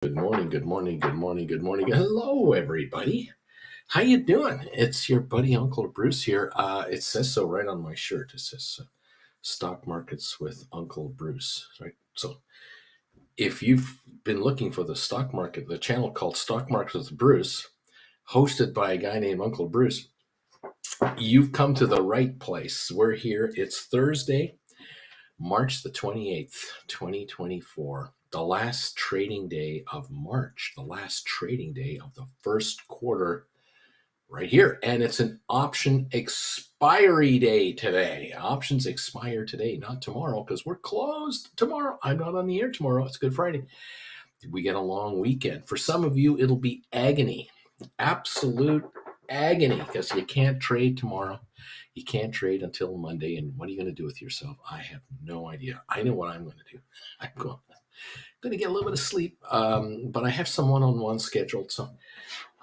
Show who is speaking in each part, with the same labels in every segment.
Speaker 1: Good morning, good morning, good morning, good morning. Hello, everybody. How you doing? It's your buddy Uncle Bruce here. It says so right on my shirt. It says Stock Markets with Uncle Bruce. Right. So if you've been looking for the stock market, the channel called Stock Markets with Bruce, hosted by a guy named Uncle Bruce, you've come to the right place. We're here. It's Thursday, March the 28th, 2024, the last trading day of March, the last trading day of the first quarter right here. And it's an option expiry day today. Options expire today, not tomorrow, because we're closed tomorrow. I'm not on the air tomorrow. It's Good Friday. We get a long weekend. For some of you, it'll be agony, absolute agony, because you can't trade tomorrow. You can't trade until Monday. And what are you going to do with yourself? I have no idea. I know what I'm going to do. I'm going to get a little bit of sleep, but I have some one-on-one scheduled. So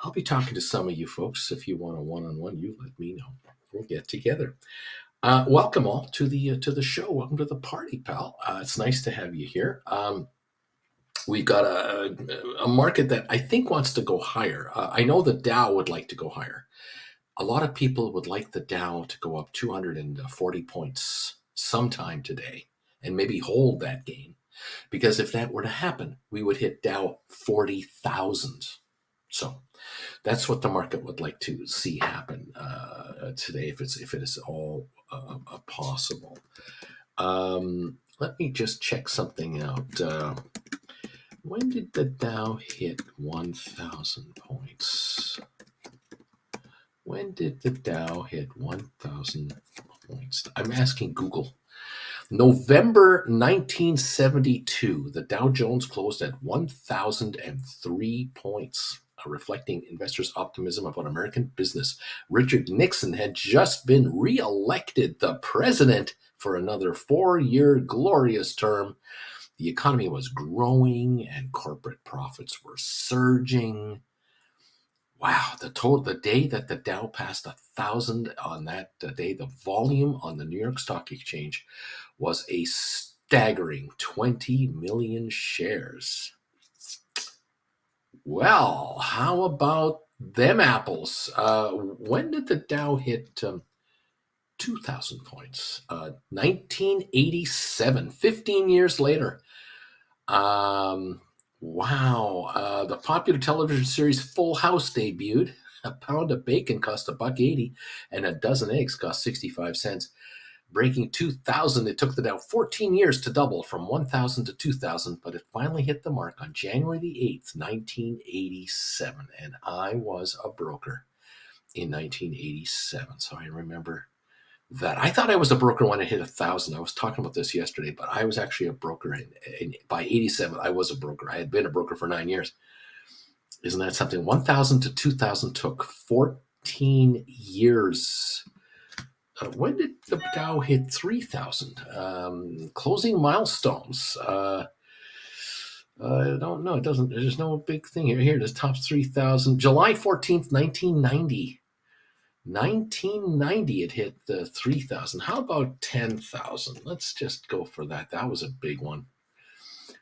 Speaker 1: I'll be talking to some of you folks. If you want a one-on-one, you let me know. We'll get together. Welcome all to the show. Welcome to the party, pal. It's nice to have you here. We've got a market that I think wants to go higher. I know the Dow would like to go higher. A lot of people would like the Dow to go up 240 points sometime today and maybe hold that gain. Because if that were to happen, we would hit Dow 40,000. So that's what the market would like to see happen today, if it is all possible. Let me just check something out. When did the Dow hit 1,000 points? When did the Dow hit 1,000 points? I'm asking Google. November 1972, the Dow Jones closed at 1,003 points, reflecting investors' optimism about American business. Richard Nixon had just been reelected the president for another 4-year glorious term. The economy was growing and corporate profits were surging. Wow, the day that the Dow passed 1,000 on that day, the volume on the New York Stock Exchange was a staggering 20 million shares. Well, how about them apples? When did the Dow hit 2,000 points? 1987, 15 years later. Wow. The popular television series Full House debuted. A pound of bacon cost $1.80 and a dozen eggs cost 65 cents. Breaking 2,000, it took the Dow 14 years to double from 1,000 to 2,000, but it finally hit the mark on January the 8th, 1987. And I was a broker in 1987. So I remember that. I thought I was a broker when it hit 1,000. I was talking about this yesterday, but I was actually a broker. By 87, I was a broker. I had been a broker for 9 years. Isn't that something? 1,000 to 2,000 took 14 years. When did the Dow hit 3,000? Closing milestones. I don't know. It doesn't. There's no big thing here. Here, the top 3,000. July 14th, 1990. 1990, it hit the 3,000. How about 10,000? Let's just go for that. That was a big one.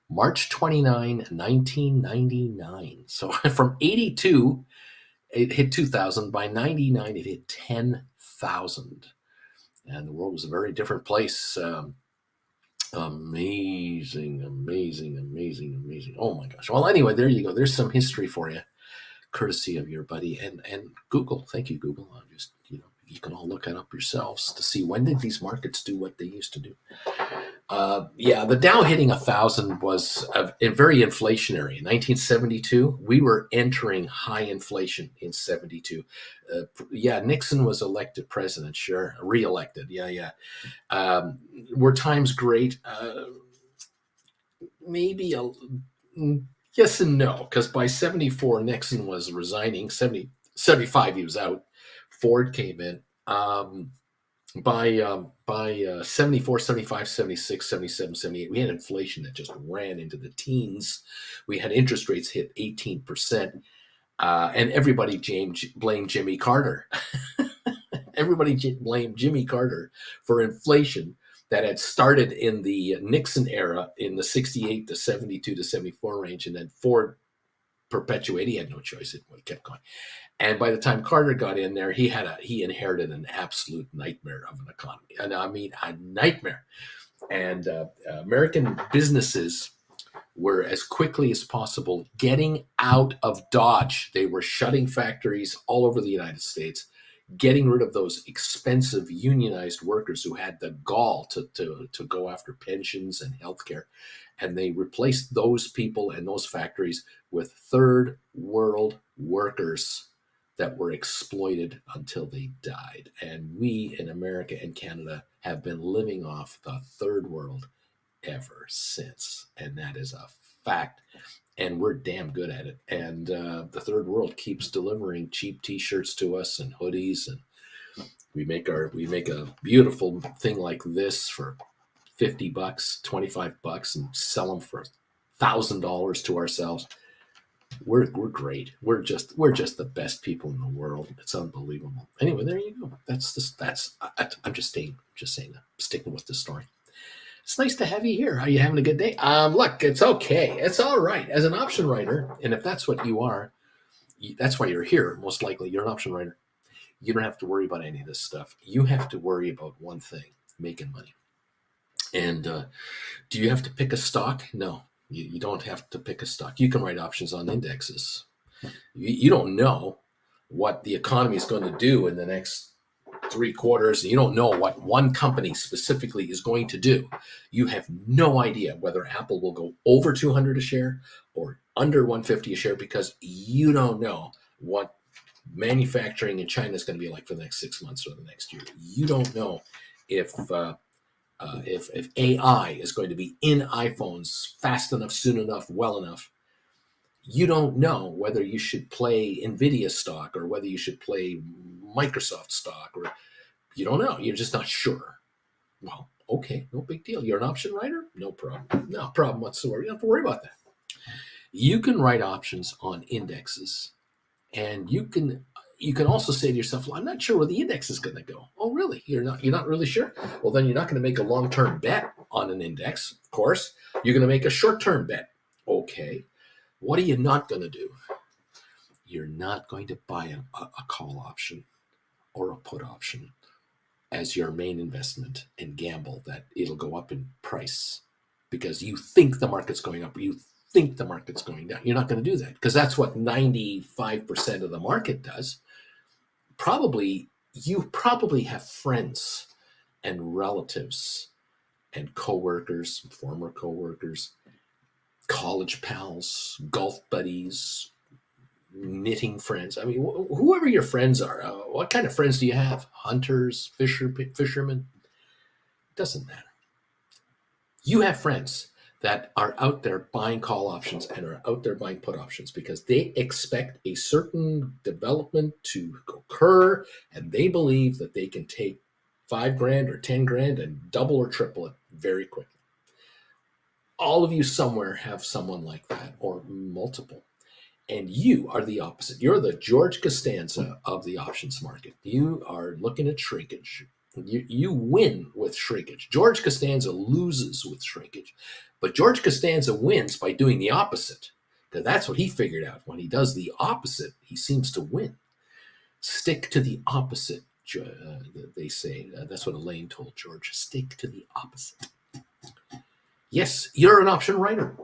Speaker 1: March 29, 1999. So from 82, it hit 2,000. By 99, it hit 10,000. And the world was a very different place. Amazing. Oh my gosh. Well, anyway, there you go. There's some history for you, courtesy of your buddy and Google. Thank you, Google. Just, you can all look it up yourselves to see when did these markets do what they used to do. The Dow hitting 1,000 was very inflationary. In 1972, we were entering high inflation in 72. Nixon was elected president, sure, reelected. Were times great? Maybe yes and no, because by 74, Nixon was resigning. 75, he was out. Ford came in. By 74, 75, 76, 77, 78, we had inflation that just ran into the teens. We had interest rates hit 18%, and everybody blamed Jimmy Carter. Everybody blamed Jimmy Carter for inflation that had started in the Nixon era in the 68 to 72 to 74 range, and then Ford perpetuate. He had no choice. It kept going. And by the time Carter got in there, he inherited an absolute nightmare of an economy. And I mean, a nightmare. And American businesses were as quickly as possible getting out of Dodge. They were shutting factories all over the United States, getting rid of those expensive unionized workers who had the gall to go after pensions and healthcare. And they replaced those people and those factories with third world workers that were exploited until they died. And we in America and Canada have been living off the third world ever since. And that is a fact. And we're damn good at it. And the third world keeps delivering cheap T-shirts to us and hoodies, and we make a beautiful thing like this for $50, $25, and sell them for $1,000 to ourselves. We're great. We're just the best people in the world. It's unbelievable. Anyway, there you go. I'm just saying that. Sticking with the story. It's nice to have you here. Are you having a good day? Look, it's okay. It's all right. As an option writer, and if that's what you are, that's why you're here. Most likely, you're an option writer. You don't have to worry about any of this stuff. You have to worry about one thing: making money. And do you have to pick a stock? No, you don't have to pick a stock. You can write options on indexes. You don't know what the economy is going to do in the next 3 quarters. You don't know what one company specifically is going to do. You have no idea whether Apple will go over 200 a share or under 150 a share, because you don't know what manufacturing in China is going to be like for the next 6 months or the next year. You don't know if AI is going to be in iPhones fast enough, soon enough, well enough. You don't know whether you should play NVIDIA stock or whether you should play Microsoft stock, or you don't know. You're just not sure. Well, okay, no big deal. You're an option writer? No problem. No problem whatsoever. You don't have to worry about that. You can write options on indexes, and you can also say to yourself, well, I'm not sure where the index is going to go. Oh, really? You're not really sure? Well, then you're not going to make a long-term bet on an index, of course. You're going to make a short-term bet. Okay. What are you not going to do? You're not going to buy a call option or a put option as your main investment and gamble that it'll go up in price because you think the market's going up, or you think the market's going down. You're not going to do that, because that's what 95% of the market does. You probably have friends and relatives and coworkers, former coworkers, college pals, golf buddies, knitting friends. I mean, whoever your friends are, what kind of friends do you have? Hunters, fishermen? Doesn't matter. You have friends that are out there buying call options and are out there buying put options because they expect a certain development to occur, and they believe that they can take $5,000 or $10,000 and double or triple it very quickly. All of you somewhere have someone like that, or multiple. And you are the opposite. You're the George Costanza of the options market. You are looking at shrinkage. You win with shrinkage. George Costanza loses with shrinkage. But George Costanza wins by doing the opposite, because that's what he figured out. When he does the opposite, he seems to win. Stick to the opposite, they say. That's what Elaine told George. Stick to the opposite. Yes, you're an option writer.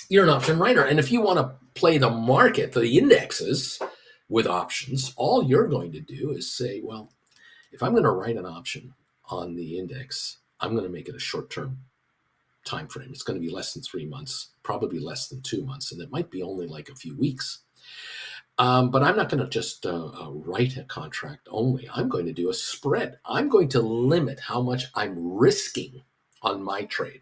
Speaker 1: You're an option writer. And if you want to play the market, the indexes with options, all you're going to do is say, well, if I'm going to write an option on the index, I'm going to make it a short-term time frame. It's going to be less than 3 months, probably less than 2 months, and it might be only like a few weeks. But I'm not going to just write a contract only. I'm going to do a spread. I'm going to limit how much I'm risking on my trade.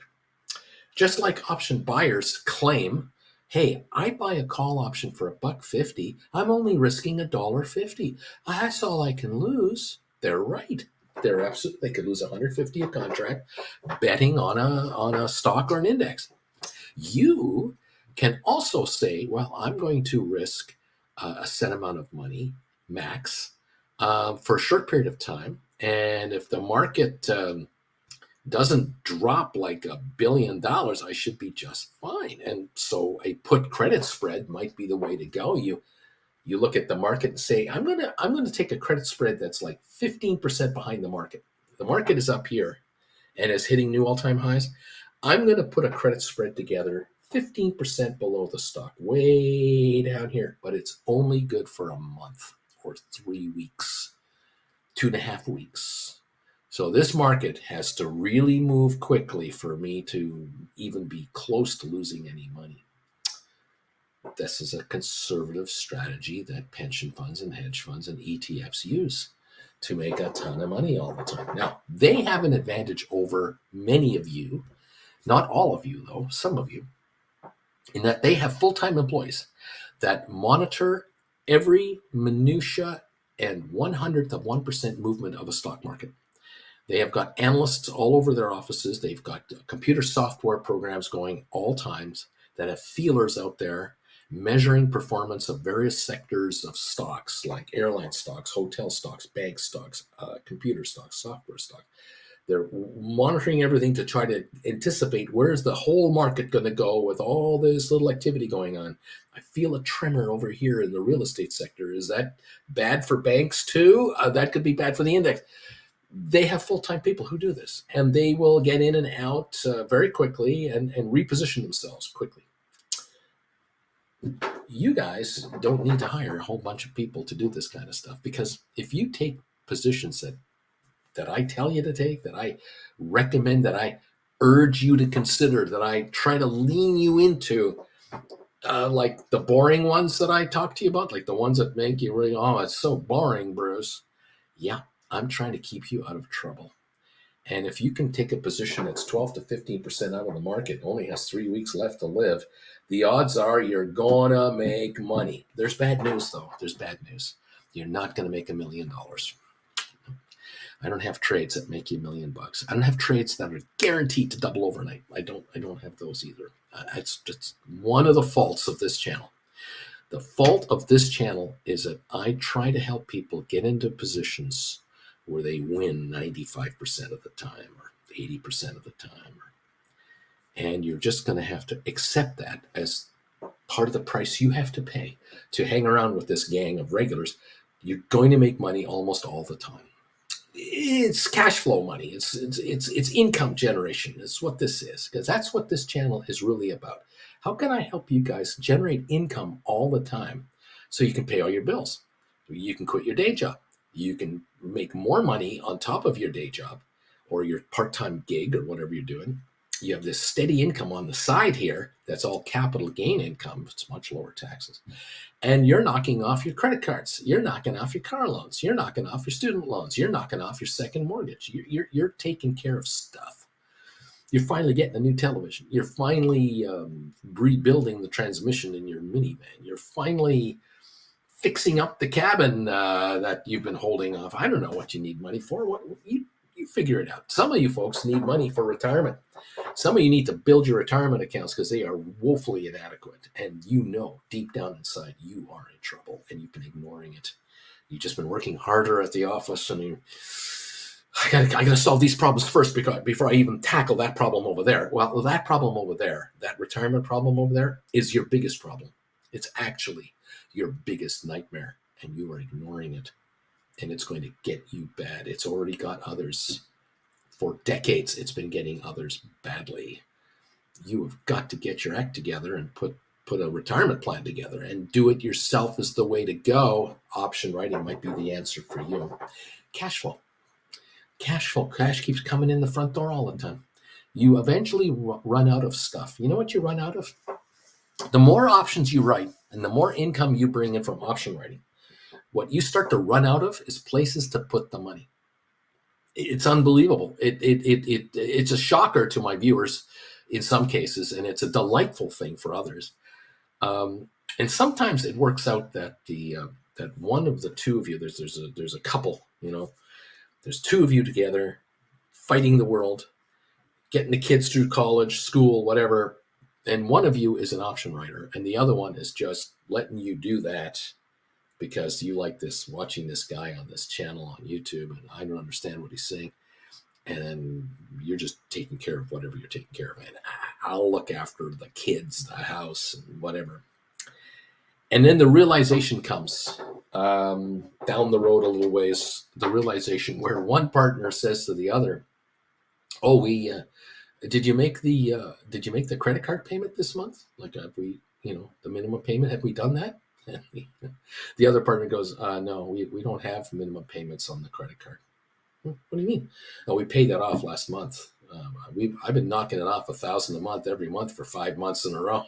Speaker 1: Just like option buyers claim, hey, I buy a call option for $1.50. I'm only risking $1.50. That's all I can lose. They're right. They could lose $150 a contract betting on a stock or an index. You can also say, well, I'm going to risk a set amount of money, max, for a short period of time. And if the market doesn't drop like $1 billion, I should be just fine. And so a put credit spread might be the way to go. You look at the market and say, I'm gonna take a credit spread that's like 15% behind the market. The market is up here and is hitting new all-time highs. I'm going to put a credit spread together 15% below the stock, way down here, but it's only good for a month or 3 weeks, 2.5 weeks. So this market has to really move quickly for me to even be close to losing any money. This is a conservative strategy that pension funds and hedge funds and ETFs use to make a ton of money all the time. Now, they have an advantage over many of you, not all of you though, some of you, in that they have full-time employees that monitor every minutia and 1/100th of 1% movement of a stock market. They have got analysts all over their offices. They've got computer software programs going all times that have feelers out there measuring performance of various sectors of stocks like airline stocks, hotel stocks, bank stocks, computer stocks, software stocks. They're monitoring everything to try to anticipate where's the whole market going to go with all this little activity going on. I feel a tremor over here in the real estate sector. Is that bad for banks too? That could be bad for the index. They have full-time people who do this, and they will get in and out very quickly and reposition themselves quickly. You guys don't need to hire a whole bunch of people to do this kind of stuff, because if you take positions that I tell you to take, that I recommend, that I urge you to consider, that I try to lean you into, like the boring ones that I talk to you about, like the ones that make you really, oh, it's so boring, Bruce. Yeah, I'm trying to keep you out of trouble. And if you can take a position that's 12 to 15% out of the market, only has 3 weeks left to live, the odds are you're gonna make money. There's bad news though. There's bad news. You're not gonna make $1 million. I don't have trades that make you $1 million. I don't have trades that are guaranteed to double overnight. I don't have those either. It's just one of the faults of this channel. The fault of this channel is that I try to help people get into positions where they win 95% of the time or 80% of the time. And you're just going to have to accept that as part of the price you have to pay to hang around with this gang of regulars. You're going to make money almost all the time. It's cash flow money. It's income generation is what this is, because that's what this channel is really about. How can I help you guys generate income all the time so you can pay all your bills? You can quit your day job. You can make more money on top of your day job or your part-time gig or whatever you're doing. You have this steady income on the side here that's all capital gain income. It's much lower taxes. And you're knocking off your credit cards. You're knocking off your car loans. You're knocking off your student loans. You're knocking off your second mortgage. You're taking care of stuff. You're finally getting a new television. You're finally rebuilding the transmission in your minivan. You're finally fixing up the cabin that you've been holding off. I don't know what you need money for. What you figure it out. Some of you folks need money for retirement. Some of you need to build your retirement accounts because they are woefully inadequate. And you know deep down inside you are in trouble and you've been ignoring it. You've just been working harder at the office and I gotta solve these problems first before I even tackle that problem over there. Well, that problem over there, that retirement problem over there is your biggest problem. It's actually your biggest nightmare and you are ignoring it. And it's going to get you bad. It's already got others. For decades, it's been getting others badly. You have got to get your act together and put a retirement plan together, and do it yourself is the way to go. Option writing might be the answer for you. Cash flow. Cash flow. Cash keeps coming in the front door all the time. You eventually run out of stuff. You know what you run out of? The more options you write and the more income you bring in from option writing, what you start to run out of is places to put the money. It's unbelievable. It's a shocker to my viewers in some cases, and it's a delightful thing for others. And sometimes it works out that that one of the two of you, there's a couple, there's two of you together fighting the world, getting the kids through college, school, whatever, and one of you is an option writer, and the other one is just letting you do that because you like watching this guy on this channel on YouTube, and I don't understand what he's saying. and then you're just taking care of whatever you're taking care of, and I'll look after the kids, the house, and whatever. And then the realization comes down the road a little ways. The realization where one partner says to the other, "Oh, we did you make the credit card payment this month? Like, have we, the minimum payment? Have we done that?" And the other partner goes, "No, we don't have minimum payments on the credit card." What do you mean? "Oh, we paid that off last month. I've been knocking it off $1,000 a month every month for 5 months in a row,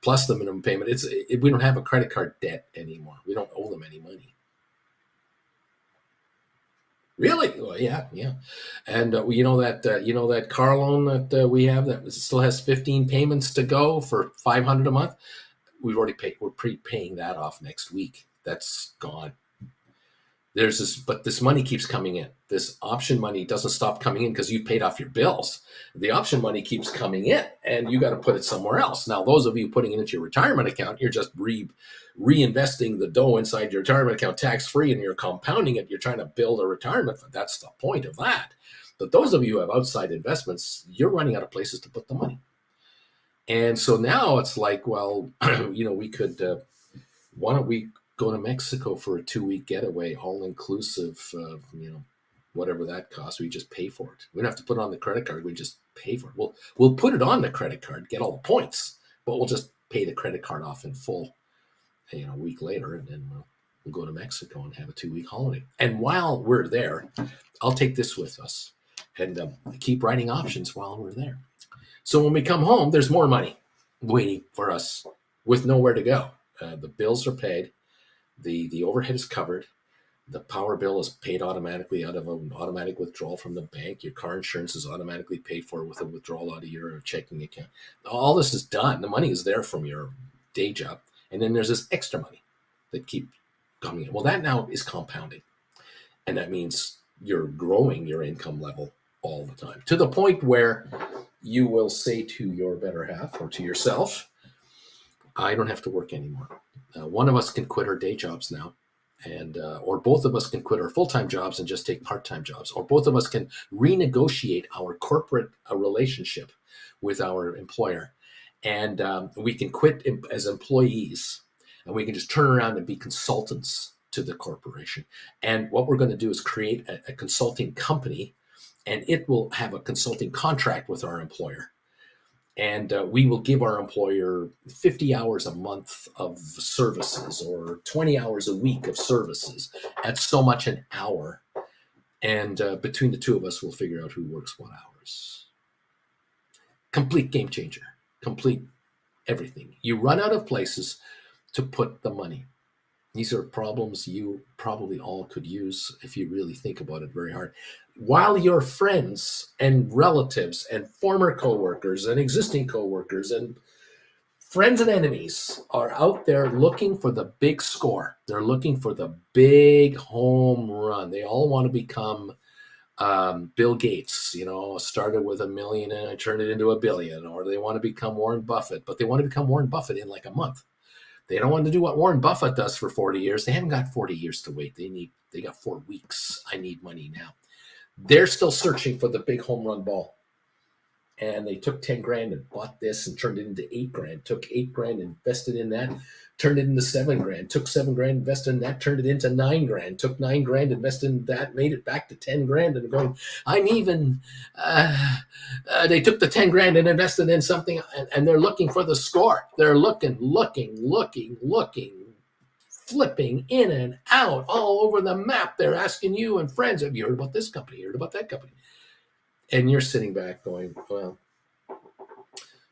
Speaker 1: plus the minimum payment. We don't have a credit card debt anymore. We don't owe them any money." Really? Well, yeah, yeah. And that car loan that we have that still has 15 payments to go for 500 a month. We've already paid. We're prepaying that off next week. That's gone. But this money keeps coming in. This option money doesn't stop coming in because you paid off your bills. The option money keeps coming in, and you got to put it somewhere else. Now, those of you putting it into your retirement account, you're just reinvesting the dough inside your retirement account tax free, and you're compounding it. You're trying to build a retirement fund. That's the point of that. But those of you who have outside investments, you're running out of places to put the money. And so now it's like, well, we could. Why don't we go to Mexico for a 2-week getaway, all inclusive, whatever that costs. We just pay for it. We don't have to put it on the credit card. We just pay for it. We'll put it on the credit card, get all the points, but we'll just pay the credit card off in full, a week later, and then we'll go to Mexico and have a 2-week holiday. And while we're there, I'll take this with us and keep writing options while we're there. So when we come home, there's more money waiting for us with nowhere to go. The bills are paid. The overhead is covered. The power bill is paid automatically out of an automatic withdrawal from the bank. Your car insurance is automatically paid for with a withdrawal out of your checking account. All this is done. The money is there from your day job. And then there's this extra money that keeps coming in. Well, that now is compounding. And that means you're growing your income level all the time, to the point where you will say to your better half or to yourself, "I don't have to work anymore." One of us can quit our day jobs now, and or both of us can quit our full-time jobs and just take part-time jobs, or both of us can renegotiate our corporate relationship with our employer, and we can quit as employees, and we can just turn around and be consultants to the corporation. And what we're going to do is create a consulting company, and it will have a consulting contract with our employer. And we will give our employer 50 hours a month of services or 20 hours a week of services at so much an hour. And between the two of us, we'll figure out who works what hours. Complete game changer. Complete everything. You run out of places to put the money. These are problems you probably all could use if you really think about it very hard. While your friends and relatives and former coworkers and existing coworkers and friends and enemies are out there looking for the big score. They're looking for the big home run. They all want to become Bill Gates, started with $1 million and I turned it into $1 billion, or they want to become Warren Buffett, but they want to become Warren Buffett in like a month. They don't want to do what Warren Buffett does for 40 years. They haven't got 40 years to wait. They got 4 weeks. I need money now. They're still searching for the big home run ball. And they took 10 grand and bought this and turned it into 8 grand, took 8 grand, invested in that, turned it into 7 grand, took 7 grand, invested in that, turned it into 9 grand, took 9 grand, invested in that, made it back to 10 grand and going, I'm even, they took the 10 grand and invested in something and they're looking for the score. They're looking, flipping in and out all over the map. They're asking you and friends, have you heard about this company? You heard about that company? And you're sitting back going, well,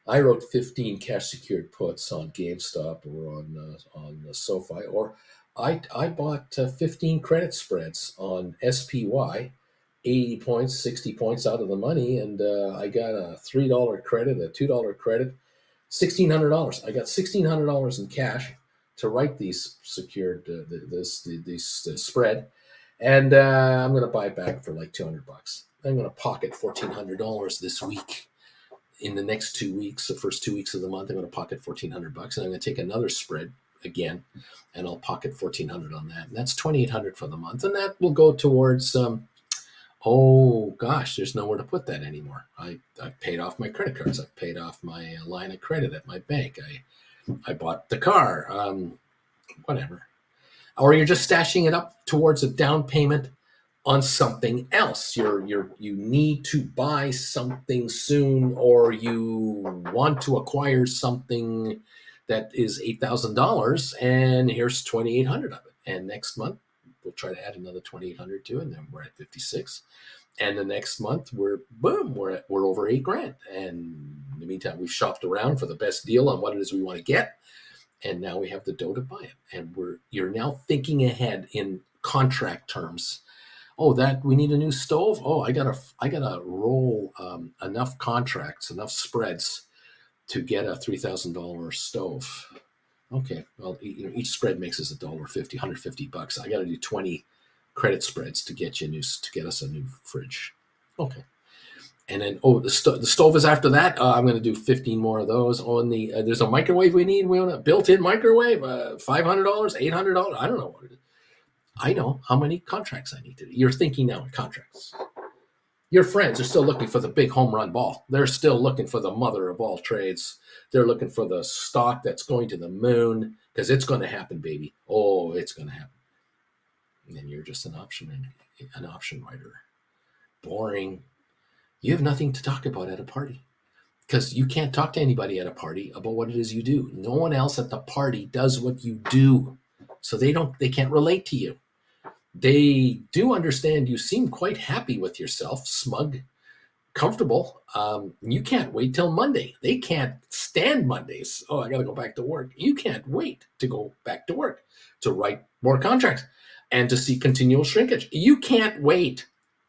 Speaker 1: I wrote 15 cash secured puts on GameStop or on Sofi, or I bought 15 credit spreads on SPY, 80 points, 60 points out of the money, and I got a $3 credit, a $2 credit, $1,600. I got $1,600 in cash to write these secured this spread, and I'm going to buy it back for like $200. I'm going to pocket $1,400 this week. In the next 2 weeks, the first 2 weeks of the month, I'm going to pocket $1,400, and I'm going to take another spread again, and I'll pocket $1,400 on that. And that's $2,800 for the month, and that will go towards Oh gosh, there's nowhere to put that anymore. I've paid off my credit cards. I've paid off my line of credit at my bank. I bought the car. Whatever. Or you're just stashing it up towards a down payment on something else. You need to buy something soon, or you want to acquire something that is $8,000, and here's 2,800 of it. And next month we'll try to add another 2,800 to it, and then we're at 56. And the next month we're over $8,000. And in the meantime, we've shopped around for the best deal on what it is we want to get, and now we have the dough to buy it. And you're now thinking ahead in contract terms. Oh, that we need a new stove. Oh, I gotta roll enough contracts, enough spreads to get a $3,000 stove. Okay, well, each spread makes us $1.50, $150. I got to do 20 credit spreads to get us a new fridge. Okay, and then the stove is after that. I'm going to do 15 more of those. Oh, and there's a microwave we need. We want a built-in microwave. $500, $800. I don't know what it is. I know how many contracts I need to do. You're thinking now in contracts. Your friends are still looking for the big home run ball. They're still looking for the mother of all trades. They're looking for the stock that's going to the moon, because it's going to happen, baby. Oh, it's going to happen. And then you're just an option writer. Boring. You have nothing to talk about at a party, because you can't talk to anybody at a party about what it is you do. No one else at the party does what you do, so they can't relate to you. They do understand you seem quite happy with yourself, smug, comfortable. You can't wait till Monday. They can't stand Mondays. Oh, I got to go back to work. You can't wait to go back to work, to write more contracts, and to see continual shrinkage. You can't wait.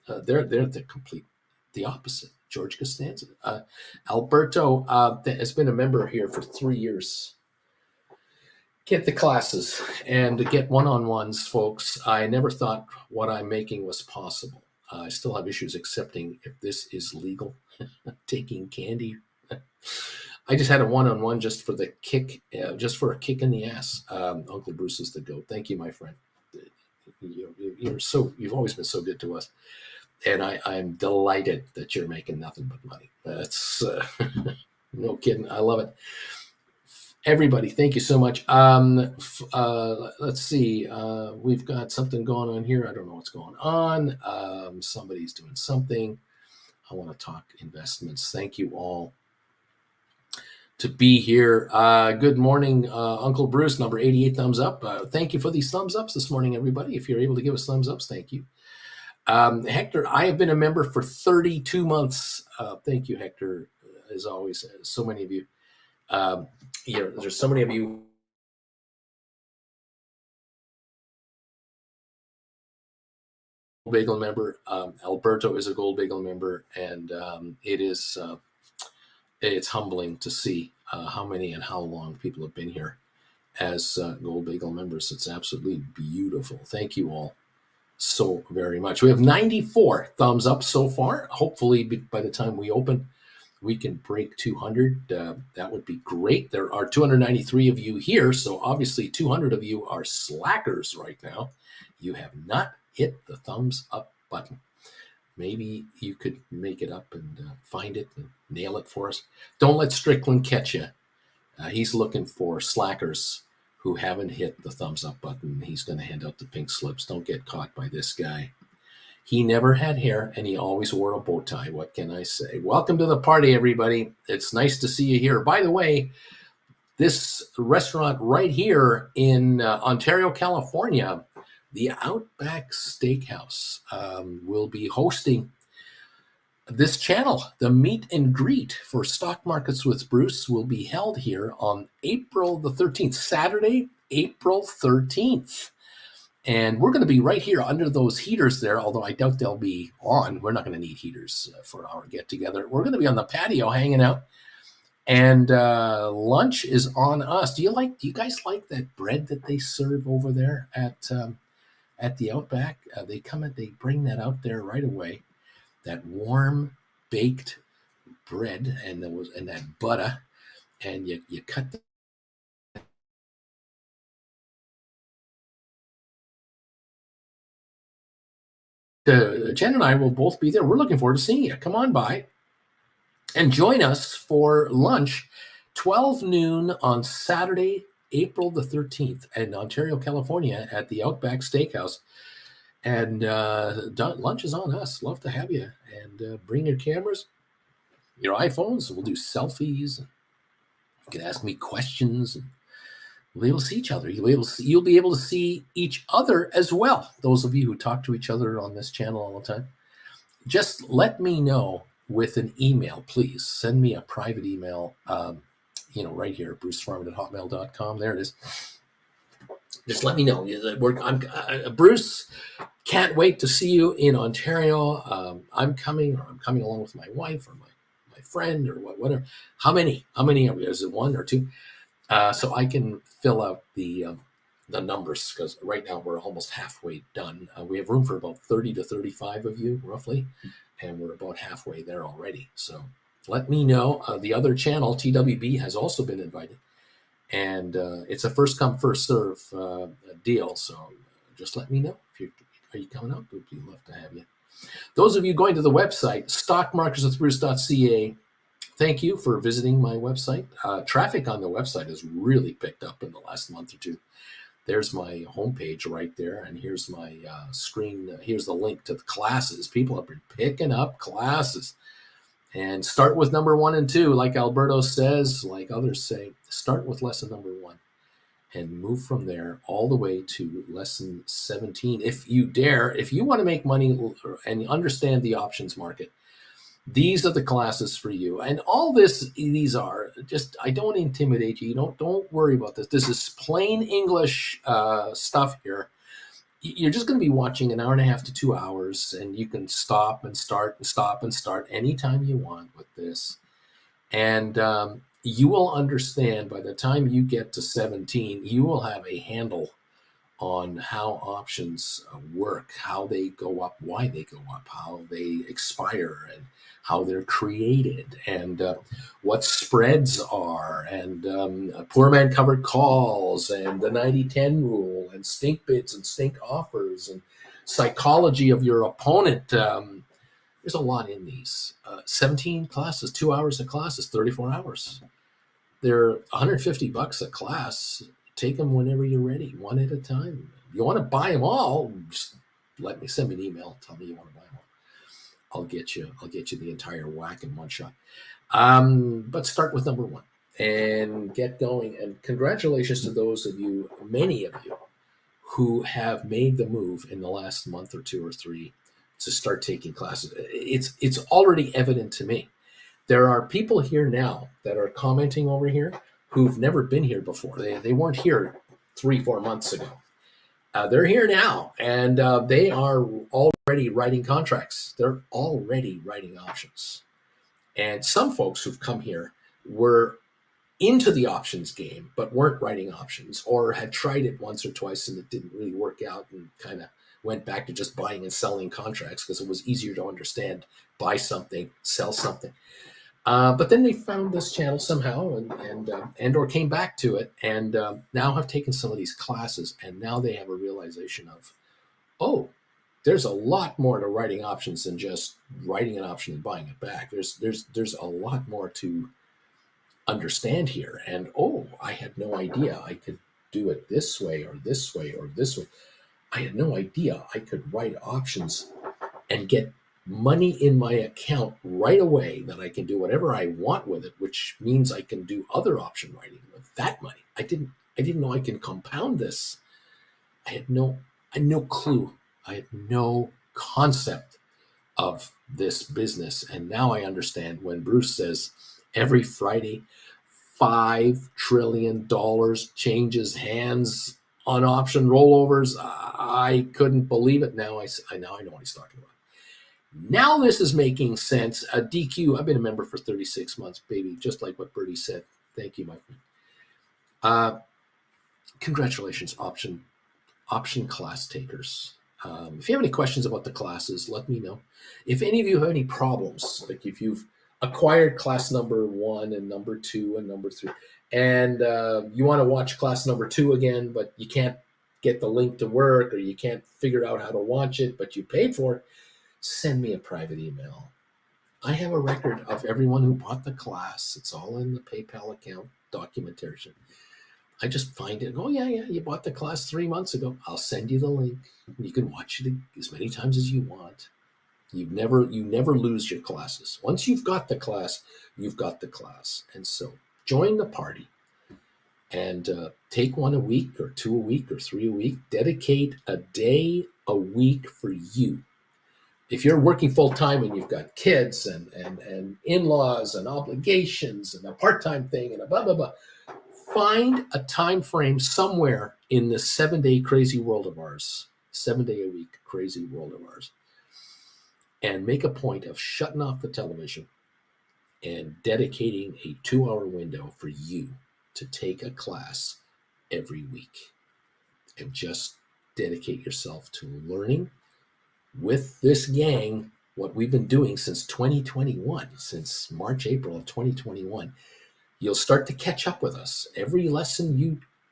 Speaker 1: They're the opposite. George Costanza. Alberto has been a member here for 3 years. Get the classes and to get one-on-ones, folks. I never thought what I'm making was possible. I still have issues accepting if this is legal. Taking candy. I just had a one-on-one just for the kick, just for a kick in the ass. Uncle Bruce is the goat. Thank you, my friend. You've always been so good to us, and I'm delighted that you're making nothing but money. That's no kidding. I love it. Everybody, thank you so much. Let's see. We've got something going on here. I don't know what's going on. Somebody's doing something. I want to talk investments. Thank you all to be here. Good morning, Uncle Bruce, number 88, thumbs up. Thank you for these thumbs ups this morning, everybody. If you're able to give us thumbs ups, thank you. Hector, I have been a member for 32 months. Thank you, Hector. As always, so many of you. There's so many of you. Bagel member. Alberto is a Gold Bagel member, and it's humbling to see how many and how long people have been here as Gold Bagel members. It's absolutely beautiful. Thank you all so very much. We have 94 thumbs up so far. Hopefully, by the time we open, we can break 200. That would be great. There are 293 of you here, so obviously 200 of you are slackers right now. You have not hit the thumbs up button. Maybe you could make it up and find it and nail it for us. Don't let Strickland catch you. He's looking for slackers who haven't hit the thumbs up button. He's going to hand out the pink slips. Don't get caught by this guy. He never had hair, and he always wore a bow tie. What can I say? Welcome to the party, everybody. It's nice to see you here. By the way, this restaurant right here in Ontario, California, the Outback Steakhouse, will be hosting this channel. The meet and greet for Stock Markets with Bruce will be held here on April the 13th, Saturday, April 13th. And we're going to be right here under those heaters there, although I doubt they'll be on. We're not going to need heaters for our get-together. We're going to be on the patio hanging out, and lunch is on us. Do you guys like that bread that they serve over there at the Outback? They bring that out there right away. That warm baked bread and that butter, and you cut the Jen and I will both be there. We're looking forward to seeing you. Come on by and join us for lunch, 12 noon on Saturday, April the 13th in Ontario, California at the Outback Steakhouse. And lunch is on us. Love to have you. And bring your cameras, your iPhones. We'll do selfies. You can ask me questions. And we'll be able to see each other. You'll be able to see each other as well. Those of you who talk to each other on this channel all the time, just let me know with an email, please. Send me a private email, right here, brucefarman@hotmail.com. There it is. Just let me know. Bruce, can't wait to see you in Ontario. I'm coming along with my wife or my friend or whatever. How many are we? Is it one or two? So I can fill out the numbers, because right now we're almost halfway done. We have room for about 30 to 35 of you, roughly, and we're about halfway there already. So let me know. The other channel, TWB, has also been invited, and it's a first come, first serve deal. So just let me know. Are you coming out? We'd love to have you. Those of you going to the website, stockmarkerswithbruce.ca, thank you for visiting my website. Traffic on the website has really picked up in the last month or two. There's my homepage right there, and here's my screen. Here's the link to the classes. People have been picking up classes. And start with number 1 and 2, like Alberto says, like others say. Start with lesson number 1 and move from there all the way to lesson 17. If you dare, if you want to make money and understand the options market, these are the classes for you. And all these are just, I don't intimidate you. Don't worry about this. This is plain English stuff here. You're just going to be watching an hour and a half to 2 hours, and you can stop and start and stop and start anytime you want with this. And you will understand by the time you get to 17, you will have a handle on how options work, how they go up, why they go up, how they expire, and how they're created, and what spreads are, and poor man covered calls, and the 90-10 rule, and stink bids and stink offers, and psychology of your opponent. There's a lot in these. 17 classes, 2 hours a class is 34 hours. They're $150 a class. Take them whenever you're ready, one at a time. If you want to buy them all, just send me an email. Tell me you want to buy them all. I'll get you the entire whack in one shot. But start with number 1 and get going. And congratulations to those of you, many of you, who have made the move in the last month or 2 or 3 to start taking classes. It's already evident to me. There are people here now that are commenting over here who've never been here before. They weren't here 3-4 months ago. They're here now, and they are already writing contracts. They're already writing options. And some folks who've come here were into the options game, but weren't writing options, or had tried it once or twice and it didn't really work out, and kind of went back to just buying and selling contracts because it was easier to understand. Buy something, sell something. But then they found this channel somehow, and or came back to it, and now have taken some of these classes, and now they have a realization of, oh, there's a lot more to writing options than just writing an option and buying it back. There's a lot more to understand here, and oh, I had no idea I could do it this way or this way or this way. I had no idea I could write options and get money in my account right away, that I can do whatever I want with it, which means I can do other option writing with that money. I didn't know I can compound this. I had no clue. I had no concept of this business. And now I understand when Bruce says every Friday, $5 trillion changes hands on option rollovers. I couldn't believe it. Now I know what he's talking about. Now this is making sense. DQ, I've been a member for 36 months, baby, just like what Bertie said. Thank you, my friend. Congratulations, option class takers. If you have any questions about the classes, let me know. If any of you have any problems, like if you've acquired class number 1 and number 2 and number 3, and you want to watch class number 2 again, but you can't get the link to work, or you can't figure out how to watch it, but you paid for it, send me a private email. I have a record of everyone who bought the class. It's all in the PayPal account documentation. I just find it. Oh yeah, you bought the class 3 months ago. I'll send you the link. You can watch it as many times as you want. You never lose your classes. Once you've got the class, you've got the class. And so join the party and take 1 a week or 2 a week or 3 a week. Dedicate a day a week for you. If you're working full time and you've got kids and in-laws and obligations and a part-time thing and a blah, blah, blah, find a time frame somewhere in the 7-day crazy world of ours, 7-day a week crazy world of ours, and make a point of shutting off the television and dedicating a 2-hour window for you to take a class every week, and just dedicate yourself to learning with this gang what we've been doing since 2021, since March, April of 2021. You'll start to catch up with us. Every lesson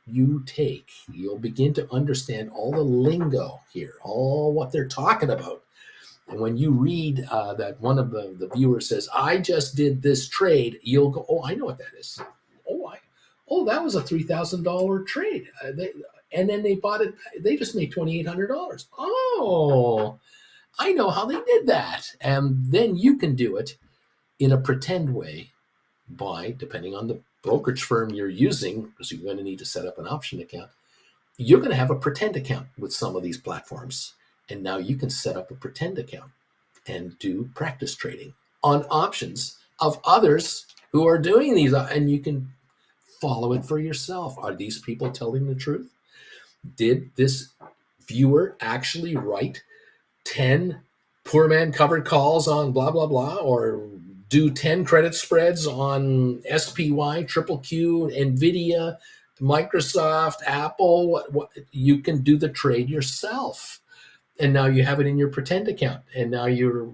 Speaker 1: you take, you'll begin to understand all the lingo here, all what they're talking about. And when you read that one of the viewers says, I just did this trade, you'll go, oh, I know what that is. Oh, that was a $3,000 trade. And then they bought it. They just made $2,800. Oh, I know how they did that. And then you can do it in a pretend way by, depending on the brokerage firm you're using, because you're going to need to set up an option account, you're going to have a pretend account with some of these platforms. And now you can set up a pretend account and do practice trading on options of others who are doing these. And you can follow it for yourself. Are these people telling the truth? Did this viewer actually write 10 poor man covered calls on blah, blah, blah, or do 10 credit spreads on SPY, Triple Q, NVIDIA, Microsoft, Apple? What you can do the trade yourself. And now you have it in your pretend account. And now you're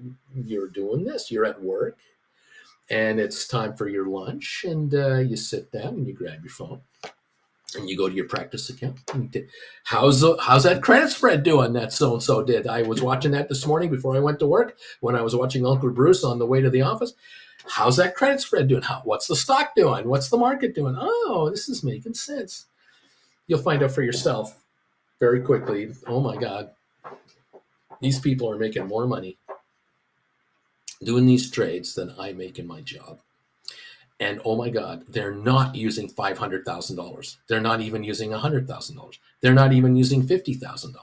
Speaker 1: doing this. You're at work and it's time for your lunch, and you sit down and you grab your phone and you go to your practice account. How's that credit spread doing that so-and-so did? I was watching that this morning before I went to work when I was watching Uncle Bruce on the way to the office. How's that credit spread doing? What's the stock doing? What's the market doing? Oh, this is making sense. You'll find out for yourself very quickly. Oh my God, these people are making more money doing these trades than I make in my job. And oh my God, they're not using $500,000. They're not even using $100,000. They're not even using $50,000.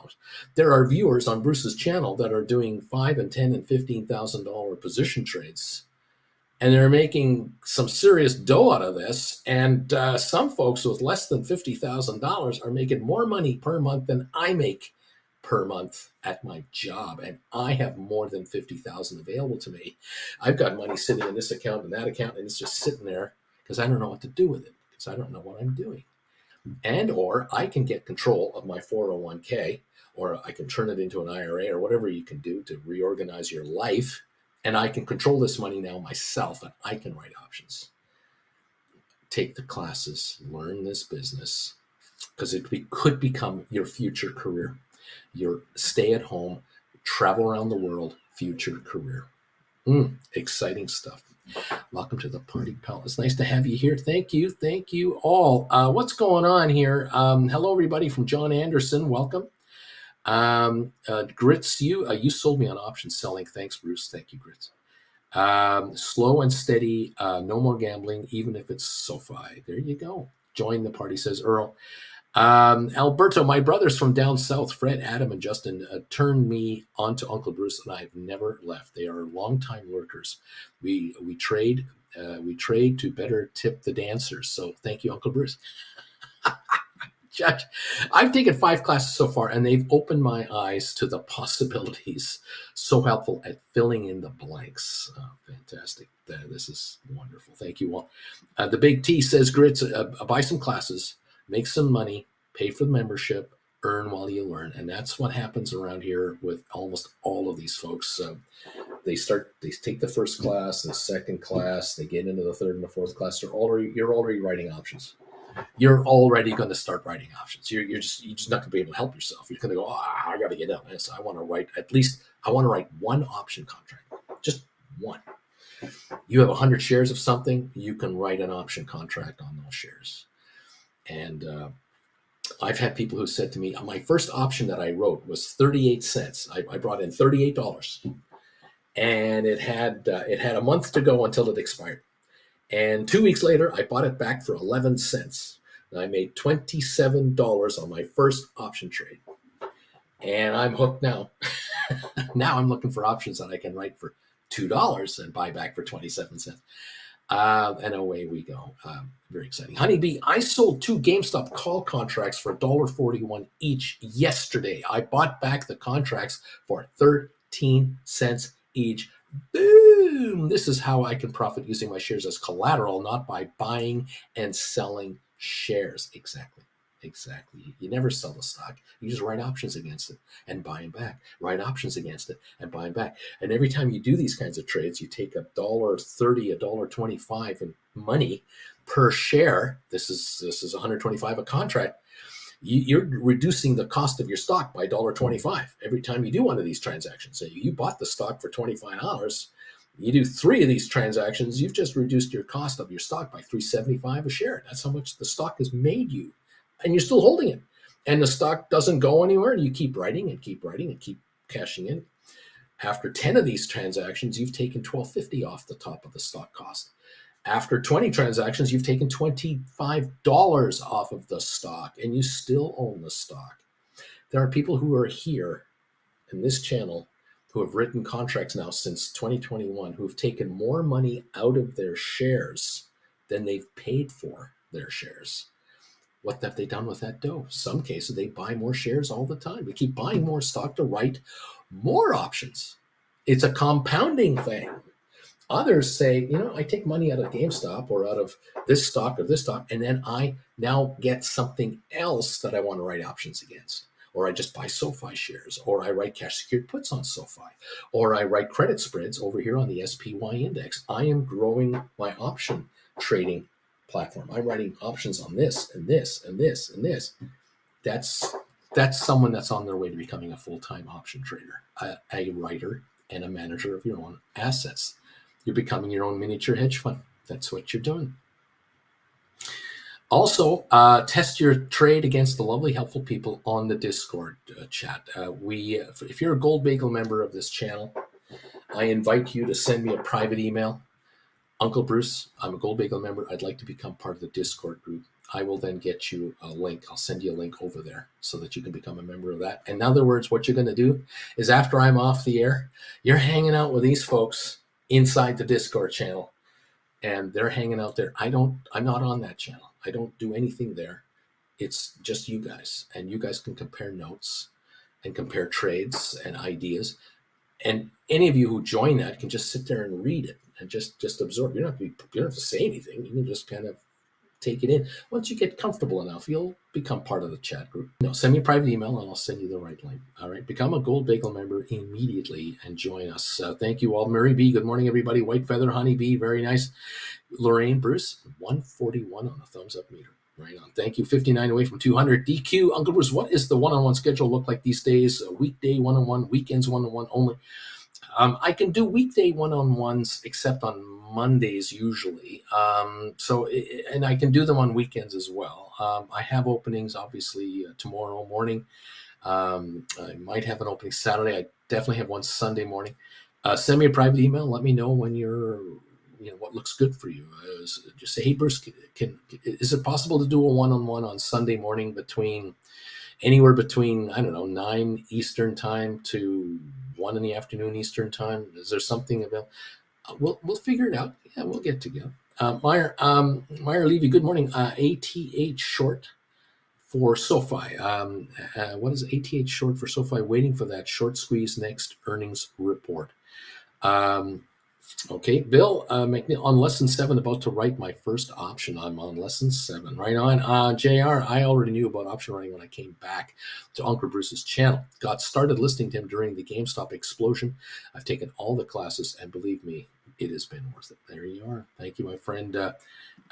Speaker 1: There are viewers on Bruce's channel that are doing $5,000 and $10,000 and $15,000 position trades, and they're making some serious dough out of this. And some folks with less than $50,000 are making more money per month than I make per month at my job, and I have more than $50,000 available to me. I've got money sitting in this account and that account, and it's just sitting there because I don't know what to do with it, because I don't know what I'm doing. And or I can get control of my 401k, or I can turn it into an IRA, or whatever you can do to reorganize your life, and I can control this money now myself, and I can write options. Take the classes, learn this business, because it could become your future career. Your stay at home, travel around the world, future career. Exciting stuff. Welcome to the party, pal. It's nice to have you here. Thank you all. What's going on here? Hello, everybody from John Anderson. Welcome. Grits, you sold me on option selling. Thanks, Bruce. Thank you, Grits. Slow and steady, no more gambling, even if it's Sofi. There you go. Join the party, says Earl. Alberto, my brothers from down south, Fred, Adam, and Justin, turned me on to Uncle Bruce, and I've never left. They are longtime lurkers. We trade to better tip the dancers. So thank you, Uncle Bruce. Judge, I've taken 5 classes so far, and they've opened my eyes to the possibilities. So helpful at filling in the blanks. Oh, fantastic. This is wonderful. Thank you all. The Big T says, Grits, buy some classes, make some money, pay for the membership, earn while you learn. And that's what happens around here with almost all of these folks. They take the first class, the second class, they get into the third and the fourth class. You're already writing options. you're already going to start writing options. You're just not going to be able to help yourself. You're going to go, I got to get out of this. I want to write one option contract, just one. You have 100 shares of something, you can write an option contract on those shares. And I've had people who said to me, my first option that I wrote was 38 cents. I brought in $38, and it had a month to go until it expired. And 2 weeks later, I bought it back for 11 cents. And I made $27 on my first option trade. And I'm hooked now. Now I'm looking for options that I can write for $2 and buy back for 27 cents. And away we go. Very exciting. Honeybee, I sold 2 GameStop call contracts for $1.41 each yesterday. I bought back the contracts for 13 cents each. Boom! This is how I can profit using my shares as collateral, not by buying and selling shares. Exactly. You never sell the stock. You just write options against it and buy them back. Write options against it and buy them back. And every time you do these kinds of trades, you take $1.30, $1.25 in money per share. This is $125 a contract. You're reducing the cost of your stock by $1.25 every time you do one of these transactions. So you bought the stock for $25. You do 3 of these transactions, you've just reduced your cost of your stock by $3.75 a share. That's how much the stock has made you. And you're still holding it. And the stock doesn't go anywhere. You keep writing and keep cashing in. After 10 of these transactions, you've taken $12.50 off the top of the stock cost. After 20 transactions, you've taken $25 off of the stock, and you still own the stock. There are people who are here in this channel who have written contracts now since 2021 who have taken more money out of their shares than they've paid for their shares. What have they done with that dough? Some cases, they buy more shares all the time. They keep buying more stock to write more options. It's a compounding thing. Others say, I take money out of GameStop or out of this stock or this stock, and then I now get something else that I want to write options against. Or I just buy Sofi shares, or I write cash secured puts on Sofi, or I write credit spreads over here on the SPY index. I am growing my option trading platform. I'm writing options on this and this and this and this. That's someone that's on their way to becoming a full-time option trader, a writer and a manager of your own assets. You're becoming your own miniature hedge fund. That's what you're doing. Also, test your trade against the lovely, helpful people on the Discord chat. If you're a Gold Bagel member of this channel, I invite you to send me a private email. Uncle Bruce, I'm a Gold Bagel member. I'd like to become part of the Discord group. I will then get you a link. I'll send you a link over there so that you can become a member of that. In other words, what you're going to do is after I'm off the air, you're hanging out with these folks inside the Discord channel, and they're hanging out there. I'm not on that channel. I don't do anything there. It's just you guys, and you guys can compare notes and compare trades and ideas. And any of you who join that can just sit there and read it and just absorb. You don't have to say anything. You can just kind of take it in. Once you get comfortable enough, you'll become part of the chat group. Send me a private email and I'll send you the right link. All right. Become a Gold Bagel member immediately and join us. Thank you all. Murray B. Good morning, everybody. White Feather, Honey B. Very nice. Lorraine Bruce, 141 on the thumbs up meter. Right on. Thank you. 59 away from 200. DQ, Uncle Bruce, what is the one-on-one schedule look like these days? A weekday one-on-one, weekends one-on-one only. I can do weekday one-on-ones except on Mondays usually. And I can do them on weekends as well. I have openings obviously tomorrow morning. I might have an opening Saturday. I definitely have one Sunday morning. Send me a private email. Let me know when what looks good for you. Just say, hey, Bruce, is it possible to do a one-on-one on Sunday morning anywhere between, 9 Eastern time to 1 in the afternoon Eastern time? Is there something about? We'll figure it out. Yeah, we'll get together. Meyer Levy, good morning. ATH short for Sofi. What is ATH short for Sofi? Waiting for that short squeeze next earnings report. Okay, Bill McNeil, on lesson 7, about to write my first option. I'm on lesson 7. Right on. JR, I already knew about option writing when I came back to Uncle Bruce's channel. Got started listening to him during the GameStop explosion. I've taken all the classes, and believe me, it has been worth it. There you are. Thank you, my friend.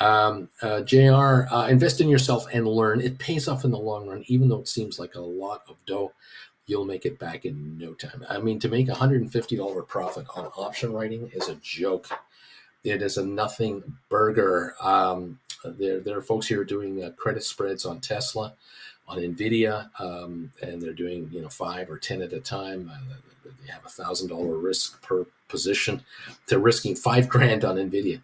Speaker 1: JR, invest in yourself and learn. It pays off in the long run, even though it seems like a lot of dough. You'll make it back in no time. I mean, to make $150 profit on option writing is a joke. It is a nothing burger. There are folks here doing credit spreads on Tesla, on Nvidia, and they're doing 5 or 10 at a time. They have $1,000 risk per position. They're risking $5,000 on Nvidia.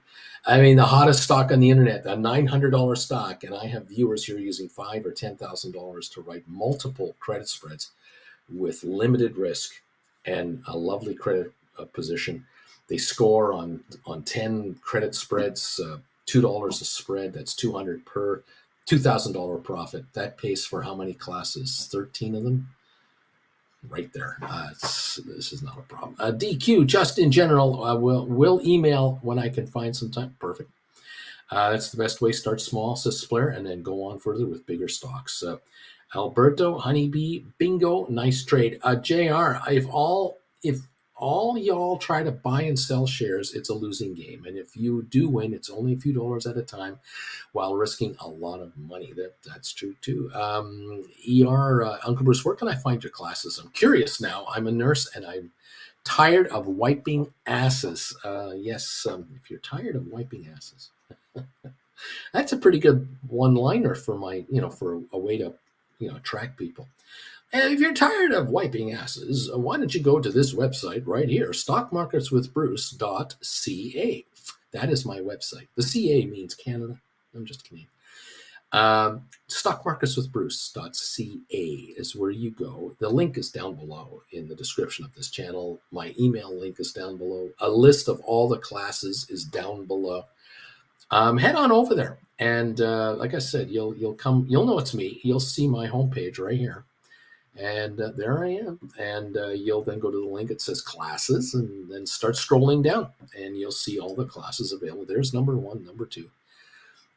Speaker 1: I mean, the hottest stock on the internet, a $900 stock, and I have viewers here using $5,000 or $10,000 to write multiple credit spreads with limited risk and a lovely credit position. They score on 10 credit spreads, $2 a spread. That's $200 per $2,000 profit. That pays for how many classes? 13 of them? Right there. This is not a problem. DQ, just in general, will email when I can find some time. Perfect. That's the best way. Start small, says Splair, and then go on further with bigger stocks. Alberto, Honeybee, bingo, nice trade. JR, if all y'all try to buy and sell shares, it's a losing game. And if you do win, it's only a few dollars at a time while risking a lot of money. That's true too. Uncle Bruce, where can I find your classes? I'm curious now. I'm a nurse and I'm tired of wiping asses. Yes, if you're tired of wiping asses. That's a pretty good one-liner for for a way to, attract people. And if you're tired of wiping asses, why don't you go to this website right here, stockmarketswithbruce.ca. That is my website. The CA means Canada. I'm just kidding. Stockmarketswithbruce.ca is where you go. The link is down below in the description of this channel. My email link is down below. A list of all the classes is down below. Head on over there, and like I said, you'll know it's me. You'll see my homepage right here, and there I am. And you'll then go to the link. It says classes, and then start scrolling down, and you'll see all the classes available. There's number 1, number 2,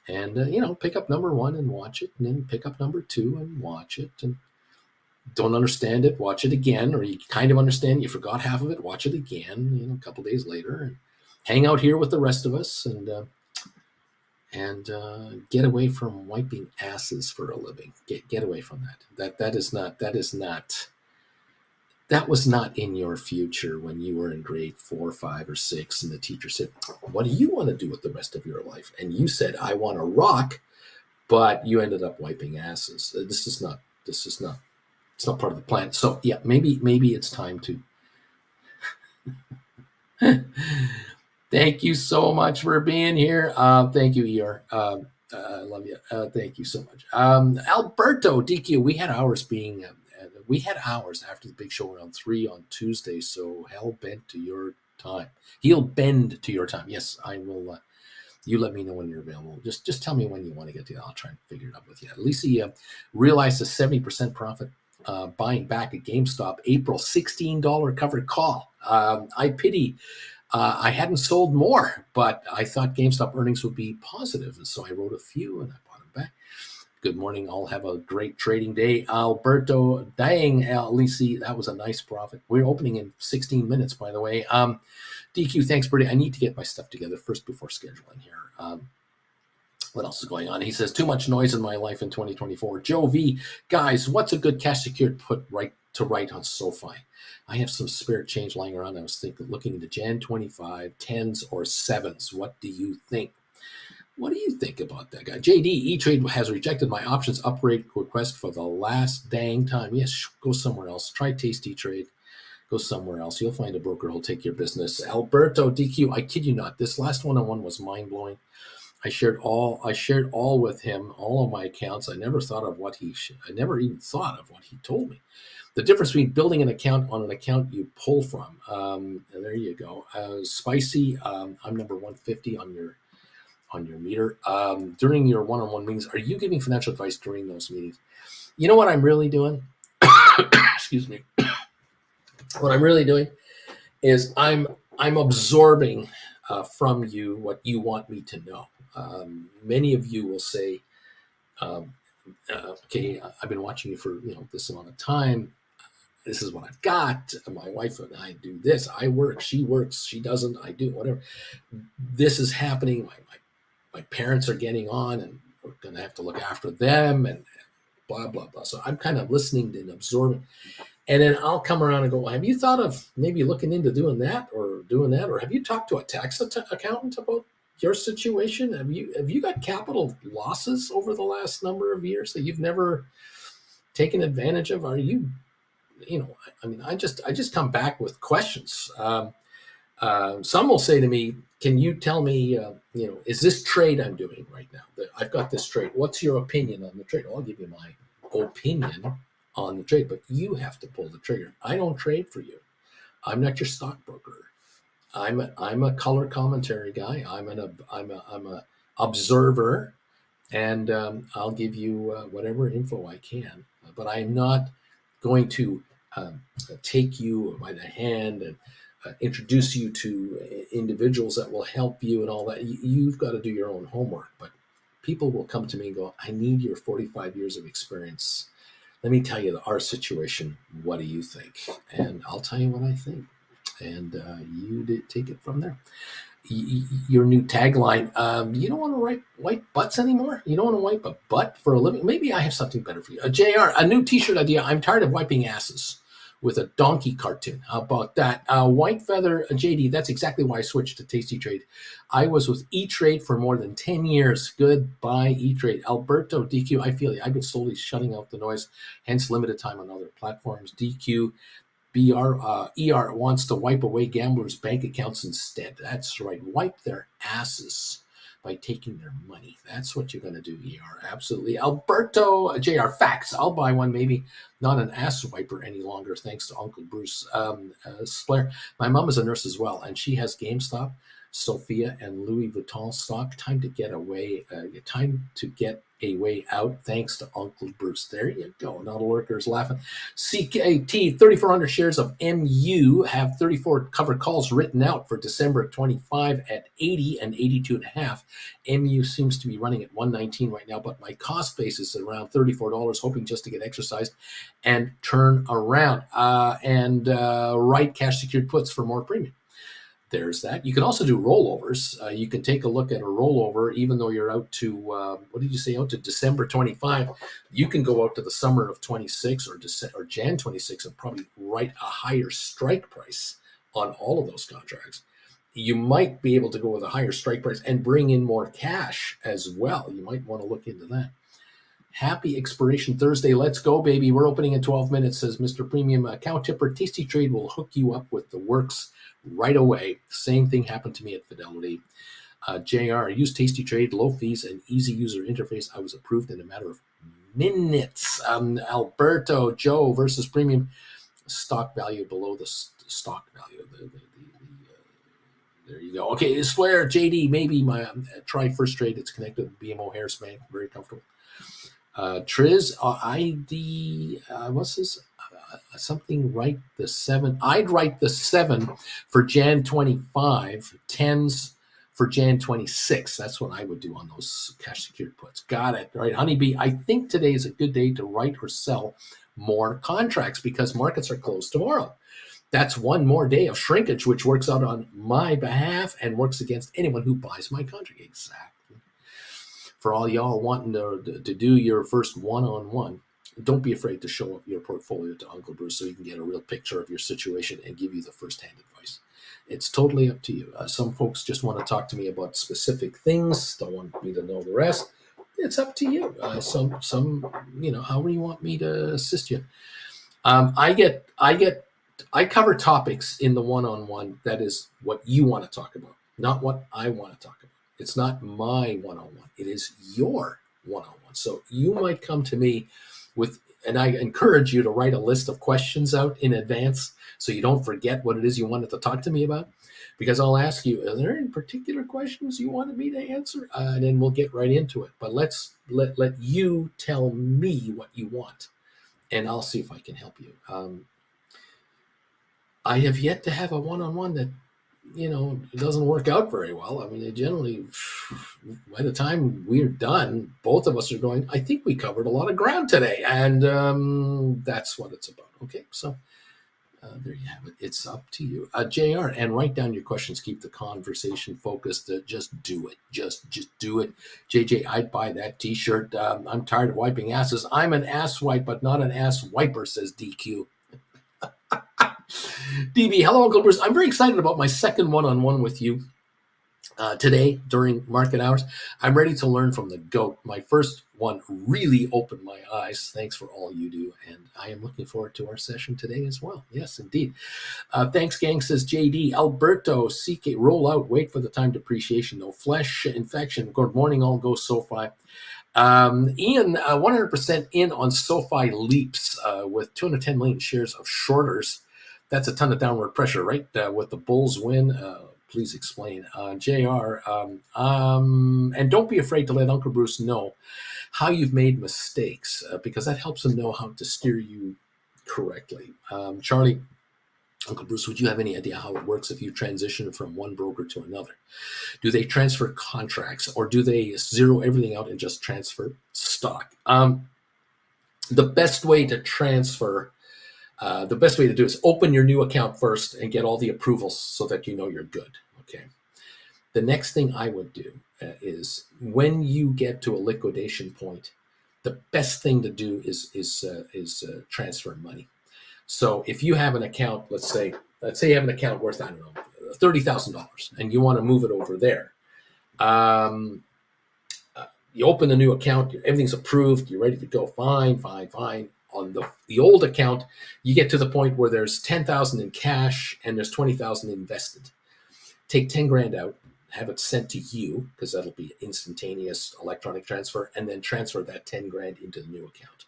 Speaker 1: and pick up number 1 and watch it, and then pick up number 2 and watch it. And don't understand it, watch it again, or you kind of understand, you forgot half of it, watch it again. A couple days later, and hang out here with the rest of us, and get away from wiping asses for a living. Get away from that. That was not in your future when you were in grade 4, 5, or 6, and the teacher said, "What do you want to do with the rest of your life?" And you said, "I want to rock," but you ended up wiping asses. This is not. It's not part of the plan. So yeah, maybe it's time to. Thank you so much for being here. Thank you, ER. I love you. Thank you so much. Alberto, DQ, we had hours after the big show around 3 on Tuesday, so hell bent to your time. He'll bend to your time. Yes, I will. You let me know when you're available. Just tell me when you want to get to it. I'll try and figure it out with you. At least he realized a 70% profit buying back at GameStop. April, $16 covered call. I pity. I hadn't sold more, but I thought GameStop earnings would be positive, and so I wrote a few and I bought them back. Good morning. All have a great trading day. Alberto, dang, Lisi, that was a nice profit. We're opening in 16 minutes, by the way. DQ, thanks, Bertie. I need to get my stuff together first before scheduling here. What else is going on? He says, too much noise in my life in 2024. Joe V, guys, what's a good cash secured put to write on Sofi? I have some spare change lying around. I was looking into Jan 25, 10s or 7s. What do you think? What do you think about that guy? JD, E-Trade has rejected my options upgrade request for the last dang time. Yes, go somewhere else. Try Tasty Trade. Go somewhere else. You'll find a broker who'll take your business. Alberto, DQ, I kid you not. This last one-on-one was mind-blowing. I shared all with him, all of my accounts. I never even thought of what he told me. The difference between building an account on an account you pull from. There you go. Spicy. I'm number 150 on your meter. During your one-on-one meetings, are you giving financial advice during those meetings? You know what I'm really doing? Excuse me. What I'm really doing is I'm absorbing from you what you want me to know. Many of you will say, okay, I've been watching you for this amount of time. this is what I've got. My wife and I do this. I work, she works, she doesn't, I do, whatever. This is happening. My parents are getting on, and we're going to have to look after them, and blah, blah, blah. So I'm kind of listening and absorbing. And then I'll come around and go, well, have you thought of maybe looking into doing that or doing that? Or have you talked to a tax accountant about your situation? Have you got capital losses over the last number of years that you've never taken advantage of? Are you, I mean, I just come back with questions. Some will say to me, can you tell me, is this trade I'm doing right now? I've got this trade. What's your opinion on the trade? I'll give you my opinion on the trade, but you have to pull the trigger. I don't trade for you. I'm not your stockbroker. I'm a color commentary guy. I'm a observer, and I'll give you whatever info I can. But I'm not going to take you by the hand and introduce you to individuals that will help you and all that. You've got to do your own homework. But people will come to me and go, I need your 45 years of experience. Let me tell you our situation. What do you think? And I'll tell you what I think. And you take it from there. Your new tagline, you don't want to wipe butts anymore? You don't want to wipe a butt for a living? Maybe I have something better for you. JR, a new t-shirt idea. I'm tired of wiping asses with a donkey cartoon. How about that? White Feather, JD, that's exactly why I switched to Tasty Trade. I was with E-Trade for more than 10 years. Goodbye, E-Trade. Alberto, DQ, I feel you. I've been slowly shutting out the noise, hence limited time on other platforms. DQ, ER wants to wipe away gamblers' bank accounts instead. That's right. Wipe their asses by taking their money. That's what you're going to do, ER. Absolutely. Alberto, JR, facts. I'll buy one, maybe not an ass wiper any longer, thanks to Uncle Bruce. Splair, my mom is a nurse as well, and she has GameStop, Sophia, and Louis Vuitton stock. Time to get a way out, thanks to Uncle Bruce. There you go. Not a lurker's laughing. CKT, 3,400 shares of MU have 34 covered calls written out for December 25 at 80 and 82.5. MU seems to be running at 119 right now, but my cost base is around $34, hoping just to get exercised and turn around. Write cash secured puts for more premium. There's that. You can also do rollovers. You can take a look at a rollover, even though you're out to, out to December 25. You can go out to the summer of 26 or Jan 26 and probably write a higher strike price on all of those contracts. You might be able to go with a higher strike price and bring in more cash as well. You might want to look into that. Happy Expiration Thursday. Let's go, baby. We're opening in 12 minutes, says Mr. Premium. Cow Tipper, Tasty Trade will hook you up with the works right away. Same thing happened to me at Fidelity. JR, I use Tasty Trade, low fees and easy user interface. I was approved in a matter of minutes. Alberto, Joe versus Premium. Stock value below the stock value. There you go. Okay, Swear, JD, maybe my try first trade. It's connected with BMO Harris Bank. Very comfortable. Triz, ID, what's this? Something write the 7. I'd write the 7 for Jan 25, 10s for Jan 26. That's what I would do on those cash secured puts. Got it. All right, Honeybee, I think today is a good day to write or sell more contracts because markets are closed tomorrow. That's one more day of shrinkage, which works out on my behalf and works against anyone who buys my contract. Exactly. For all y'all wanting to do your first one-on-one, don't be afraid to show up your portfolio to Uncle Bruce so he can get a real picture of your situation and give you the first-hand advice. It's totally up to you. Some folks just want to talk to me about specific things, don't want me to know the rest. It's up to you. However you want me to assist you. I cover topics in the one-on-one that is what you want to talk about, not what I want to talk about. It's not my one-on-one. It is your one-on-one. So you might come to me and I encourage you to write a list of questions out in advance so you don't forget what it is you wanted to talk to me about. Because I'll ask you, are there any particular questions you wanted me to answer? And then we'll get right into it. But let you tell me what you want, and I'll see if I can help you. I have yet to have a one-on-one that it doesn't work out very well. I mean, it generally, by the time we're done, both of us are going, I think we covered a lot of ground today. And that's what it's about. Okay, so There you have it. It's up to you. JR, and write down your questions. Keep the conversation focused. Just do it. Just do it. JJ, I'd buy that t-shirt. I'm tired of wiping asses. I'm an ass wipe, but not an ass wiper, says DQ. DB, hello, Uncle Bruce. I'm very excited about my second one-on-one with you. Today, during market hours, I'm ready to learn from the GOAT. My first one really opened my eyes. Thanks for all you do. And I am looking forward to our session today as well. Yes, indeed. Thanks, gang, says JD. Alberto, CK, roll out. Wait for the time depreciation. No flesh infection. Good morning, all go Sofi. Ian, 100% in on Sofi leaps with 210 million shares of shorters. That's a ton of downward pressure, right? With the Bulls win. Please explain. JR, and don't be afraid to let Uncle Bruce know how you've made mistakes, because that helps him know how to steer you correctly. Charlie, Uncle Bruce, would you have any idea how it works if you transition from one broker to another? Do they transfer contracts, or do they zero everything out and just transfer stock? The best way to transfer the best way to do is open your new account first and get all the approvals so that you know you're good. Okay. The next thing I would do is when you get to a liquidation point, the best thing to do is transfer money. So if you have an account, let's say you have an account worth, I don't know, $30,000, and you want to move it over there. You open the new account, everything's approved, you're ready to go. Fine. On the old account, you get to the point where there's 10,000 in cash and there's 20,000 invested. Take 10 grand out, have it sent to you, because that'll be instantaneous electronic transfer, and then transfer that 10 grand into the new account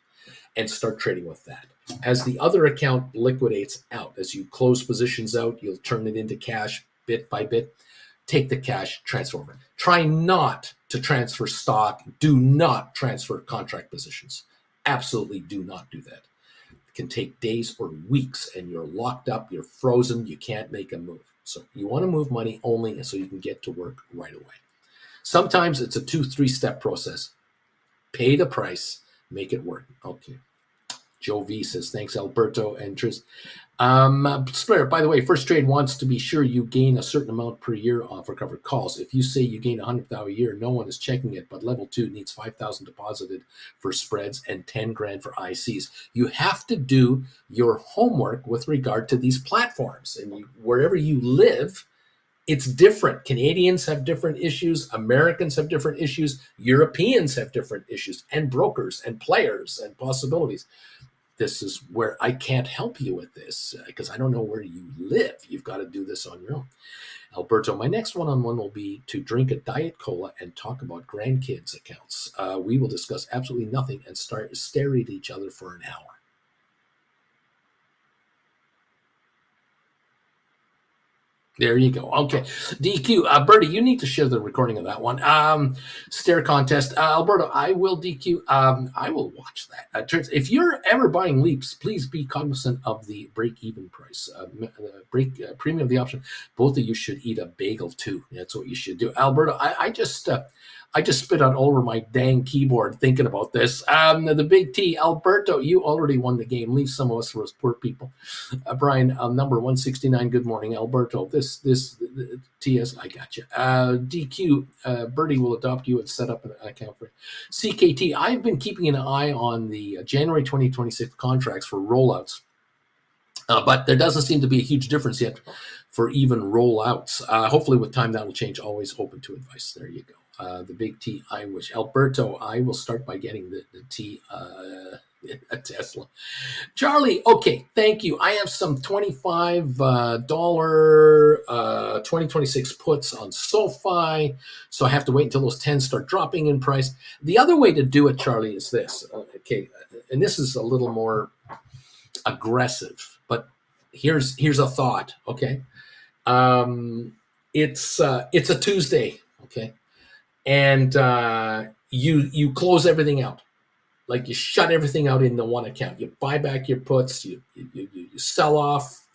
Speaker 1: and start trading with that. As the other account liquidates out, as you close positions out, you'll turn it into cash bit by bit. Take the cash, transfer over. Try not to transfer stock. Do not transfer contract positions. Absolutely do not do that. It can take days or weeks, and you're locked up, you're frozen, you can't make a move. So you want to move money only so you can get to work right away. Sometimes it's a 2-3 step process. Pay the price, make it work. Okay. Joe V says, thanks, Alberto and Tris. Splair, by the way, First Trade wants to be sure you gain a certain amount per year for covered calls. If you say you gain 100,000 a year, no one is checking it, but level 2 needs 5,000 deposited for spreads and 10 grand for ICs. You have to do your homework with regard to these platforms, and wherever you live, it's different. Canadians have different issues. Americans have different issues. Europeans have different issues, and brokers and players and possibilities. This is where I can't help you with this because I don't know where you live. You've got to do this on your own. Alberto, my next one-on-one will be to drink a Diet Cola and talk about grandkids' accounts. We will discuss absolutely nothing and stare at each other for an hour. There you go. Okay. DQ. Bertie, you need to share the recording of that one. Stare contest. Alberto, I will DQ. I will watch that. If you're ever buying leaps, please be cognizant of the break-even price. Premium of the option. Both of you should eat a bagel too. That's what you should do. Alberto, I just spit out all over my dang keyboard thinking about this. The big T, Alberto, you already won the game. Leave some of us for us poor people. Brian, number 169. Good morning, Alberto. This TS, I got you. DQ, Bertie will adopt you and set up an account for you. CKT, I've been keeping an eye on the January 2026 contracts for rollouts, but there doesn't seem to be a huge difference yet for even rollouts. Hopefully with time that will change. Always open to advice. There you go. The big T, I wish. Alberto, I will start by getting the T, a Tesla. Charlie, okay, thank you. I have some $25 2026 puts on Sofi, so I have to wait until those 10 start dropping in price. The other way to do it, Charlie, is this. Okay, and this is a little more aggressive, but here's a thought, okay? It's a Tuesday, okay? And you close everything out, like you shut everything out into one account. You buy back your puts, you sell off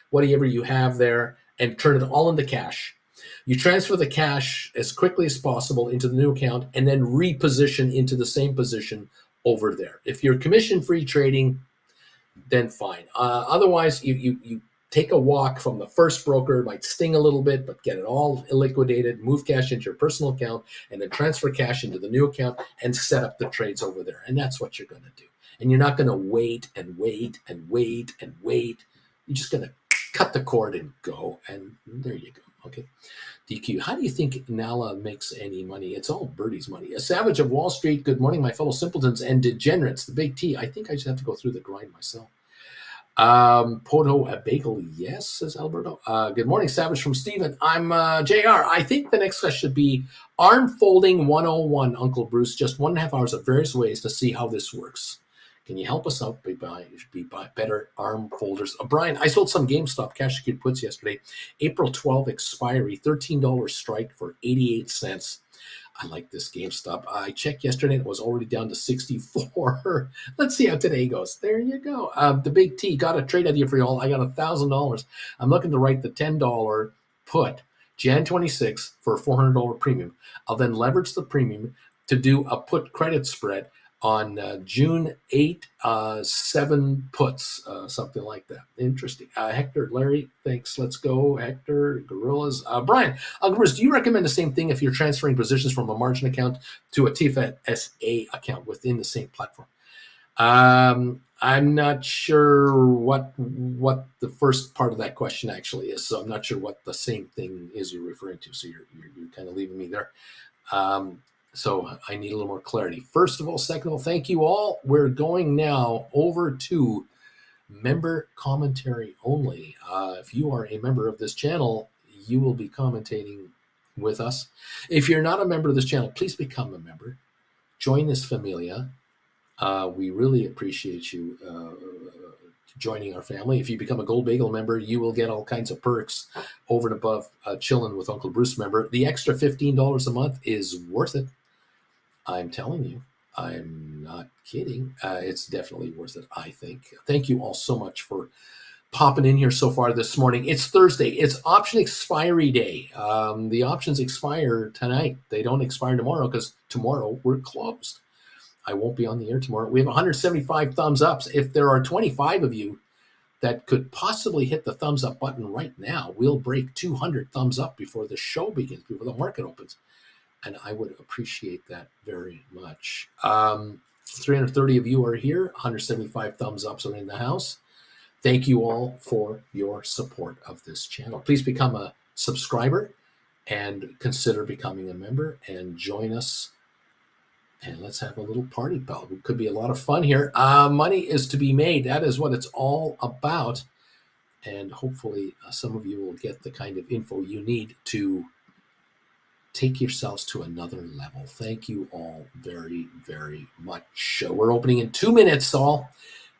Speaker 1: whatever you have there, and turn it all into cash. You transfer the cash as quickly as possible into the new account, and then reposition into the same position over there. If you're commission-free trading, then fine. Otherwise, you take a walk from the first broker, might sting a little bit, but get it all liquidated, move cash into your personal account, and then transfer cash into the new account and set up the trades over there. And that's what you're going to do. And you're not going to wait and wait and wait and wait. You're just going to cut the cord and go. And there you go. Okay. DQ, how do you think Nala makes any money? It's all Birdie's money. A savage of Wall Street. Good morning, my fellow simpletons and degenerates. The big T. I think I just have to go through the grind myself. Poto a bagel, yes, says Alberto. Good morning, Savage from Stephen. I'm JR. I think the next question should be arm folding 101, Uncle Bruce. Just 1.5 hours of various ways to see how this works. Can you help us out? Be better arm folders. Brian, I sold some GameStop cash secured puts yesterday. April 12 expiry, $13 strike for 88 cents. I like this GameStop. I checked yesterday and it was already down to 64. Let's see how today goes. There you go. The big T got a trade idea for you all. I got $1,000. I'm looking to write the $10 put Jan 26 for a $400 premium. I'll then leverage the premium to do a put credit spread on June 8, 7 puts, something like that. Interesting. Hector, Larry, thanks. Let's go. Hector, Gorillas. Brian, Bruce, do you recommend the same thing if you're transferring positions from a margin account to a TFSA account within the same platform? I'm not sure what the first part of that question actually is, so I'm not sure what the same thing is you're referring to. So you're kind of leaving me there. So I need a little more clarity. First of all, second of all, thank you all. We're going now over to member commentary only. If you are a member of this channel, you will be commentating with us. If you're not a member of this channel, please become a member. Join this familia. We really appreciate you joining our family. If you become a Gold Bagel member, you will get all kinds of perks over and above chilling with Uncle Bruce member. The extra $15 a month is worth it. I'm telling you, I'm not kidding. It's definitely worth it, I think. Thank you all so much for popping in here so far this morning. It's Thursday. It's option expiry day. The options expire tonight. They don't expire tomorrow because tomorrow we're closed. I won't be on the air tomorrow. We have 175 thumbs ups. If there are 25 of you that could possibly hit the thumbs up button right now, we'll break 200 thumbs up before the show begins, before the market opens. And I would appreciate that very much. 330 of you are here. 175 thumbs ups are in the house. Thank you all for your support of this channel. Please become a subscriber and consider becoming a member and join us. And let's have a little party, pal. It could be a lot of fun here. Money is to be made. That is what it's all about. And hopefully some of you will get the kind of info you need to take yourselves to another level. Thank you all very, very much. We're opening in 2 minutes, all.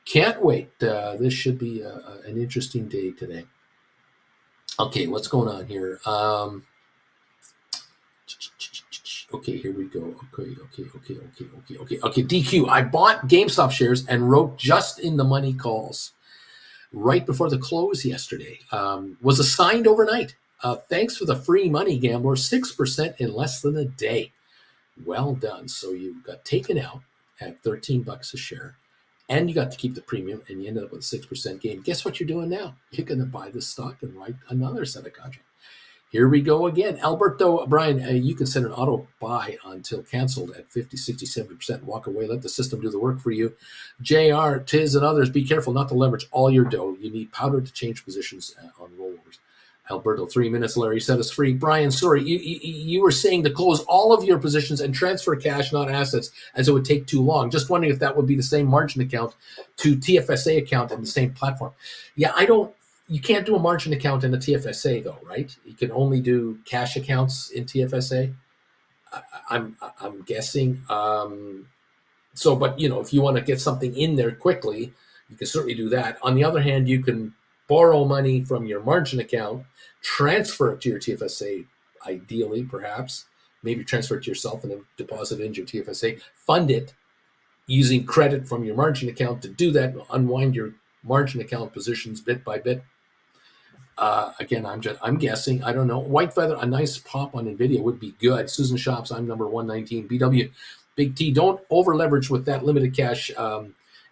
Speaker 1: Can't wait. This should be an interesting day today. Okay, what's going on here? Okay, here we go. Okay. DQ, I bought GameStop shares and wrote just in the money calls right before the close yesterday. Was assigned overnight. Thanks for the free money, gambler. 6% in less than a day. Well done. So you got taken out at $13 a share, and you got to keep the premium, and you ended up with a 6% gain. Guess what you're doing now? You're going to buy the stock and write another set of contracts. Here we go again. Alberto, Brian, you can set an auto buy until canceled at 50, 60, 70%. Walk away. Let the system do the work for you. JR, Tiz, and others, be careful not to leverage all your dough. You need powder to change positions on rollovers. Alberto, 3 minutes. Larry set us free. Brian, sorry, you were saying to close all of your positions and transfer cash, not assets, as it would take too long. Just wondering if that would be the same margin account to TFSA account in the same platform. Yeah, you can't do a margin account in a TFSA though, right? You can only do cash accounts in TFSA. I'm guessing. So, but if you want to get something in there quickly, you can certainly do that. On the other hand, you can borrow money from your margin account, transfer it to your TFSA, ideally, perhaps. Maybe transfer it to yourself and then deposit it into your TFSA. Fund it using credit from your margin account to do that. Unwind your margin account positions bit by bit. Again, I'm guessing. I don't know. White Feather, a nice pop on NVIDIA would be good. Susan Shops, I'm number 119. BW, Big T, don't over leverage with that limited cash.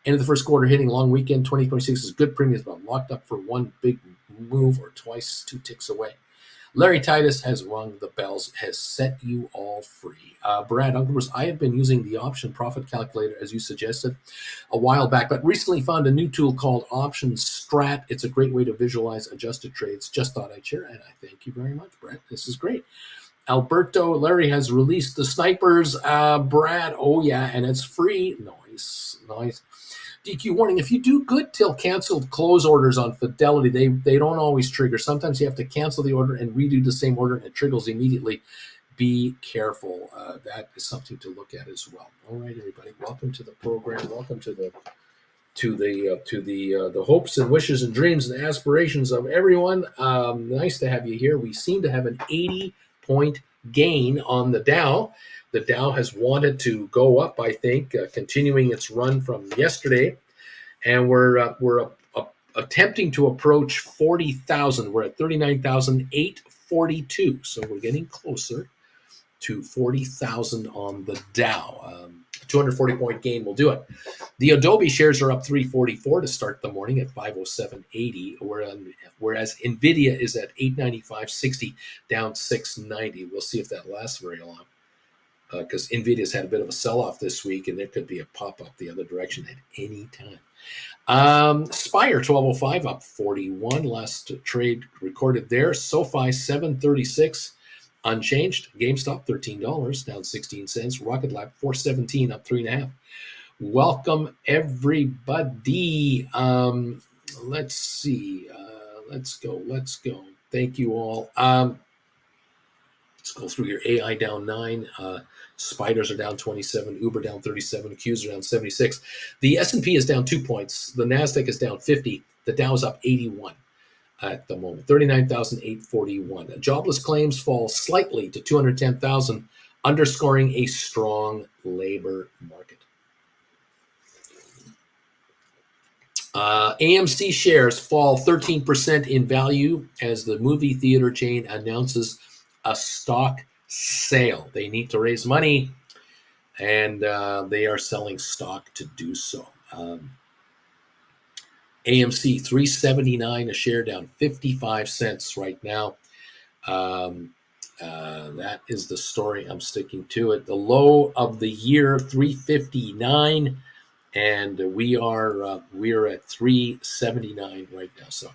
Speaker 1: End of the first quarter hitting, long weekend. 2026 is good premiums, but locked up for one big move or twice, 2 ticks away. Larry Titus has rung the bells, has set you all free. Brad, I have been using the option profit calculator as you suggested a while back, but recently found a new tool called Option Strat. It's a great way to visualize adjusted trades. Just thought I'd share, and I thank you very much, Brad. This is great. Alberto, Larry has released the snipers. Brad, oh yeah, and it's free. Nice. DQ warning, if you do good till canceled close orders on Fidelity, they don't always trigger. Sometimes you have to cancel the order and redo the same order and it triggers immediately. Be careful. That is something to look at as well. All right, everybody, welcome to the program. Welcome to the hopes and wishes and dreams and aspirations of everyone. Nice to have you here. We seem to have an 80-point gain on the Dow. The Dow has wanted to go up, I think, continuing its run from yesterday, and we're attempting to approach 40,000. We're at 39,842, so we're getting closer to 40,000 on the Dow. 240-point gain will do it. The Adobe shares are up 344 to start the morning at 507.80, whereas NVIDIA is at 895.60, down 690. We'll see if that lasts very long, because NVIDIA's had a bit of a sell-off this week, and there could be a pop-up the other direction at any time. Spire 1205 up 41. Last trade recorded there. Sofi 736 unchanged. GameStop $13 down 16 cents. Rocket Lab 417 up 3.5. Welcome everybody. Let's see. Let's go. Thank you all. Let's go through here. AI down 9. Spiders are down 27. Uber down 37. Qs are down 76. The S&P is down 2 points. The NASDAQ is down 50. The Dow's up 81 at the moment. 39,841. Jobless claims fall slightly to 210,000, underscoring a strong labor market. AMC shares fall 13% in value as the movie theater chain announces a stock sale. They need to raise money, and they are selling stock to do so. AMC $3.79 a share, down 55 cents right now. That is the story. I'm sticking to it. The low of the year, $3.59, and we are at $3.79 right now. So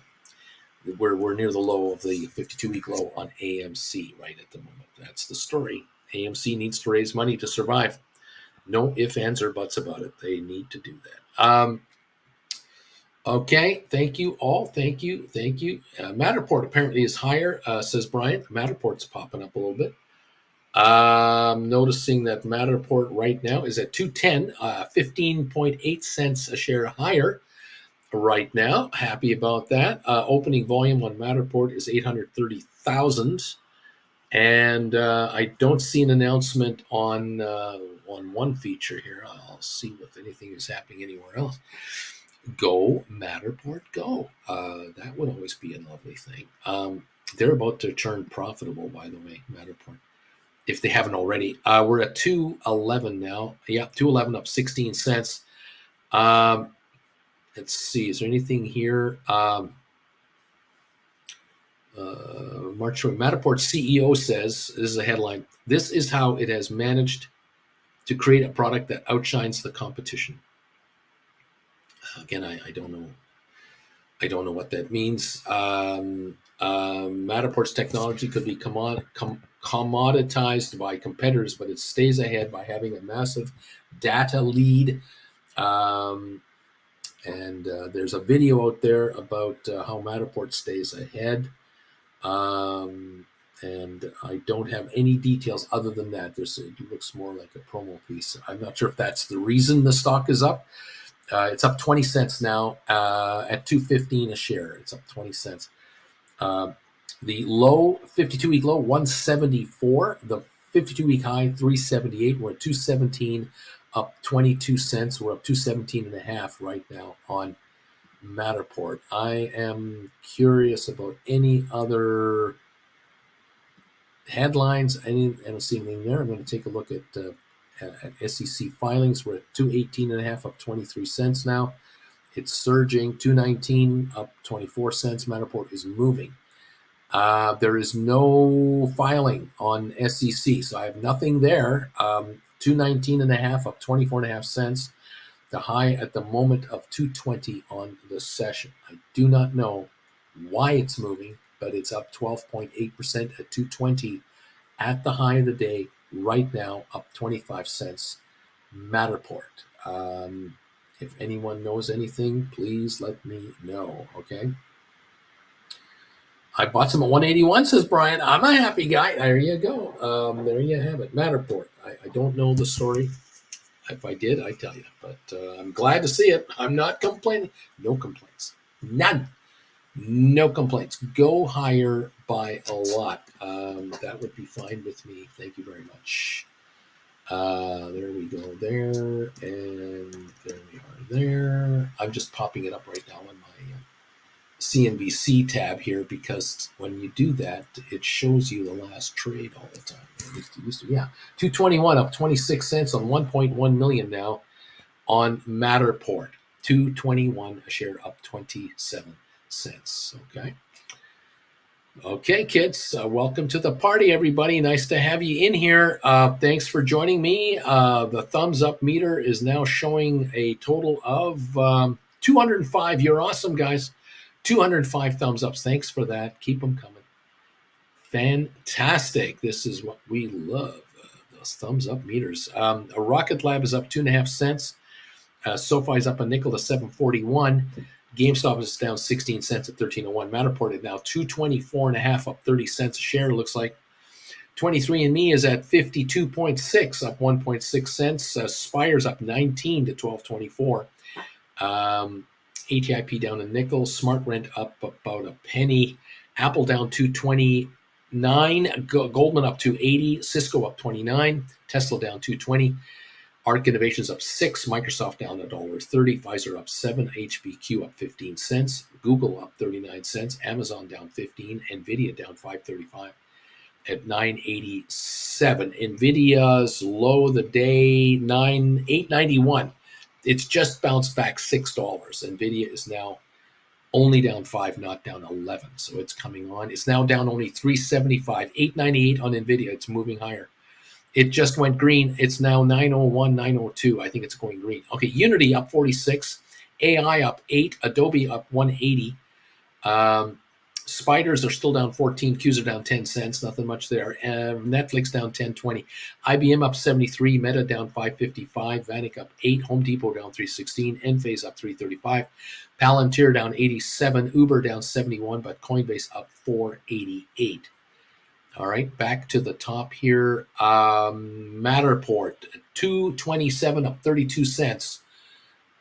Speaker 1: we're near the low of the 52-week low on AMC right at the moment. That's the story. AMC needs to raise money to survive. No ifs, ands, or buts about it. They need to do that. Okay, thank you all. Thank you. Matterport apparently is higher, says Brian. Matterport's popping up a little bit. Noticing that Matterport right now is at 210, 15.8 cents a share higher right now. Happy about that. Opening volume on Matterport is 830,000. And I don't see an announcement on one feature here. I'll see if anything is happening anywhere else. Go Matterport, go. That would always be a lovely thing. They're about to turn profitable, by the way, Matterport, if they haven't already. We're at 211 now. Yeah, 211 up 16 cents. Let's see. Is there anything here? Matterport CEO says, this is a headline, this is how it has managed to create a product that outshines the competition. Again, I don't know. I don't know what that means. Matterport's technology could be commoditized by competitors, but it stays ahead by having a massive data lead. And there's a video out there about how Matterport stays ahead. And I don't have any details other than that. It looks more like a promo piece. I'm not sure if that's the reason the stock is up. It's up 20 cents now at $2.15 a share. It's up 20 cents. The low, 52-week low, 174. The 52-week high, 378. We're at 217, up 22 cents. We're up 217 and a half right now on Matterport. I am curious about any other headlines. I don't see anything there. I'm going to take a look at at SEC filings. We're at 218.5, up 23 cents now. It's surging. 219, up 24 cents. Matterport is moving. There is no filing on SEC, so I have nothing there. 219.5, up 24.5 cents. The high at the moment of 220 on the session. I do not know why it's moving, but it's up 12.8% at 220 at the high of the day right now, up 25 cents. Matterport. If anyone knows anything, please let me know, okay? I bought some at 181, says Brian. I'm a happy guy. There you go. There you have it. Matterport. I don't know the story. If I did, I'd tell you. But I'm glad to see it. I'm not complaining. No complaints. None. No complaints. Go higher by a lot. That would be fine with me. Thank you very much. There we go there. And there we are there. I'm just popping it up right now on my CNBC tab here, because when you do that, it shows you the last trade all the time. Yeah, 221 up 26 cents on 1.1 million now on Matterport. 221 a share, up 27 cents. Okay, kids, welcome to the party, everybody. Nice to have you in here. Thanks for joining me. The thumbs up meter is now showing a total of 205. You're awesome, guys. 205 thumbs ups. Thanks for that. Keep them coming. Fantastic. This is what we love, those thumbs up meters. A Rocket Lab is up 2.5 cents. Sofi is up a nickel to 7.41. GameStop is down 16 cents at 13.01. Matterport is now 224.5, up 30 cents a share, looks like. 23andMe is at 52.6, up 1.6 cents. Spire's up 19 to 12.24. ATIP down a nickel. Smart Rent up about a penny. Apple down 229. Goldman up 280. Cisco up 29. Tesla down 220. Arc Innovations up 6. Microsoft down $1.30. Pfizer up 7. HBQ up 15 cents. Google up 39 cents. Amazon down 15. Nvidia down 5.35 at 9.87. Nvidia's low of the day 8.91. It's just bounced back $6. Nvidia is now only down 5, not down 11. So it's coming on. It's now down only 375, 898 on Nvidia. It's moving higher. It just went green. It's now 901, 902. I think it's going green. Okay, Unity up 46, AI up 8, Adobe up 180. Spiders are still down 14. Qs are down 10 cents. Nothing much there. Netflix down 10.20. IBM up 73. Meta down 5.55. Vanik up 8. Home Depot down 3.16. Enphase up 3.35. Palantir down 87. Uber down 71. But Coinbase up 4.88. All right, back to the top here. Matterport 227 up 32 cents.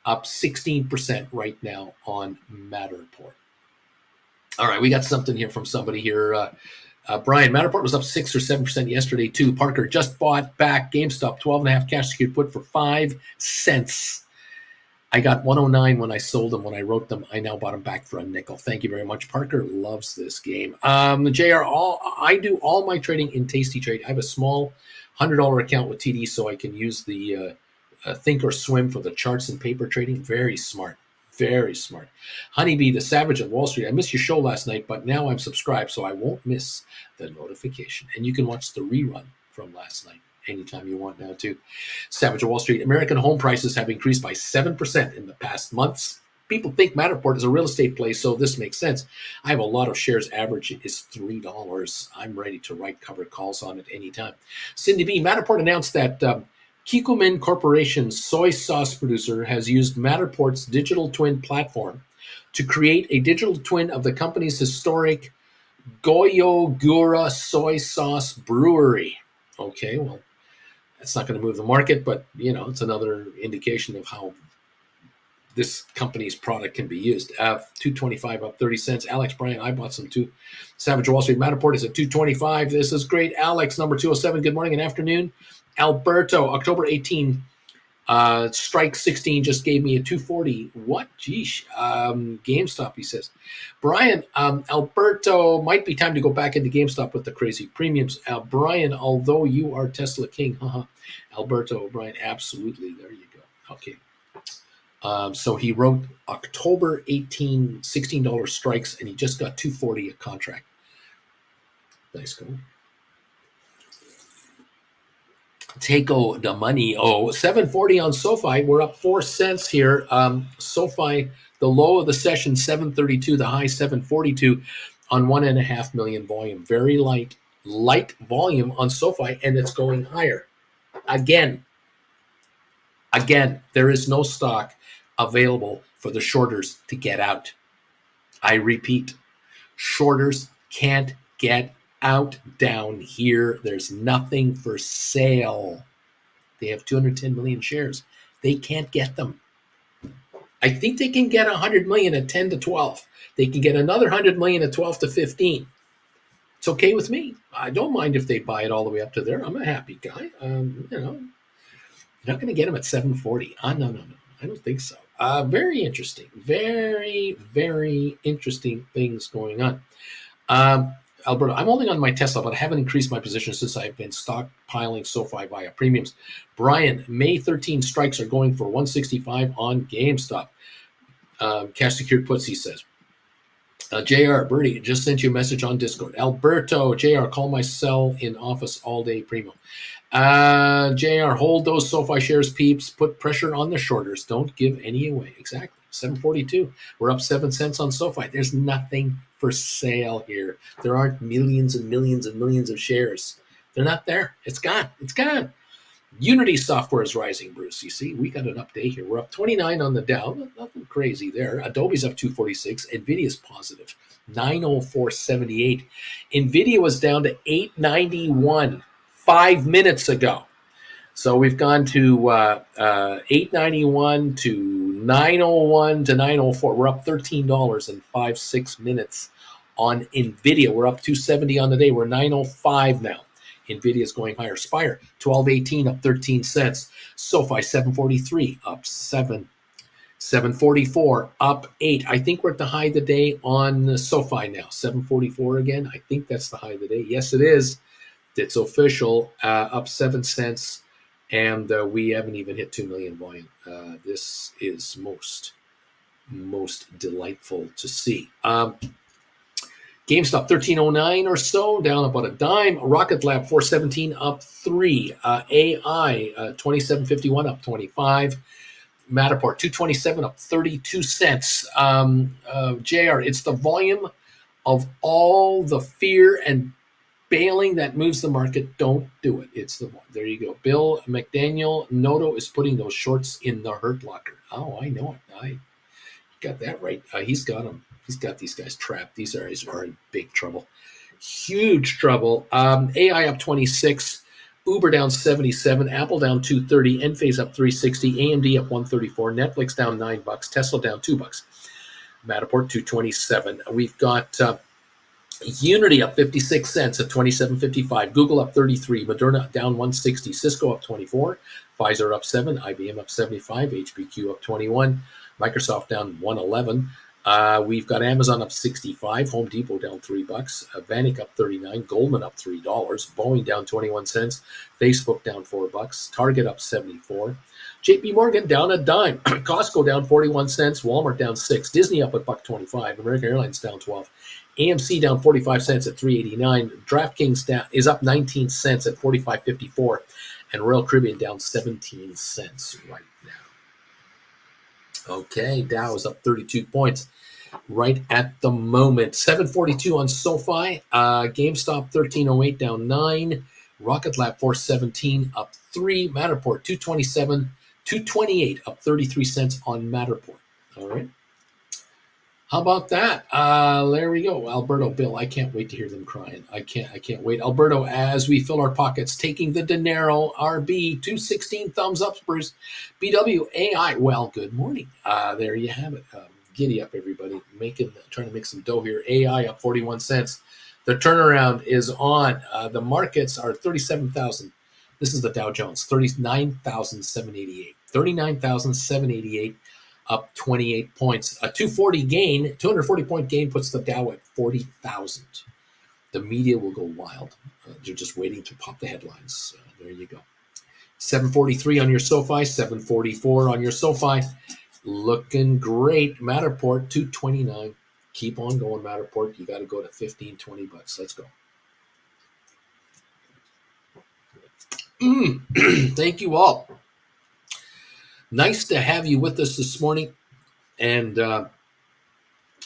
Speaker 1: Up 16% right now on Matterport. All right, we got something here from somebody here. Brian, Matterport was up 6 or 7% yesterday, too. Parker just bought back GameStop, 12.5 cash secured put for 5 cents. I got 109 when I sold them. When I wrote them, I now bought them back for a nickel. Thank you very much. Parker loves this game. JR, I do all my trading in Tasty Trade. I have a small $100 account with TD, so I can use the Think or Swim for the charts and paper trading. Very smart. Very smart. Honeybee, the Savage of Wall Street. I missed your show last night, but now I'm subscribed, so I won't miss the notification. And you can watch the rerun from last night anytime you want now, too. Savage of Wall Street. American home prices have increased by 7% in the past months. People think Matterport is a real estate play, so this makes sense. I have a lot of shares. Average is $3. I'm ready to write covered calls on it anytime. Cindy B. Matterport announced that Kikkoman Corporation's soy sauce producer has used Matterport's digital twin platform to create a digital twin of the company's historic Goyogura soy sauce brewery. Okay, well, that's not going to move the market, but, it's another indication of how this company's product can be used. 225 up 30 cents. Alex Bryan, I bought some too. Savage Wall Street. Matterport is at 225. This is great. Alex, number 207. Good morning and afternoon. Alberto, October 18. Strike 16 just gave me a 240. What? Geesh. GameStop, he says. Brian, Alberto, might be time to go back into GameStop with the crazy premiums. Brian, although you are Tesla king, Alberto, Brian, absolutely. There you go. Okay. So he wrote October 18, $16 strikes, and he just got 240 a contract. Nice go. Take the money. 740 on Sofi. We're up 4 cents here. Sofi, the low of the session, 732, the high 742 on 1.5 million volume. Very light volume on Sofi, and it's going higher. Again, there is no stock available for the shorters to get out. I repeat, shorters can't get out down here. There's nothing for sale. They have 210 million shares. They can't get them. I think they can get 100 million at 10 to 12. They can get another 100 million at 12 to 15. It's okay with me. I don't mind if they buy it all the way up to there. I'm a happy guy. You're not going to get them at 740. No. I don't think so. Very interesting. Very, very interesting things going on. Alberto, I'm holding on my Tesla, but I haven't increased my position since I've been stockpiling Sofi via premiums. Brian, May 13 strikes are going for 165 on GameStop. Cash secured puts, he says. JR, Bertie, just sent you a message on Discord. Alberto, JR, call my cell in office all day, primo. JR, hold those Sofi shares, peeps. Put pressure on the shorters. Don't give any away. Exactly. 742. We're up 7 cents on Sofi. There's nothing for sale here. There aren't millions and millions and millions of shares. They're not there. It's gone. It's gone. Unity software is rising, Bruce. You see, we got an update here. We're up 29 on the Dow. Nothing crazy there. Adobe's up 246. NVIDIA's positive 904.78. NVIDIA was down to 891 5 minutes ago. So we've gone to 891 to 901 to 904. We're up $13 in 5-6 minutes on NVIDIA. We're up 270 on the day. We're 905 now. NVIDIA is going higher. Spire, 1218, up 13 cents. Sofi, 743, up 7. 744, up 8. I think we're at the high of the day on Sofi now. 744 again. I think that's the high of the day. Yes, it is. It's official. Up 7 cents. And we haven't even hit 2 million volume. This is most delightful to see. GameStop 1309 or so, down about a dime. Rocket Lab 417 up 3. AI 2751 up 25. Matterport 227 up 32 cents. JR, it's the volume of all the fear and bailing that moves the market. Don't do it. It's the one. There you go. Bill McDaniel, Noto is putting those shorts in the hurt locker. Oh, I know it. I got that right. He's got them. He's got these guys trapped. These guys are in big trouble. Huge trouble. AI up 26. Uber down 77. Apple down 230. Enphase up 360. AMD up 134. Netflix down $9. Tesla down $2. Matterport 227. We've got Unity up 56 cents at 27.55. Google up 33. Moderna down 160. Cisco up 24. Pfizer up 7. IBM up 75. HPQ up 21. Microsoft down 111. We've got Amazon up 65, Home Depot down $3, Vanik up 39, Goldman up $3, Boeing down 21 cents, Facebook down $4, Target up 74, JP Morgan down a dime, Costco down 41 cents, Walmart down 6, Disney up at $1.25, American Airlines down 12, AMC down 45 cents at 389, DraftKings down is up 19 cents at 45.54, and Royal Caribbean down 17 cents right now. Okay, Dow is up 32 points right at the moment. 742 on Sofi. GameStop 1308 down 9. Rocket Lab 417 up 3. Matterport 227, 228 up 33 cents on Matterport. All right. How about that? There we go. Alberto, Bill, I can't wait to hear them crying. I can't wait. Alberto, as we fill our pockets, taking the dinero, RB, 216 thumbs up, Bruce. BW, AI, well, good morning. There you have it. Giddy up, everybody. Trying to make some dough here. AI up 41 cents. The turnaround is on. The markets are 37,000. This is the Dow Jones, 39,788. 39,788, up 28 points. A 240 point gain puts the Dow at 40,000. The media will go wild. They're just waiting to pop the headlines. There you go. 743 on your SoFi, 744 on your SoFi. Looking great. Matterport, 229. Keep on going, Matterport. You got to go to 15, 20 bucks. Let's go. Thank you all. Nice to have you with us this morning. And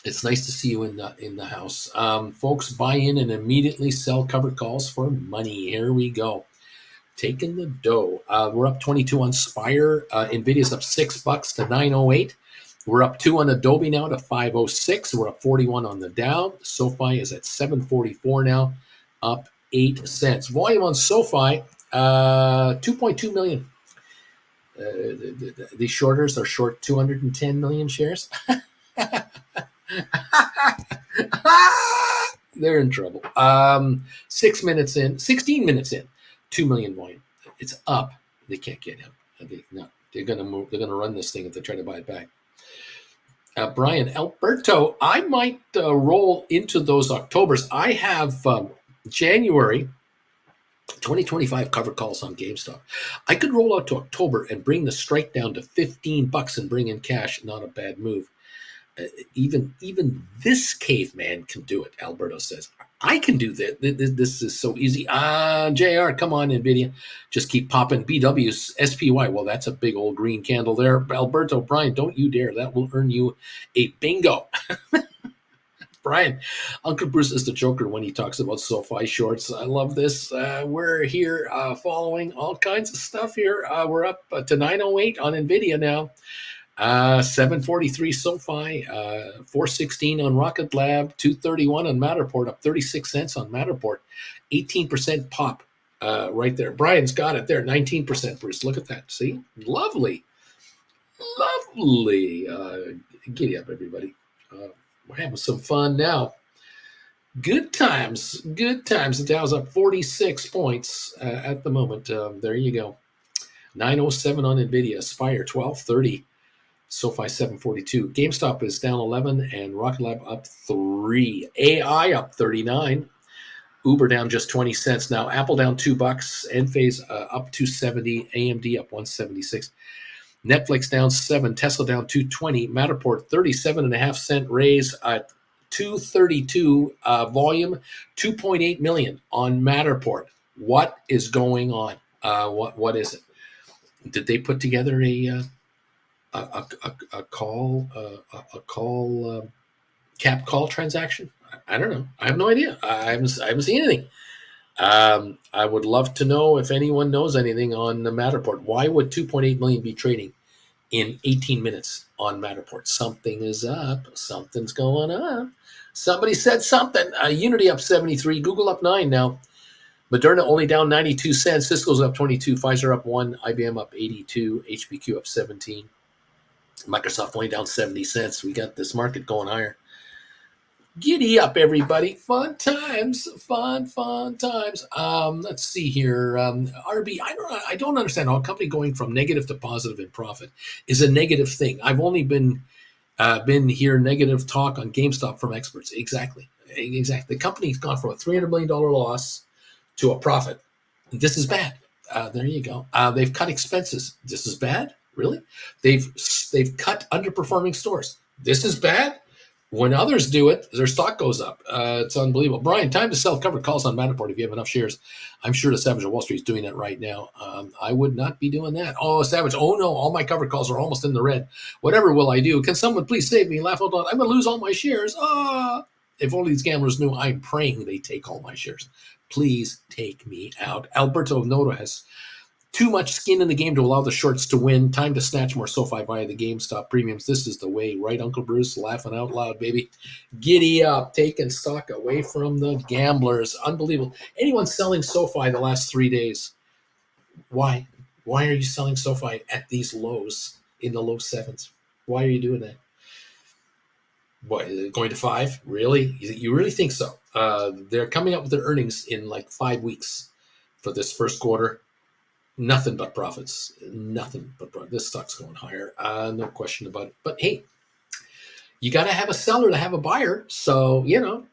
Speaker 1: it's nice to see you in the house. Folks, buy in and immediately sell covered calls for money. Here we go. Taking the dough. We're up 22 on Spire. Nvidia's up $6 to 908. We're up 2 on Adobe now to 506. We're up 41 on the Dow. SoFi is at 744 now, up 8 cents. Volume on SoFi, 2.2 million. The shorters are short 210 million shares. They're in trouble. 16 minutes in, 2 million volume. It's up. They can't get him. They're going to move. They're going to run this thing if they try to buy it back. Brian, Alberto, I might roll into those Octobers. I have January 2025 covered calls on GameStop. I could roll out to October and bring the strike down to $15 and bring in cash. Not a bad move. Even this caveman can do it, Alberto says. I can do that. This is so easy. JR, come on, NVIDIA. Just keep popping. BW's SPY. Well, that's a big old green candle there. Alberto, Brian, don't you dare. That will earn you a bingo. Brian, Uncle Bruce is the joker when he talks about SoFi shorts. I love this. We're here following all kinds of stuff here. We're up to 908 on NVIDIA now. 743 SoFi, 416 on Rocket Lab, 231 on Matterport, up 36 cents on Matterport, 18% pop right there. Brian's got it there, 19%, Bruce. Look at that. See? Lovely. Giddy up, everybody. We're having some fun now. Good times. The Dow's up 46 points at the moment. There you go. 907 on NVIDIA, Spire 1230. SoFi 742. GameStop is down 11 and Rocket Lab up 3. AI up 39. Uber down just 20 cents. Now Apple down $2. Enphase up 270. AMD up 176. Netflix down 7. Tesla down 220. Matterport 37.5 cent raise at 232 volume. 2.8 million on Matterport. What is going on? What is it? Did they put together a cap call transaction? I don't know. I have no idea. I haven't seen anything. I would love to know if anyone knows anything on the Matterport. Why would 2.8 million be trading in 18 minutes on Matterport? Something is up. Something's going on. Somebody said something. Unity up 73. Google up 9 now. Moderna only down 92 cents. Cisco's up 22. Pfizer up 1. IBM up 82. HPQ up 17. Microsoft only down 70 cents. We got this market going higher. Giddy up, everybody. Fun times. Fun times. Let's see here. RB, I don't understand how a company going from negative to positive in profit is a negative thing. I've only been hear negative talk on GameStop from experts. Exactly. The company's gone from a $300 million loss to a profit. This is bad. There you go. They've cut expenses. This is bad. Really? They've cut underperforming stores. This is bad. When others do it, their stock goes up. It's unbelievable. Brian, time to sell covered calls on Matterport if you have enough shares. I'm sure the Savage of Wall Street is doing that right now. I would not be doing that. Oh, Savage. Oh, no. All my covered calls are almost in the red. Whatever will I do? Can someone please save me? Laugh out loud. I'm going to lose all my shares. If only these gamblers knew. I'm praying they take all my shares. Please take me out. Alberto Noto has too much skin in the game to allow the shorts to win. Time to snatch more SoFi via the GameStop premiums. This is the way, right, Uncle Bruce? Laughing out loud, baby. Giddy up, taking stock away from the gamblers. Unbelievable. Anyone selling SoFi the last 3 days? Why? Why are you selling SoFi at these lows in the low sevens? Why are you doing that? What, going to 5? Really? You really think so? They're coming up with their earnings in like 5 weeks for this first quarter. Nothing but profits. Nothing but profits. This stock's going higher. No question about it. But hey, you got to have a seller to have a buyer. So,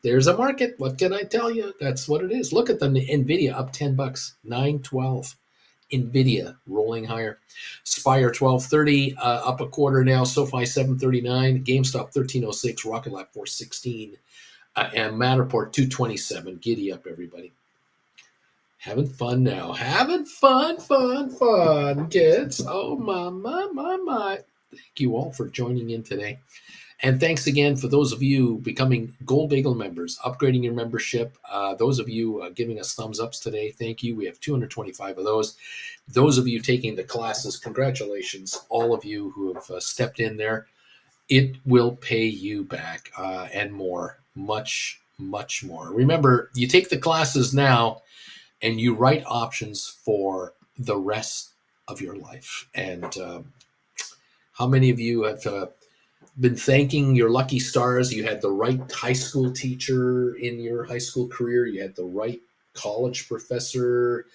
Speaker 1: there's a market. What can I tell you? That's what it is. Look at the NVIDIA up $10, 912. NVIDIA rolling higher. Spire 1230 up a quarter now. Sofi 739. GameStop 1306. Rocket Lab 416. And Matterport 227. Giddy up, everybody. Having fun now. Having fun, kids. Oh, my. Thank you all for joining in today. And thanks again for those of you becoming Gold Bagel members, upgrading your membership. Those of you giving us thumbs ups today, thank you. We have 225 of those. Those of you taking the classes, congratulations. All of you who have stepped in there. It will pay you back and more, much, much more. Remember, you take the classes now and you write options for the rest of your life. And how many of you have been thanking your lucky stars? You had the right high school teacher in your high school career. You had the right college professor.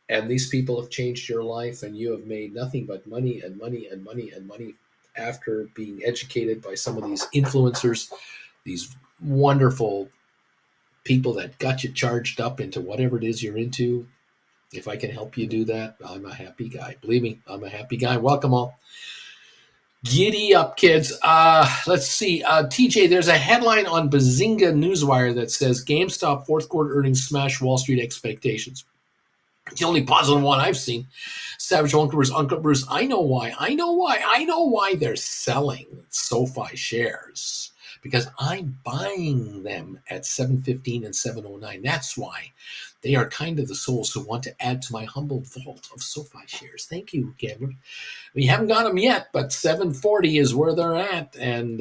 Speaker 1: And these people have changed your life, and you have made nothing but money and money and money and money after being educated by some of these influencers, these wonderful people that got you charged up into whatever it is you're into. If I can help you do that, I'm a happy guy. Believe me, I'm a happy guy. Welcome all. Giddy up, kids. Let's see. TJ, there's a headline on Bazinga Newswire that says GameStop fourth quarter earnings smash Wall Street expectations. It's the only positive one I've seen. Savage Uncle Bruce, I know why they're selling SoFi shares. Because I'm buying them at 715 and 709. That's why. They are kind of the souls who want to add to my humble vault of SoFi shares. Thank you, Gambler. We haven't got them yet, but 740 is where they're at. And,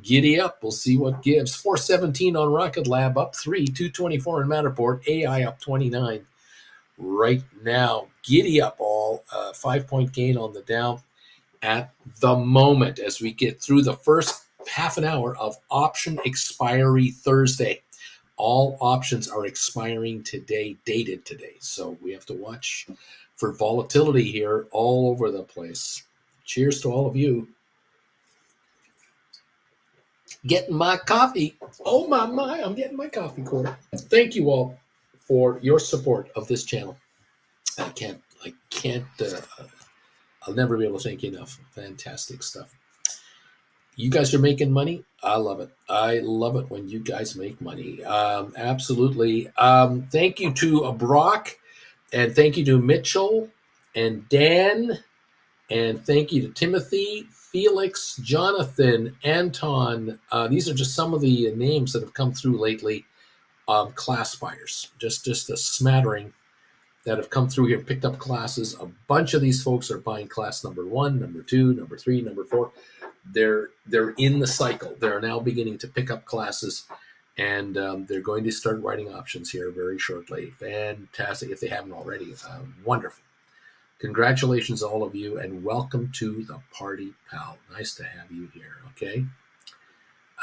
Speaker 1: giddy up. We'll see what gives. 417 on Rocket Lab, up 3. 224 in Matterport. AI up 29 right now. Giddy up all. 5-point gain on the Dow at the moment as we get through the first half an hour of option expiry Thursday. All options are expiring today, dated today. So we have to watch for volatility here all over the place. Cheers to all of you. Getting my coffee. Oh my, I'm getting my coffee quarter. Thank you all for your support of this channel. I can't, I'll never be able to thank you enough. Fantastic stuff. You guys are making money. I love it. I love it when you guys make money. Absolutely. Thank you to Brock, and thank you to Mitchell and Dan, and thank you to Timothy, Felix, Jonathan, Anton. These are just some of the names that have come through lately. Class buyers, just a smattering that have come through here and picked up classes. A bunch of these folks are buying class number 1, number 2, number 3, number 4. They're in the cycle. They're now beginning to pick up classes, and they're going to start writing options here very shortly. Fantastic. If they haven't already, wonderful. Congratulations, all of you, and welcome to the party, pal. Nice to have you here, okay?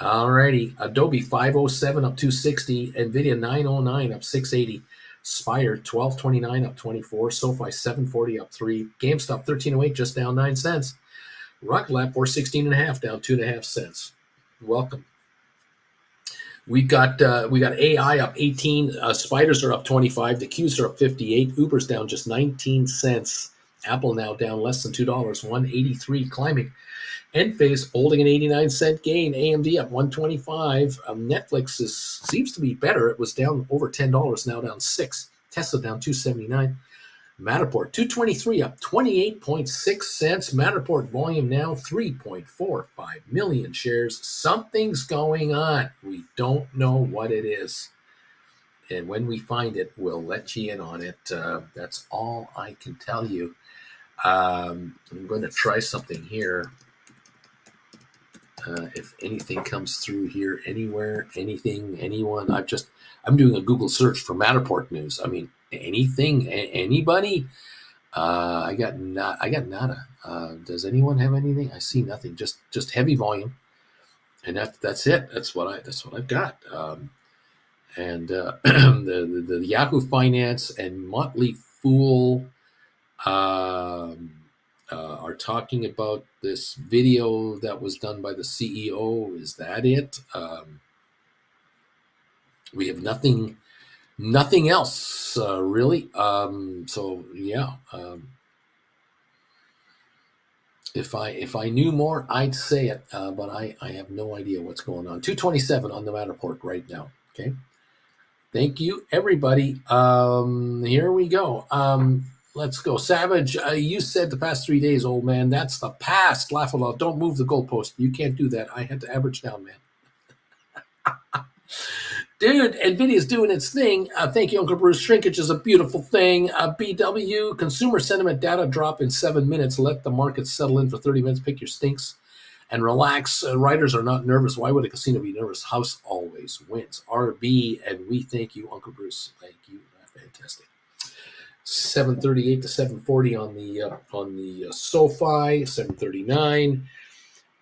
Speaker 1: All righty. Adobe 507 up 260. NVIDIA 909 up 680. Spire 1229 up 24. SoFi 740 up 3. GameStop 1308 just down 9 cents. Rocket Lab 416.5 down 2.5 cents. Welcome. We got AI up 18. Spiders are up 25. The Qs are up 58. Uber's down just 19 cents. Apple now down less than $2. 183 climbing. Enphase holding an 89-cent gain. AMD up 125. Netflix seems to be better. It was down over $10, now down 6. Tesla down 279. Matterport 223 up 28.6 cents. Matterport volume now 3.45 million shares. Something's going on. We don't know what it is. And when we find it, we'll let you in on it. That's all I can tell you. I'm going to try something here. If anything comes through here, anywhere, anything, anyone, I'm doing a Google search for Matterport news. I mean, anything, anybody. I got nada. Does anyone have anything? I see nothing. Just heavy volume, and that's it. That's what I've got. And the Yahoo Finance and Motley Fool are talking about this video that was done by the CEO. Is that it? We have nothing else really. So yeah. If I knew more, I'd say it, but I have no idea what's going on. 227 on the Matterport right now. Okay. Thank you, everybody. Here we go. Let's go. Savage, you said the past 3 days, old man. That's the past. Laugh aloud. Don't move the goalpost. You can't do that. I had to average down, man. Dude, NVIDIA's doing its thing. Thank you, Uncle Bruce. Shrinkage is a beautiful thing. BW, consumer sentiment data drop in 7 minutes. Let the market settle in for 30 minutes. Pick your stinks and relax. Writers are not nervous. Why would a casino be nervous? House always wins. RB, and we thank you, Uncle Bruce. Thank you. Fantastic. 738 to 740 on the Sofi. 739.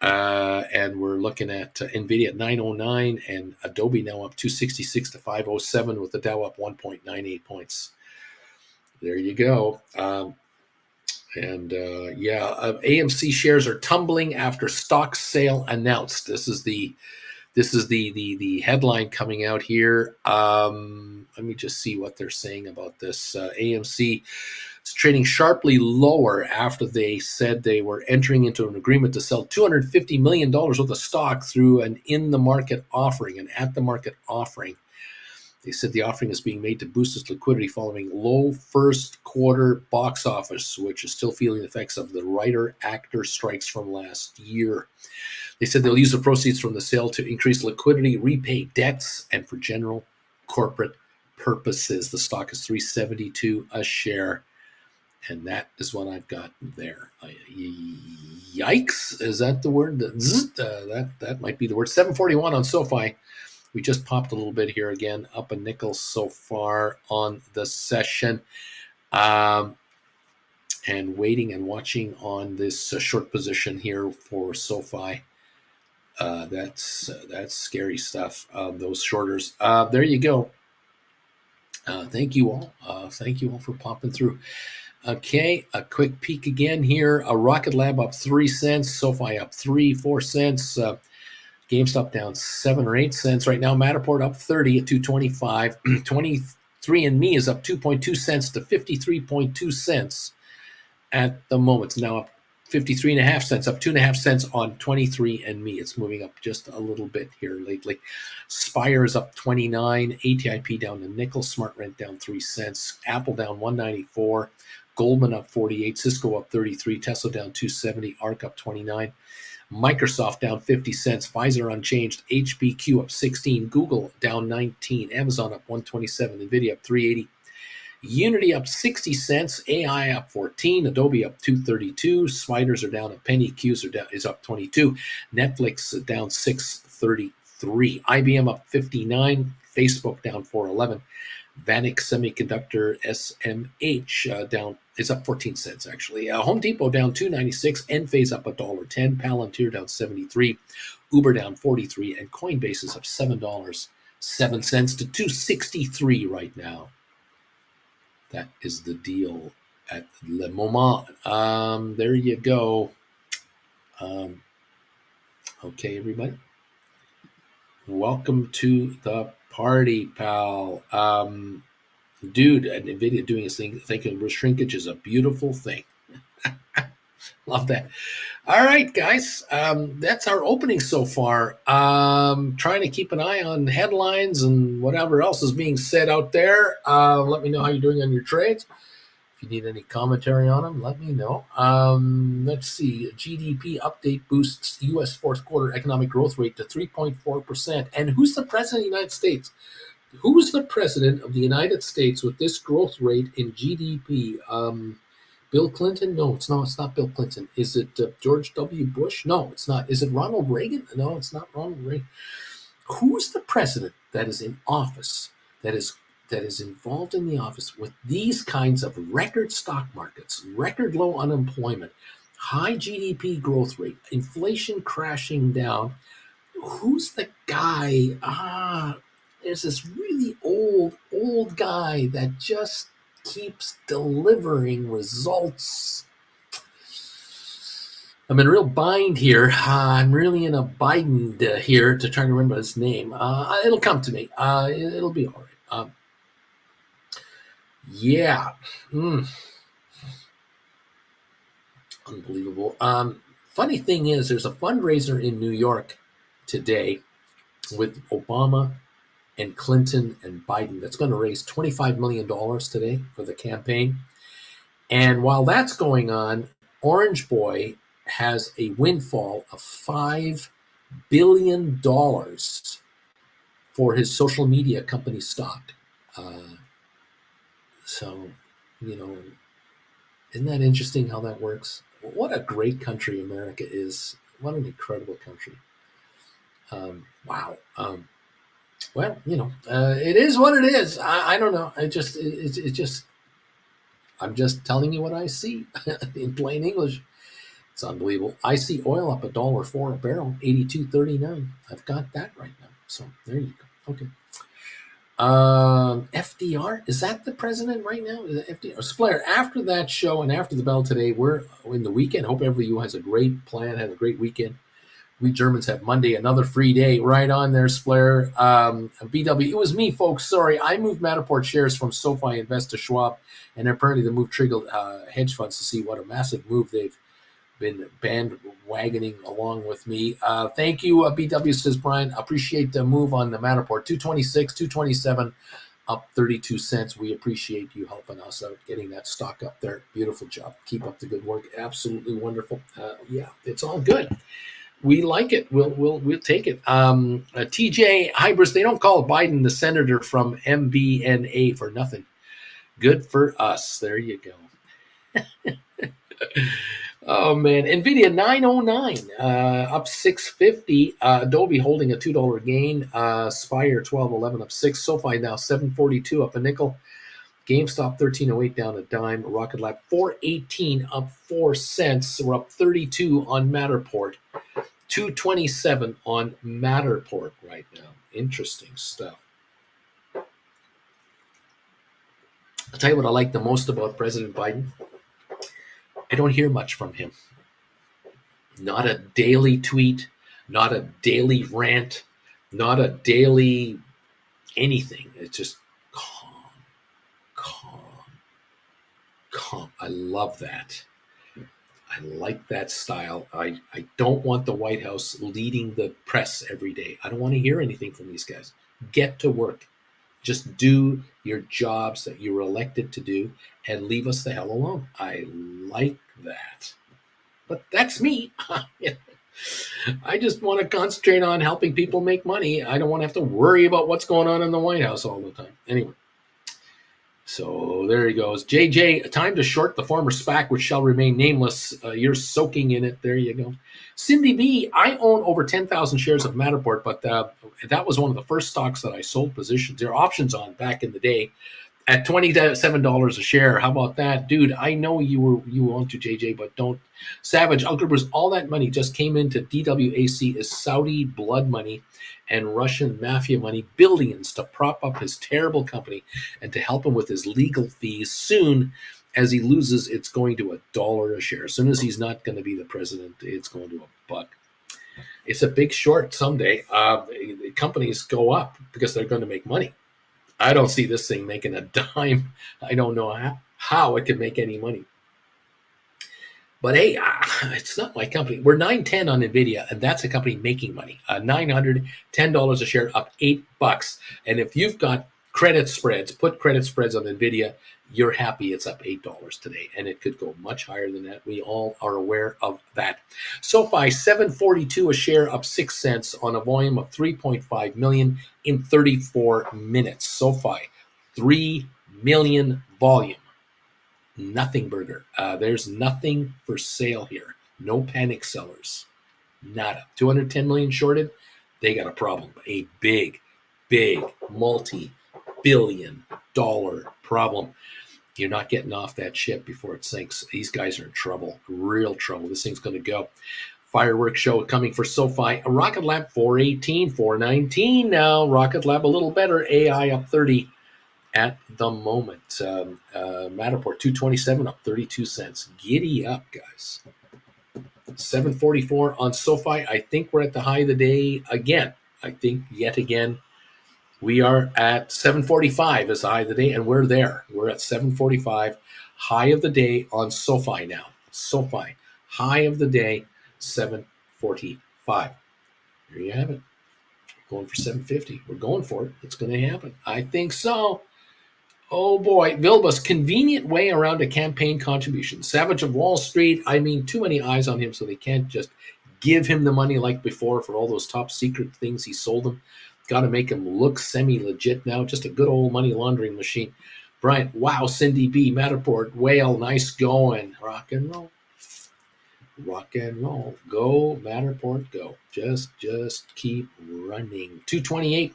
Speaker 1: And we're looking at NVIDIA at 909 and Adobe now up 266 to 507 with the Dow up 1.98 points. There you go. AMC shares are tumbling after stock sale announced. This is the headline coming out here. Let me just see what they're saying about this. AMC is trading sharply lower after they said they were entering into an agreement to sell $250 million worth of stock through an at-the-market offering. They said the offering is being made to boost its liquidity following low first quarter box office, which is still feeling the effects of the writer-actor strikes from last year. They said they'll use the proceeds from the sale to increase liquidity, repay debts, and for general corporate purposes. The stock is $372 a share. And that is what I've got there. Yikes! Is that the word? That might be the word. 741 on SoFi. We just popped a little bit here again, up a nickel so far on the session. And waiting and watching on this short position here for SoFi. That's scary stuff. Those shorters. There you go. Thank you all. Thank you all for popping through. Okay, a quick peek again here. A Rocket Lab up 3 cents. SoFi up 4 cents. GameStop down 7 or 8 cents right now. Matterport up 30 at 225. 23andMe is up 2.2 cents to 53.2 cents at the moment. It's now up 53.5 cents, up 2.5 cents on 23andMe. It's moving up just a little bit here lately. Spire is up 29. ATIP down a nickel. Smart Rent down 3 cents. Apple down 194. Goldman up 48. Cisco up 33. Tesla down 270. ARK up 29. Microsoft down 50 cents. Pfizer unchanged. HBQ up 16. Google down 19. Amazon up 127. NVIDIA up 380. Unity up 60 cents. AI up 14. Adobe up 232. Spiders are down a penny. Qs is up 22. Netflix down 633. IBM up 59. Facebook down 411. Vanik Semiconductor SMH down is up 14 cents actually. Home Depot down 296. Enphase up $1.10. Palantir down 73. Uber down 43, and Coinbase is up $7.07 to 263 right now. That is the deal at le moment. There you go. Okay, everybody. Welcome to the party, pal. Dude, NVIDIA doing his thing. Thinking shrinkage is a beautiful thing. Love that. All right, guys. That's our opening so far. Trying to keep an eye on headlines and whatever else is being said out there. Let me know how you're doing on your trades. If you need any commentary on them, let me know. Let's see. GDP update boosts U.S. fourth quarter economic growth rate to 3.4%. And who's the president of the United States? Who's the president of the United States with this growth rate in GDP? Bill Clinton? No, it's not. It's not Bill Clinton. Is it George W. Bush? No, it's not. Is it Ronald Reagan? No, it's not Ronald Reagan. Who's the president that is in office, that is involved in the office with these kinds of record stock markets, record low unemployment, high GDP growth rate, inflation crashing down? Who's the guy? There's this really old guy that just keeps delivering results. I'm in a real bind here. I'm really in a bind here to try to remember his name. It'll come to me. It'll be all right. Yeah. Unbelievable. Funny thing is, there's a fundraiser in New York today with Obama and Clinton and Biden that's going to raise $25 million today for the campaign. And while that's going on, Orange Boy has a windfall of $5 billion for his social media company stock. So, you know, isn't that interesting how that works? What a great country America is. What an incredible country. Wow. Well, it is what it is. I don't know. It's just, I'm just telling you what I see in plain English. It's unbelievable. I see oil up $1.04 a barrel, 82.39. I've got that right now. So there you go. Okay. FDR, is that the president right now? Is it FDR? Splair, after that show and after the bell today, we're in the weekend. Hope every you has a great plan, had a great weekend. We Germans have Monday, another free day. Right on there, Splair. BW, it was me, folks. Sorry, I moved Matterport shares from Sofi Invest to Schwab, and apparently the move triggered hedge funds to see what a massive move they've been bandwagoning along with me. Thank you, BW, says Brian. Appreciate the move on the Matterport. 226, 227, up 32 cents. We appreciate you helping us out, getting that stock up there. Beautiful job. Keep up the good work. Absolutely wonderful. Yeah, it's all good. We like it. We'll take it. TJ Hybris, they don't call Biden the senator from MBNA for nothing. Good for us. There you go. Oh man, Nvidia 909 up 650. Adobe holding a $2 gain. Spire 1211 up 6. SoFi now 742 up a nickel. GameStop 1308 down a dime. Rocket Lab 418 up 4 cents. We're up 32 on Matterport. 227 on Matterport right now. Interesting stuff. I'll tell you what I like the most about President Biden. I don't hear much from him. Not a daily tweet, not a daily rant, not a daily anything. It's just calm. I love that. I like that style. I don't want the White House leading the press every day. I don't want to hear anything from these guys. Get to work. Just do your jobs that you were elected to do and leave us the hell alone. I like that. But that's me. I just want to concentrate on helping people make money. I don't want to have to worry about what's going on in the White House all the time. Anyway. So there he goes. JJ, time to short the former SPAC, which shall remain nameless. You're soaking in it. There you go. Cindy B, I own over 10,000 shares of Matterport, but that was one of the first stocks that I sold positions. There are options on back in the day at $27 a share. How about that? Dude, I know you want to, JJ, but don't. Savage, Uncle Bruce, all that money just came into DWAC as Saudi blood money and Russian mafia money, billions to prop up his terrible company and to help him with his legal fees. Soon as he loses, it's going to $1 a share. As soon as he's not going to be the president, it's going to $1. It's a big short someday. Companies go up because they're going to make money. I don't see this thing making a dime. I don't know how it can make any money. But hey, it's not my company. We're $9.10 on Nvidia, and that's a company making money. $910 a share, up $8. And if you've got credit spreads, put credit spreads on Nvidia, you're happy it's up $8 today, and it could go much higher than that. We all are aware of that. SoFi, $7.42 a share, up 6 cents on a volume of 3.5 million in 34 minutes. SoFi, 3 million volume. Nothing burger. There's nothing for sale here. No panic sellers. Nada. 210 million shorted. They got a problem. A big multi-billion dollar problem. You're not getting off that ship before it sinks. These guys are in trouble. Real trouble. This thing's going to go. Fireworks show coming for SoFi. Rocket Lab 418, 419 now. Rocket Lab a little better. AI up 30. at the moment. Matterport 227 up 32 cents. Giddy up, guys. 744 on Sofi. I think we're at the high of the day again. I think yet again we are at 745 as the high of the day, and we're there. We're at 745, high of the day on Sofi now. Sofi, high of the day, 745. There you have it. Going for 750. We're going for it. It's going to happen. I think so. Oh boy, Vilbus, convenient way around a campaign contribution. Savage of Wall Street, I mean, too many eyes on him, so they can't just give him the money like before for all those top secret things he sold them. Got to make him look semi-legit now. Just a good old money laundering machine. Brian, wow, Cindy B, Matterport, Whale, nice going. Rock and roll. Rock and roll. Go, Matterport, go. Just keep running. 228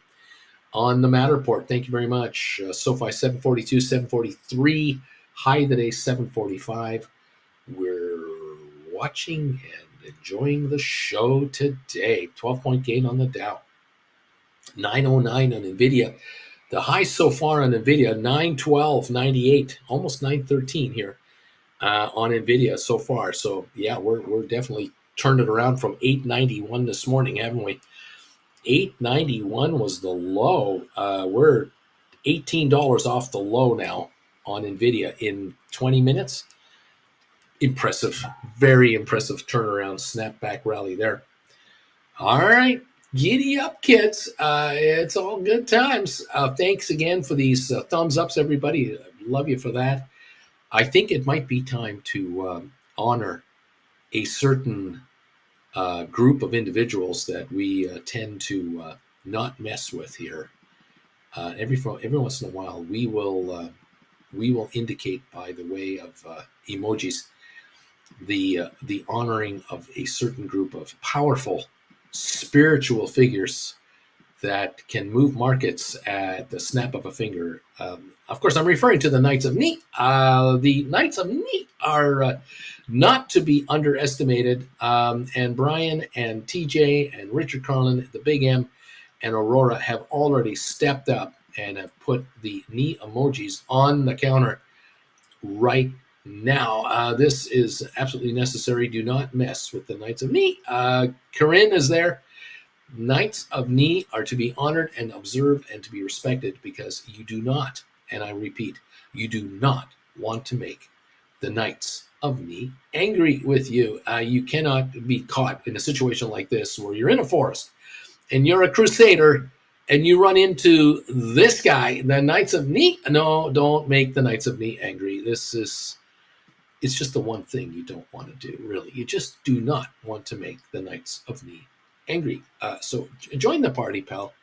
Speaker 1: on the Matterport. Thank you very much. SoFi 742, 743. High of the day 745. We're watching and enjoying the show today. 12-point gain on the Dow. 909 on NVIDIA. The high so far on NVIDIA, 912.98, almost 913 here on NVIDIA so far. So, yeah, we're definitely turned it around from 891 this morning, haven't we? 891 was the low. We're $18 off the low now on NVIDIA in 20 minutes. Impressive, very impressive turnaround, snapback rally there. All right, giddy up, kids. It's all good times. Thanks again for these thumbs ups, everybody. Love you for that. I think it might be time to honor a certain group of individuals that we tend to not mess with here. Every once in a while, we will indicate by the way of emojis the honoring of a certain group of powerful spiritual figures that can move markets at the snap of a finger. Of course, I'm referring to the Knights of Neat. The Knights of Neat are not to be underestimated. And Brian and TJ and Richard Carlin, the Big M, and Aurora have already stepped up and have put the knee emojis on the counter right now. This is absolutely necessary. Do not mess with the Knights of Knee. Corinne is there. Knights of Knee are to be honored and observed and to be respected because you do not, and I repeat, you do not want to make the Knights of Knee angry with you. You cannot be caught in a situation like this where you're in a forest and you're a crusader and you run into this guy, the Knights of Knee. No, don't make the Knights of Knee angry. It's just the one thing you don't want to do, really. You just do not want to make the Knights of Knee angry. So join the party, pal.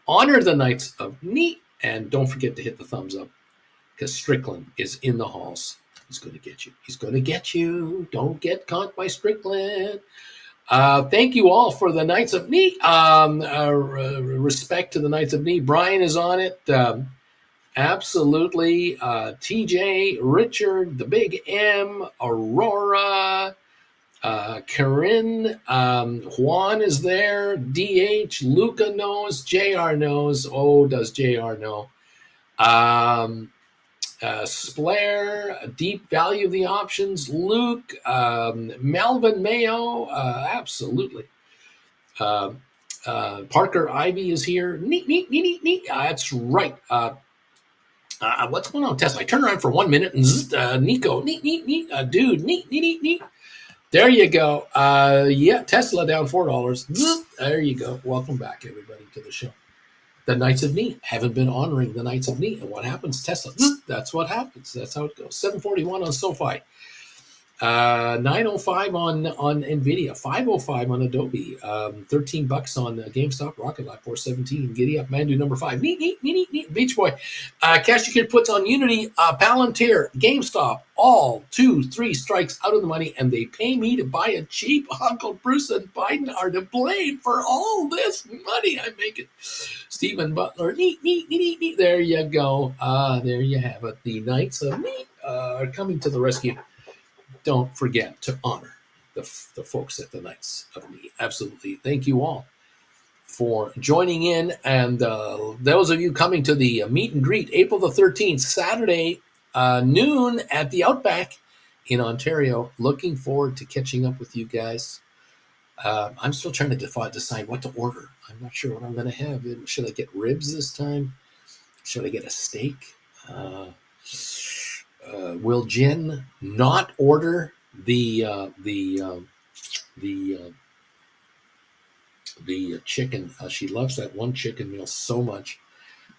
Speaker 1: Honor the Knights of Knee, and don't forget to hit the thumbs up because Strickland is in the halls. He's going to get you. He's going to get you. Don't get caught by Strickland. Thank you all for the Knights of Knee. Respect to the Knights of Knee. Brian is on it. Absolutely. TJ, Richard, the Big M, Aurora, Corinne, Juan is there. DH, Luca knows. JR knows. Oh, does JR know? Splair, Deep Value of the Options, Luke, Melvin Mayo, absolutely. Parker Ivy is here. Neat. That's right. What's going on with Tesla? I turn around for 1 minute and Nico, neat. Dude, neat. There you go. Yeah, Tesla down $4. There you go. Welcome back, everybody, to the show. The Knights of Knee haven't been honoring the Knights of Knee. And what happens? Tesla. That's what happens. That's how it goes. 741 on SoFi. 905 on NVIDIA. 505 on Adobe. $13 on GameStop. Rocket Lab 417. Giddy up. Mandu number 5. Neat. Beach Boy. Cash Kid puts on Unity. Palantir. GameStop. All 2-3 strikes out of the money, and they pay me to buy it cheap. Uncle Bruce and Biden are to blame for all this money I'm making. Stephen Butler. Neat. There you go. There you have it. The Knights of Neat are coming to the rescue. Don't forget to honor the folks at the Knights of Knee. Absolutely. Thank you all for joining in. And those of you coming to the meet and greet, April the 13th, Saturday, noon at the Outback in Ontario. Looking forward to catching up with you guys. I'm still trying to decide what to order. I'm not sure what I'm going to have. Should I get ribs this time? Should I get a steak? Will Jen not order the chicken? She loves that one chicken meal so much.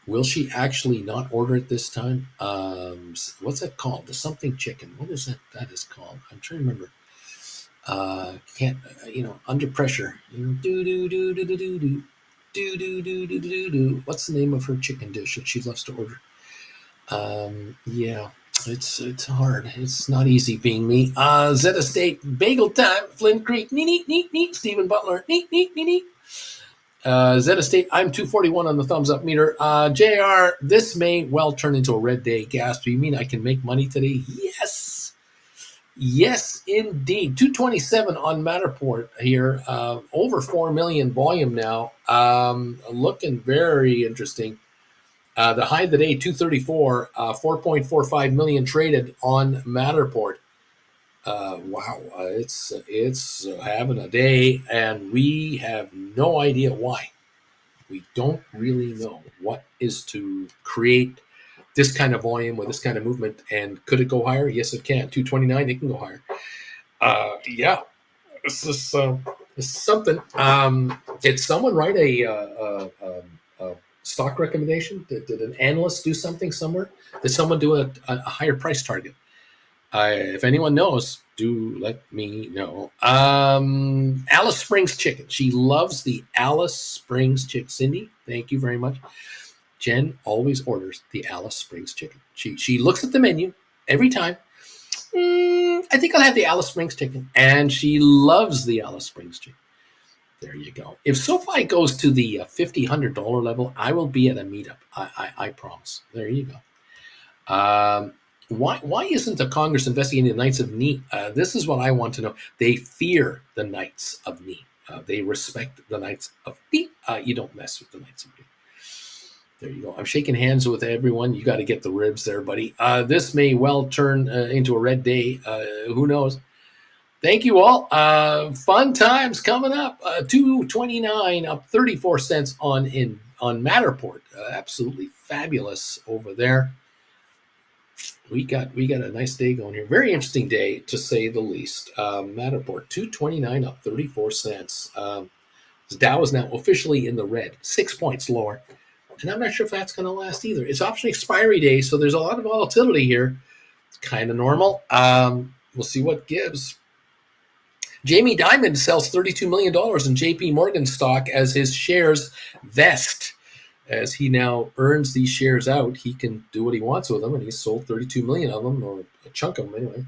Speaker 1: Will she actually not order it this time? What's that called? The something chicken. What is that is called? I'm trying to remember. Can't, under pressure. Do do do do do do do do do do do do do. What's the name of her chicken dish that she loves to order? Yeah, it's hard. It's not easy being me. Zeta State Bagel Time. Flynn Creek. Neat neat neat. Stephen Butler. Neat neat neat neat. Zeta State, I'm 241 on the thumbs up meter. JR, this may well turn into a red day. Gasp, do you mean I can make money today? Yes. Yes, indeed. 227 on Matterport here. Over 4 million volume now. Looking very interesting. The high of the day, 234, 4.45 million traded on Matterport. Wow, it's having a day, and we have no idea why. We don't really know what is to create this kind of volume with this kind of movement. And could it go higher? Yes, it can. 229, it can go higher. Yeah, this is something. Did someone write a stock recommendation? Did an analyst do something somewhere? Did someone do a higher price target? If anyone knows, do let me know. Alice Springs chicken. She loves the Alice Springs chicken. Cindy, thank you very much. Jen always orders the Alice Springs chicken. She looks at the menu every time. I think I'll have the Alice Springs chicken. And she loves the Alice Springs chicken. There you go. If SoFi goes to the $50, $100 level, I will be at a meetup. I promise. There you go. Why isn't the Congress investigating the Knights of Ni? This is what I want to know. They fear the Knights of Ni. They respect the Knights of Ni. You don't mess with the Knights of Ni. There you go. I'm shaking hands with everyone. You got to get the ribs there, buddy. This may well turn into a red day. Who knows? Thank you all. Fun times coming up. 229 up 34 cents on Matterport. Absolutely fabulous over there. We got a nice day going here. Very interesting day, to say the least. Matterport, 229 up 34 cents. Dow is now officially in the red, 6 points lower. And I'm not sure if that's going to last either. It's option expiry day, so there's a lot of volatility here. It's kind of normal. We'll see what gives. Jamie Dimon sells $32 million in JP Morgan stock as his shares vest. As he now earns these shares out, he can do what he wants with them, and he's sold 32 million of them, or a chunk of them anyway.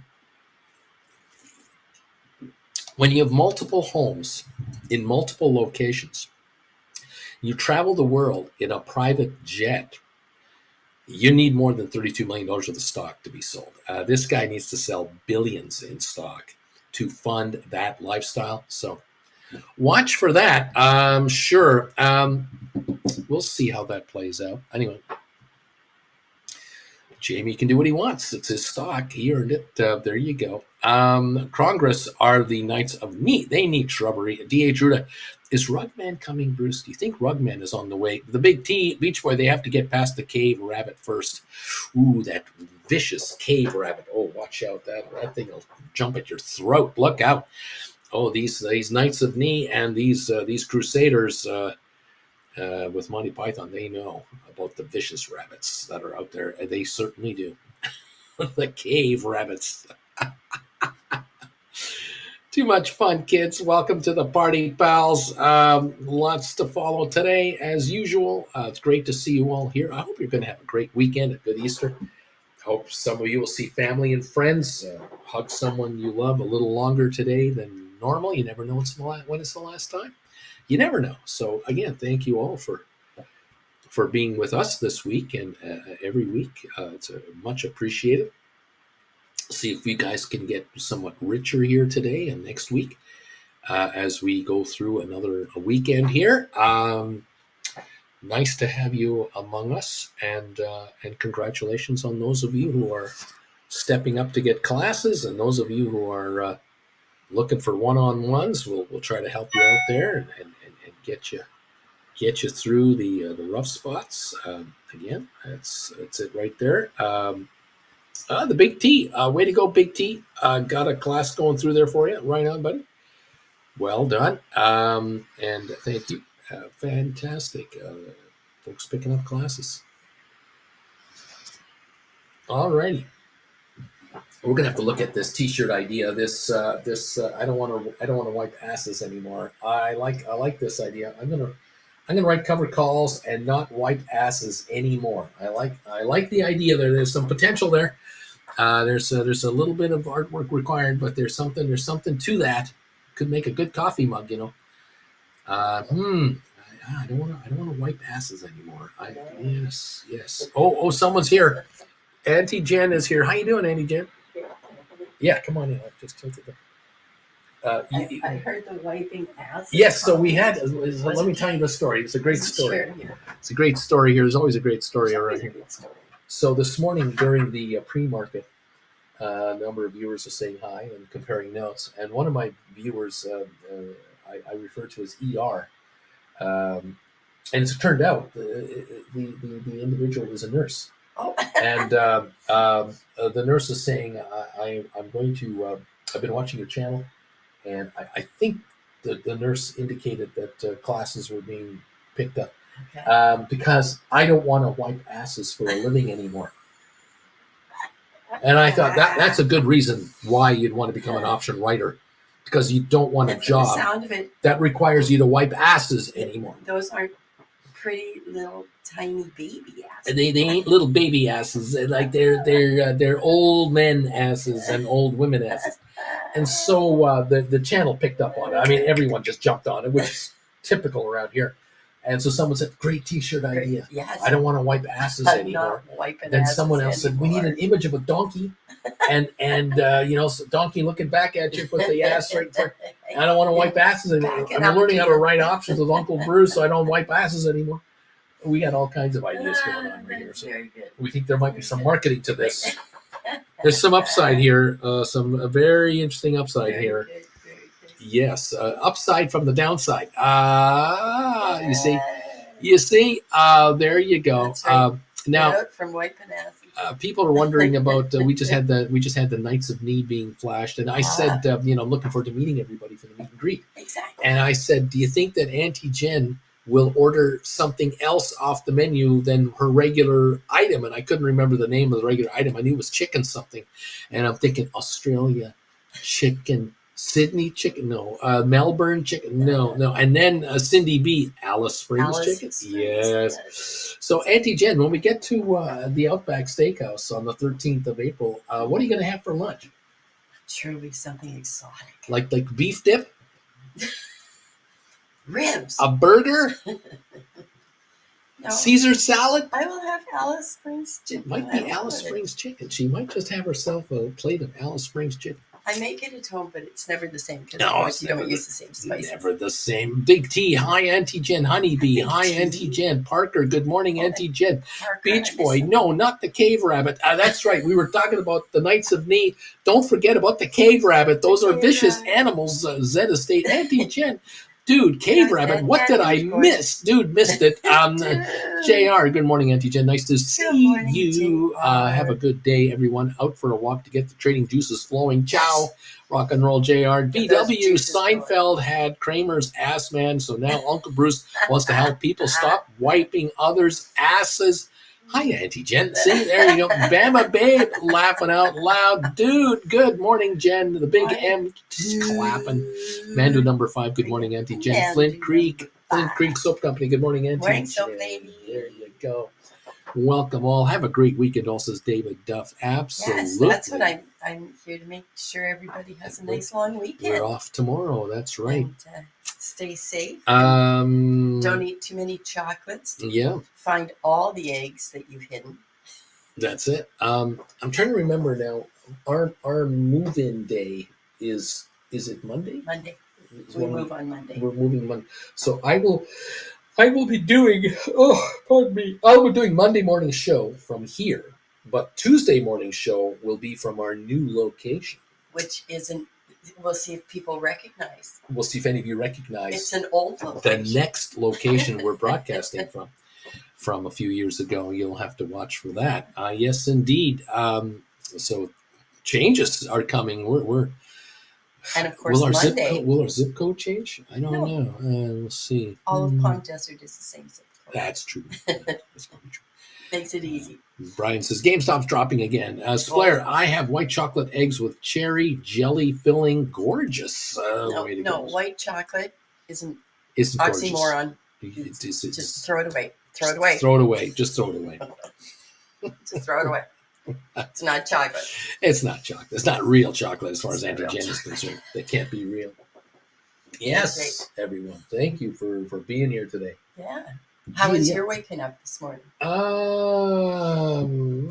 Speaker 1: When you have multiple homes in multiple locations, you travel the world in a private jet, you need more than $32 million worth of stock to be sold. This guy needs to sell billions in stock to fund that lifestyle. So watch for that. Sure. We'll see how that plays out. Anyway, Jamie can do what he wants. It's his stock. He earned it. There you go. Congress are the Knights of Meat. They need shrubbery. D.H. Ruda, is Rugman coming, Bruce? Do you think Rugman is on the way? The Big T, Beach Boy, they have to get past the cave rabbit first. Ooh, that vicious cave rabbit. Oh, watch out. That thing will jump at your throat. Look out. Oh, these Knights of Knee and these Crusaders with Monty Python, they know about the vicious rabbits that are out there. They certainly do. The cave rabbits. Too much fun, kids. Welcome to the party, pals. Lots to follow today, as usual. It's great to see you all here. I hope you're going to have a great weekend, a good Easter. I hope some of you will see family and friends. Hug someone you love a little longer today than normal. You never know when it's the last time. You never know. So, again, thank you all for being with us this week and every week. It's much appreciated. See if you guys can get somewhat richer here today and next week. as we go through another weekend here. Nice to have you among us, and congratulations on those of you who are stepping up to get classes, and those of you who are looking for one-on-ones. We'll try to help you out there and get you through the rough spots. Again, that's it right there. The Big T, way to go, Big T. Got a class going through there for you. Right on, buddy. Well done. And thank you. Fantastic. Folks picking up classes. Alrighty. We're gonna have to look at this T-shirt idea. This I don't want to wipe asses anymore. I like this idea. I'm gonna write cover calls and not wipe asses anymore. I like the idea there. There's some potential there. There's a little bit of artwork required, but there's something to that. Could make a good coffee mug, you know. I don't want to wipe asses anymore. Yes. Oh, someone's here. Auntie Jen is here. How you doing, Auntie Jen? Yeah, come on in. I've just tilted them.
Speaker 2: I heard the wiping ass.
Speaker 1: Yes, so we had. Let me tell you the story. It's a great story. It's a great story here. There's always a great story around here. So this morning during the pre-market, a number of viewers are saying hi and comparing notes. And one of my viewers, I refer to as ER, and it's turned out the individual is a nurse.
Speaker 2: Oh.
Speaker 1: And the nurse is saying, I'm going to. I've been watching your channel, and I think the nurse indicated that classes were being picked up.
Speaker 2: Okay.
Speaker 1: Because I don't want to wipe asses for a living anymore. And I thought that's a good reason why you'd want to become an option writer, because you don't want a job that requires you to wipe asses anymore.
Speaker 2: Those aren't pretty little tiny baby asses.
Speaker 1: They ain't little baby asses. Like they're old men asses and old women asses. And so the channel picked up on it. I mean, everyone just jumped on it, which is typical around here. And so someone said, "Great T-shirt idea.
Speaker 2: Yes.
Speaker 1: I don't want to wipe asses anymore." Then someone else said, "We need an image of a donkey, and so donkey looking back at you, put the ass right there. I don't want to wipe asses anymore. I'm learning how to write options with Uncle Bruce, so I don't wipe asses anymore." We got all kinds of ideas going on right here. So we think there might be some marketing to this. There's some upside here, some very interesting upside here.
Speaker 2: Good.
Speaker 1: Yes, upside from the downside. You see. There you go.
Speaker 2: That's right.
Speaker 1: Now,
Speaker 2: from wiping asses.
Speaker 1: people are wondering about. We just had the Knights of Knee being flashed, and I said, I'm looking forward to meeting everybody for the meet and greet.
Speaker 2: Exactly.
Speaker 1: And I said, do you think that Auntie Jen will order something else off the menu than her regular item? And I couldn't remember the name of the regular item. I knew it was chicken something, and I'm thinking Australia chicken. Sydney chicken, no. Melbourne chicken, no. And then Cindy B, Alice Springs chicken, yes. So Auntie Jen, when we get to the Outback Steakhouse on the 13th of April, what are you going to have for lunch?
Speaker 2: Surely something exotic,
Speaker 1: like beef dip,
Speaker 2: ribs,
Speaker 1: a burger,
Speaker 2: no.
Speaker 1: Caesar salad.
Speaker 2: I will have Alice Springs chicken.
Speaker 1: It might be Alice Springs chicken. She might just have herself a plate of Alice Springs chicken.
Speaker 2: I make it at home, but it's never the same because you don't use the same spices.
Speaker 1: Never the same. Big T, hi Auntie Jen. Honeybee, hi Auntie Jen. Parker, good morning Auntie Jen.
Speaker 2: Parker,
Speaker 1: Beach Boy, no, not the cave rabbit. That's right. We were talking about the Knights of Knee. Don't forget about the cave rabbit. Those are vicious animals. Zed Estate, Auntie Jen. Dude, cave rabbit, what did I miss? Dude, missed it. JR, good morning, Auntie Jen. Nice to see you. Have a good day, everyone. Out for a walk to get the trading juices flowing. Ciao. Rock and roll, JR. BW, Seinfeld had Kramer's ass man, so now Uncle Bruce wants to help people stop wiping others' asses. Hi, Auntie Jen. See, there you go. Bama Babe laughing out loud. Dude, good morning, Jen. The big M just clapping. Mando number 5, good morning, Auntie Jen. Flint Creek Soap Company, good morning, Auntie
Speaker 2: Morning,
Speaker 1: Jen.
Speaker 2: Soap Lady.
Speaker 1: There you go. Welcome all. Have a great weekend, also says David Duff. Absolutely.
Speaker 2: Yes, that's what I'm here to make sure everybody has a nice long weekend.
Speaker 1: We're off tomorrow. That's right.
Speaker 2: And, stay safe. Don't eat too many chocolates.
Speaker 1: Yeah.
Speaker 2: Find all the eggs that you've hidden.
Speaker 1: That's it. I'm trying to remember now. Our move-in day is it Monday?
Speaker 2: Monday. We move on Monday.
Speaker 1: We're moving Monday. So I will be doing, pardon me, I will be doing Monday morning show from here, but Tuesday morning show will be from our new location.
Speaker 2: Which isn't, we'll see if people recognize.
Speaker 1: We'll see if any of you recognize.
Speaker 2: It's an old location.
Speaker 1: The next location we're broadcasting from a few years ago. You'll have to watch for that. Yes, indeed. So changes are coming. We're
Speaker 2: and of course, Monday.
Speaker 1: Will our zip code change? I don't know. We'll see.
Speaker 2: All of Palm Desert is the same zip code.
Speaker 1: That's true. That's probably true.
Speaker 2: Makes it easy.
Speaker 1: Brian says, GameStop's dropping again. Splair, I have white chocolate eggs with cherry jelly filling. Gorgeous.
Speaker 2: No, white chocolate isn't
Speaker 1: oxymoron.
Speaker 2: Just throw it away. Throw it away.
Speaker 1: Throw it away. Just throw it away.
Speaker 2: Just throw it away. It's not chocolate.
Speaker 1: It's not chocolate. It's not real chocolate as far as Auntie Jen is concerned. They can't be real. Yes, everyone. Thank you for being here today.
Speaker 2: Yeah. How was your waking up this morning?
Speaker 1: It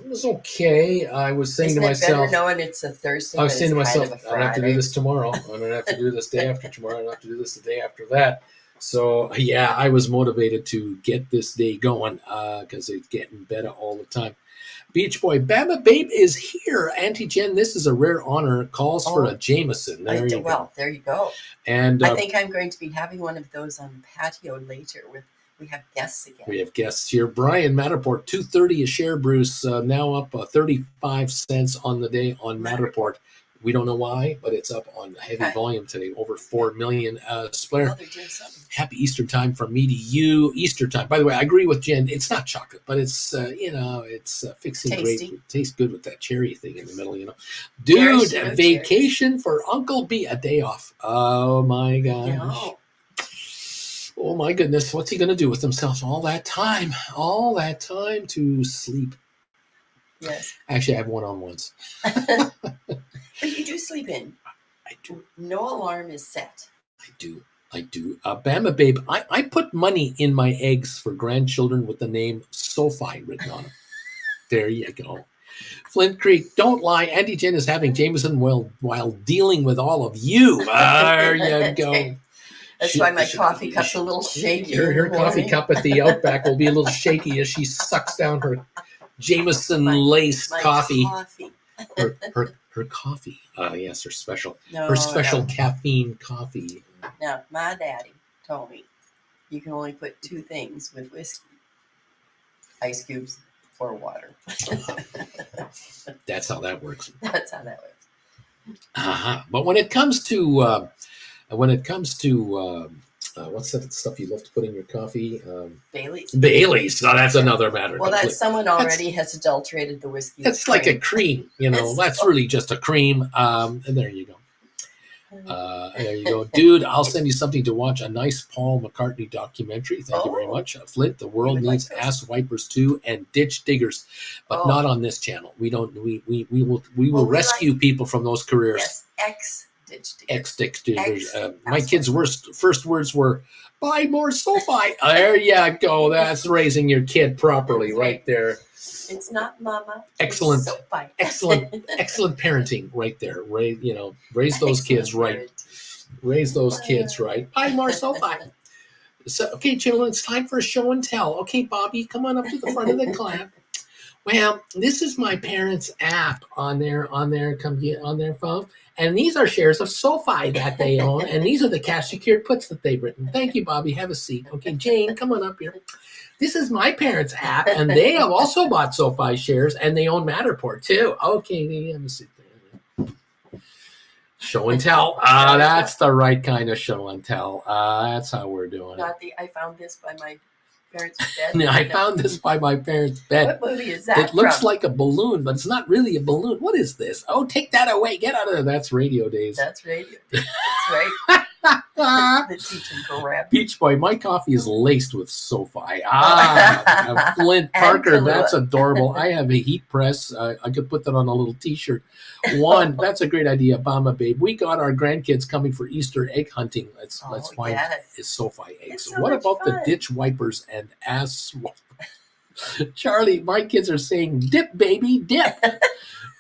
Speaker 1: was okay. I was saying to myself,
Speaker 2: better knowing it's a Thursday.
Speaker 1: I was saying to myself, I don't have to do this tomorrow. I don't have to do this day after tomorrow. I don't have to do this the day after that. So yeah, I was motivated to get this day going because it's getting better all the time. Beach Boy, Bama Babe is here. Auntie Jen, this is a rare honor. Calls for a Jameson. There you
Speaker 2: go.
Speaker 1: And
Speaker 2: I think I'm going to be having one of those on the patio later. We have guests again.
Speaker 1: We have guests here. Brian Matterport, $2.30 a share, Bruce. Now up 35 cents on the day on Matterport. We don't know why, but it's up on heavy volume today. Over 4 million. Splair, happy Easter time from me to you. Easter time. By the way, I agree with Jen. It's not chocolate, but it's it's fixing
Speaker 2: tasty.
Speaker 1: Great. It tastes good with that cherry thing in the middle. Dude, vacation for Uncle B, a day off. Oh my gosh.
Speaker 2: No.
Speaker 1: Oh my goodness, what's he going to do with himself all that time to sleep?
Speaker 2: Yes.
Speaker 1: Actually, I have one-on-ones.
Speaker 2: But you do sleep in.
Speaker 1: I do.
Speaker 2: No alarm is set.
Speaker 1: I do. Bama Babe, I put money in my eggs for grandchildren with the name Sofi written on them. There you go. Flint Creek, don't lie. Auntie Jen is having Jameson while dealing with all of you. There you go.
Speaker 2: That's why my coffee cup's a little shaky.
Speaker 1: Her coffee cup at the Outback will be a little shaky as she sucks down her Jameson laced coffee. Her coffee. Yes, her special caffeine coffee.
Speaker 2: Now, my daddy told me you can only put 2 things with whiskey: ice cubes or water.
Speaker 1: That's how that works. But when it comes to what's that stuff you love to put in your coffee? Bailey's. No, that's another matter.
Speaker 2: Well, someone already has adulterated the whiskey.
Speaker 1: That's like a cream, That's really just a cream. And there you go. There you go. Dude, I'll send you something to watch. A nice Paul McCartney documentary. Thank you very much. Flint, the world needs ass wipers too and ditch diggers, but not on this channel. We don't. We will rescue people from those careers.
Speaker 2: Yes,
Speaker 1: Ex-ditch diggers. My kids' first words were, "Buy more Sofi." There you go. That's raising your kid properly, right there.
Speaker 2: It's not mama.
Speaker 1: Excellent, excellent parenting right there. Raise those kids right. Raise those kids right. Buy more Sofi. So, okay, children, it's time for a show and tell. Okay, Bobby, come on up to the front of the clap. Well, this is my parents' app on their phone, and these are shares of Sofi that they own, and these are the cash secured puts that they've written. Thank you, Bobby. Have a seat. Okay, Jane, come on up here. This is my parents' app, and they have also bought Sofi shares, and they own Matterport too. Okay, have a seat. Show and tell. That's the right kind of show and tell. That's how we're doing it.
Speaker 2: I found this by my parents' bed.
Speaker 1: I found this by my parents' bed.
Speaker 2: What movie is that?
Speaker 1: It looks like a balloon, but it's not really a balloon. What is this? Oh, take that away. Get out of there. That's radio days.
Speaker 2: That's radio days. That's right. The teaching program.
Speaker 1: Beach Boy, my coffee is laced with Sofi. Flint Parker, that's adorable. I have a heat press. I could put that on a little T-shirt. That's a great idea, Bama Babe. We got our grandkids coming for Easter egg hunting. Let's find Sofi eggs. What about the ditch wipers and ass? Charlie, my kids are saying, "Dip, baby, dip."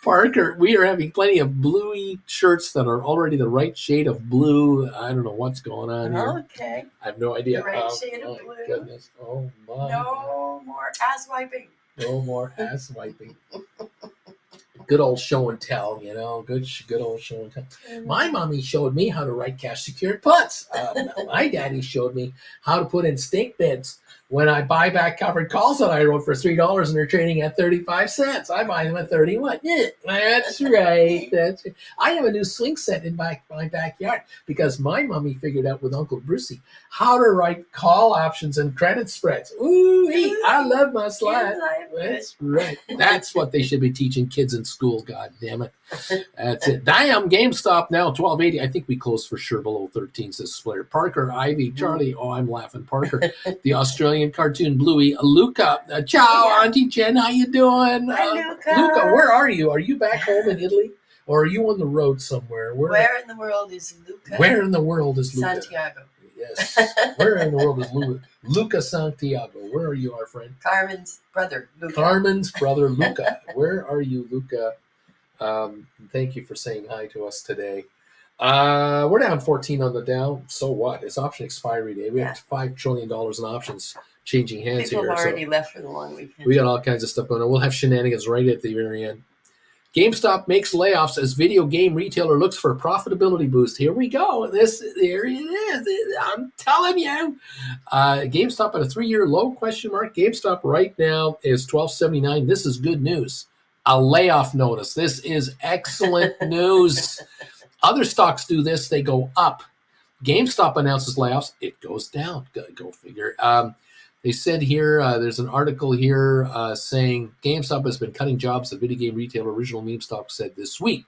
Speaker 1: Parker, we are having plenty of bluey shirts that are already the right shade of blue. I don't know what's going on here.
Speaker 2: Okay.
Speaker 1: I have no idea.
Speaker 2: The right shade of
Speaker 1: my
Speaker 2: blue.
Speaker 1: Goodness. Oh my.
Speaker 2: No more ass wiping.
Speaker 1: No more ass wiping. Good old show and tell, you know. Good old show and tell. My mommy showed me how to write cash secured puts. My daddy showed me how to put in stink bids when I buy back covered calls that I wrote for $3 and they're trading at 35 cents. I buy them at 31. Yeah, that's right. That's right. I have a new swing set in my backyard because my mommy figured out with Uncle Brucey how to write call options and credit spreads. Ooh, I love my slide. That's right. That's what they should be teaching kids in school. God damn it. That's it. Damn, GameStop now $12.80. I think we closed for sure below 13, says Splayer. Parker, Ivy, Charlie. Oh, I'm laughing. Parker, the Australian cartoon Bluey, Luca. Ciao, Auntie Jen. How you doing?
Speaker 2: Hi, Luca.
Speaker 1: Luca, where are you? Are you back home in Italy? Or are you on the road somewhere?
Speaker 2: Where in the world is Luca?
Speaker 1: Where in the world is Luca?
Speaker 2: Santiago.
Speaker 1: Yes. Where in the world is Luca? Luca Santiago. Where are you, our friend?
Speaker 2: Carmen's brother, Luca.
Speaker 1: Carmen's brother, Luca. Where are you, Luca? Thank you for saying hi to us today. We're down 14 on the Dow. So what? It's option expiry day. We have $5 trillion in options changing hands
Speaker 2: People
Speaker 1: here.
Speaker 2: have already left for the long weekend.
Speaker 1: We got all kinds of stuff going on. We'll have shenanigans right at the very end. GameStop makes layoffs as video game retailer looks for a profitability boost. Here we go. There it is. I'm telling you. GameStop at a 3-year low question mark. GameStop right now is $12.79. This is good news. A layoff notice. This is excellent news. Other stocks do this. They go up. GameStop announces layoffs. It goes down. Go figure. They said here, there's an article here saying GameStop has been cutting jobs, the video game retailer Original Meme Stock said this week.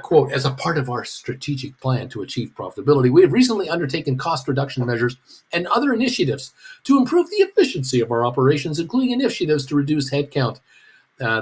Speaker 1: Quote, as a part of our strategic plan to achieve profitability, we have recently undertaken cost reduction measures and other initiatives to improve the efficiency of our operations, including initiatives to reduce headcount.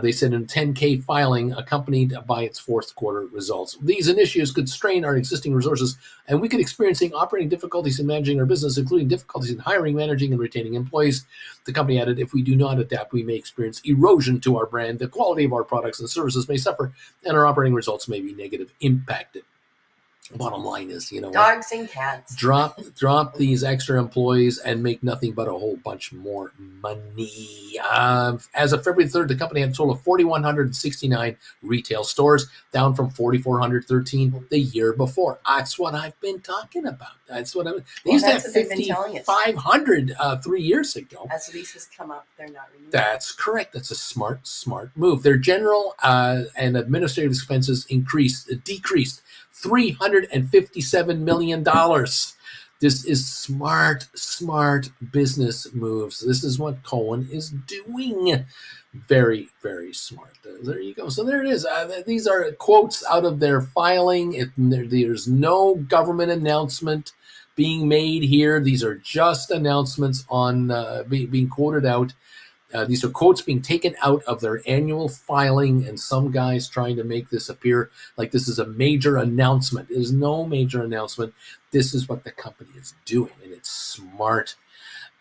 Speaker 1: They said in a 10-K filing accompanied by its fourth quarter results. These initiatives could strain our existing resources, and we could experience operating difficulties in managing our business, including difficulties in hiring, managing, and retaining employees. The company added, if we do not adapt, we may experience erosion to our brand. The quality of our products and services may suffer, and our operating results may be negatively impacted. Bottom line is,
Speaker 2: dogs and cats.
Speaker 1: Drop these extra employees and make nothing but a whole bunch more money. As of February 3rd, the company had a total of 4,169 retail stores, down from 4,413 the year before. That's what I've been talking about. That's what they used to have 5,500 3 years ago.
Speaker 2: As leases come up, they're not renewed. That's
Speaker 1: correct. That's a smart move. Their general and administrative expenses decreased $357 million. This is smart business moves. This is what Cohen is doing. Very, very smart. There you go. So there it is. These are quotes out of their filing. There's no government announcement being made here. These are just announcements on being quoted out. These are quotes being taken out of their annual filing, and some guys trying to make this appear like this is a major announcement. There's no major announcement. This is what the company is doing, and it's smart.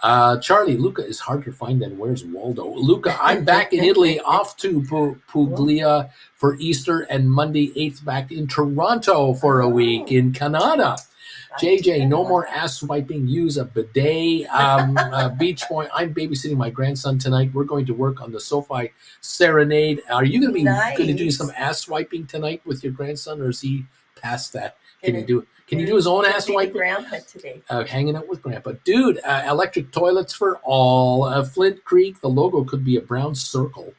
Speaker 1: Charlie, Luca is harder to find than where's Waldo. Luca, I'm back in Italy, off to Puglia for Easter, and Monday 8th back in Toronto for a week in Canada. JJ, no more ass wiping. Use a bidet. Beach Point. I'm babysitting my grandson tonight. We're going to work on the Sofi serenade. Are you going to be going to do some ass wiping tonight with your grandson, or is he past that? Can he do his own ass wiping?
Speaker 2: Grandpa today.
Speaker 1: Hanging out with Grandpa, dude. Electric toilets for all. Flint Creek. The logo could be a brown circle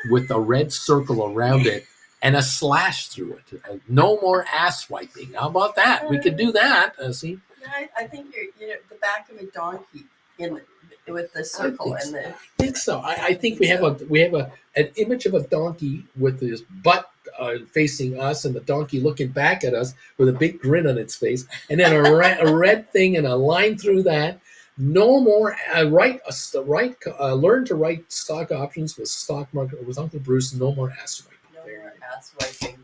Speaker 1: with a red circle around it. And a slash through it. No more ass wiping. How about that? We could do that. See?
Speaker 2: I think you're the back of a donkey with the circle and the.
Speaker 1: I think so. I think we have an image of a donkey with his butt facing us and the donkey looking back at us with a big grin on its face, and then a red thing and a line through that. No more learn to write stock options with stock market with Uncle Bruce. No more ass wiping.
Speaker 2: Ass wiping.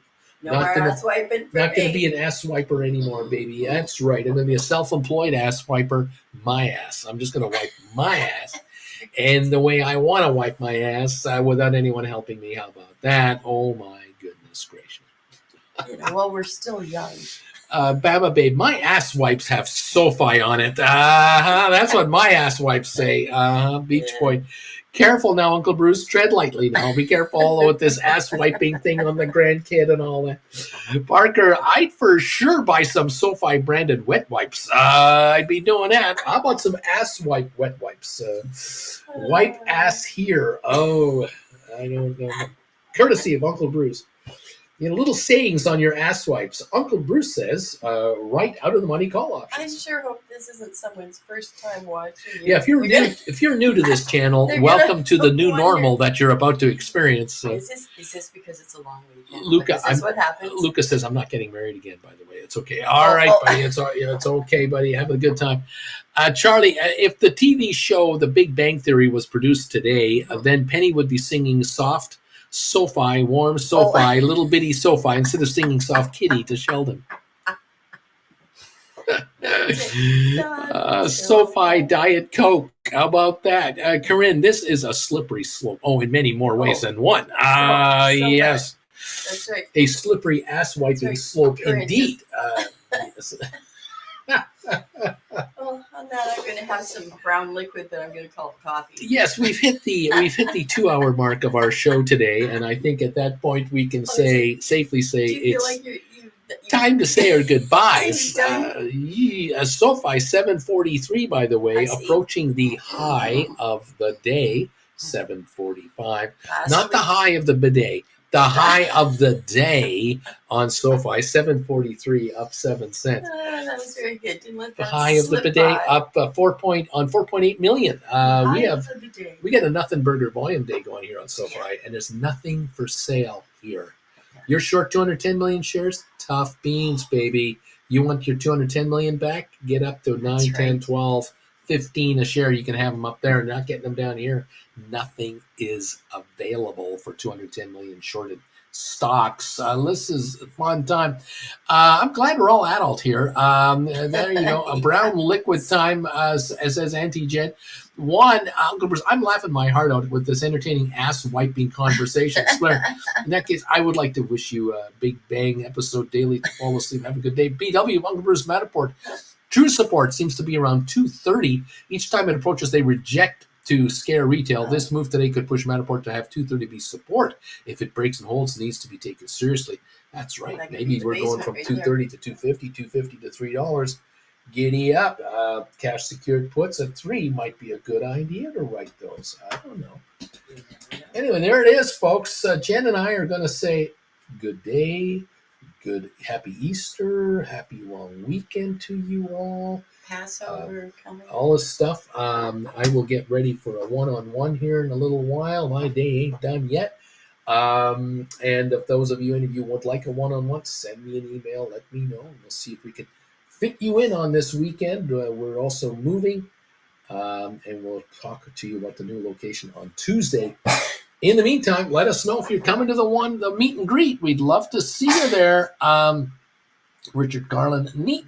Speaker 2: Ass wiping.
Speaker 1: Not going to be an ass wiper anymore, baby. That's right. I'm going to be a self-employed ass wiper. My ass. I'm just going to wipe my ass. and the way I want to wipe my ass without anyone helping me. How about that? Oh my goodness gracious.
Speaker 2: Well, we're still young.
Speaker 1: Baba Babe, my ass wipes have Sofi on it. That's what my ass wipes say. Beach Boy. Careful now, Uncle Bruce. Tread lightly now. Be careful with this ass wiping thing on the grandkid and all that. Parker, I'd for sure buy some Sofi branded wet wipes. I'd be doing that. How about some ass wipe wet wipes? Wipe ass here. Oh, I don't know. Courtesy of Uncle Bruce. Little sayings on your ass wipes. Uncle Bruce says, right out of the money call
Speaker 2: I
Speaker 1: options.
Speaker 2: sure hope this isn't someone's first time watching.
Speaker 1: Yeah, if you're new to this channel, welcome to the new normal that you're about to experience.
Speaker 2: Is this because it's a long weekend?
Speaker 1: Luca,
Speaker 2: Is this what happens?
Speaker 1: Luca says, I'm not getting married again, by the way. It's okay. All right, buddy. It's okay, buddy. Have a good time. Charlie, if the TV show The Big Bang Theory was produced today, then Penny would be singing soft Sofi, warm Sofi, little bitty Sofi, instead of singing soft kitty to Sheldon. Sofi Diet Coke. How about that? Corinne, this is a slippery slope. Oh, in many more ways than one. Yes.
Speaker 2: That's right.
Speaker 1: A slippery ass wiping slope indeed.
Speaker 2: Well, on that, I'm going to have some brown liquid that I'm going to call coffee.
Speaker 1: Yes, we've hit the 2-hour mark of our show today, and I think at that point we can safely say it's time to say our goodbyes. Sofi 7:43, by the way, approaching the high of the day, 7:45. Not the high of the bidet. The high of the day on Sofi, 7:43, up 7 cents.
Speaker 2: That was very good. Didn't let that
Speaker 1: the high of the bidet up 4.8 million. We got a nothing burger volume day going here on Sofi, and there's nothing for sale here. You're short 210 million shares. Tough beans, baby. You want your 210 million back? Get up to 9, 10, 12, 15 a share. You can have them up there and not getting them down here. Nothing is available for 210 million shorted stocks. This is a fun time. I'm glad we're all adult here. There you go. A brown liquid time, as says Auntie Jen. Uncle Bruce, I'm laughing my heart out with this entertaining ass wiping conversation. In that case, I would like to wish you a Big Bang episode daily to fall asleep. Have a good day. BW, Uncle Bruce, Matterport. True support seems to be around 230. Each time it approaches, they reject to scare retail. This move today could push Matterport to have 230 be support. If it breaks and holds, it needs to be taken seriously. That's right. Maybe we're going from 230 to 250, 250 to $3. Giddy up. Cash secured puts at 3 might be a good idea to write those. I don't know. Anyway, there it is, folks. Jen and I are going to say good day, good happy Easter, happy long weekend to you all.
Speaker 2: Passover coming.
Speaker 1: All this stuff. I will get ready for a one-on-one here in a little while. My day ain't done yet. And if any of you would like a one-on-one, send me an email. Let me know. We'll see if we can fit you in on this weekend. We're also moving, and we'll talk to you about the new location on Tuesday. In the meantime, let us know if you're coming to the meet and greet. We'd love to see you there. Richard Garland, neat.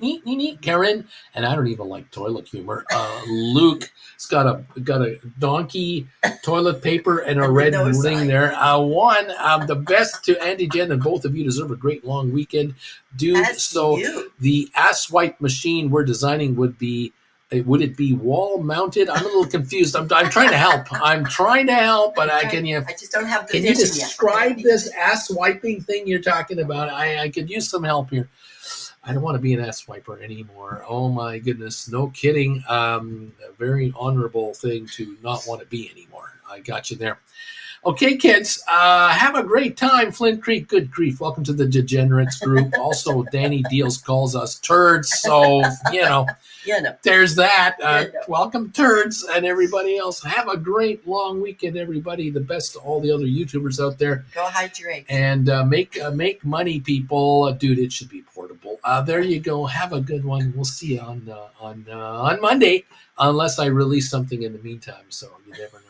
Speaker 1: Karen, and I don't even like toilet humor. Luke's got a donkey, toilet paper, and a red ring there. The best to Andy, Jen, and both of you deserve a great long weekend. The ass wipe machine we're designing would it be wall mounted? I'm a little confused. I'm trying to help. But I just don't have the vision yet. Can you describe this ass wiping thing you're talking about? I could use some help here. I don't want to be an ass wiper anymore. Oh my goodness, no kidding. A very honorable thing to not want to be anymore. I got you there. Okay, kids, have a great time. Flint Creek, good grief. Welcome to the Degenerates group. Also, Danny Deals calls us turds, so, there's that. Welcome, turds, and everybody else. Have a great long weekend, everybody. The best to all the other YouTubers out there.
Speaker 2: Go hide your eggs.
Speaker 1: And make money, people. Dude, it should be portable. There you go. Have a good one. We'll see you on Monday, unless I release something in the meantime, so you never know.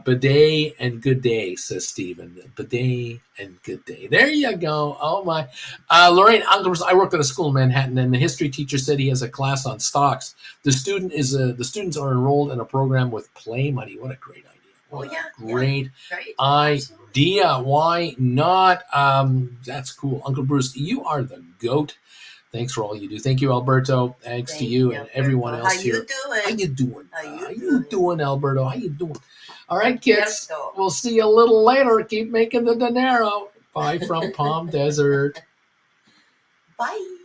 Speaker 1: Bidet and good day, says Stephen. Bidet and good day. There you go. Oh my. Lorraine, I worked at a school in Manhattan, and the history teacher said he has a class on stocks. The students are enrolled in a program with play money. What a great idea. What great
Speaker 2: right?
Speaker 1: idea. Absolutely. Why not? That's cool. Uncle Bruce, you are the GOAT. Thanks for all you do. Thank you, Alberto. Thanks to you and everyone else here. How you doing? How you doing, Alberto? How you doing? All right, kids. We'll see you a little later. Keep making the dinero. Bye from Palm Desert.
Speaker 2: Bye.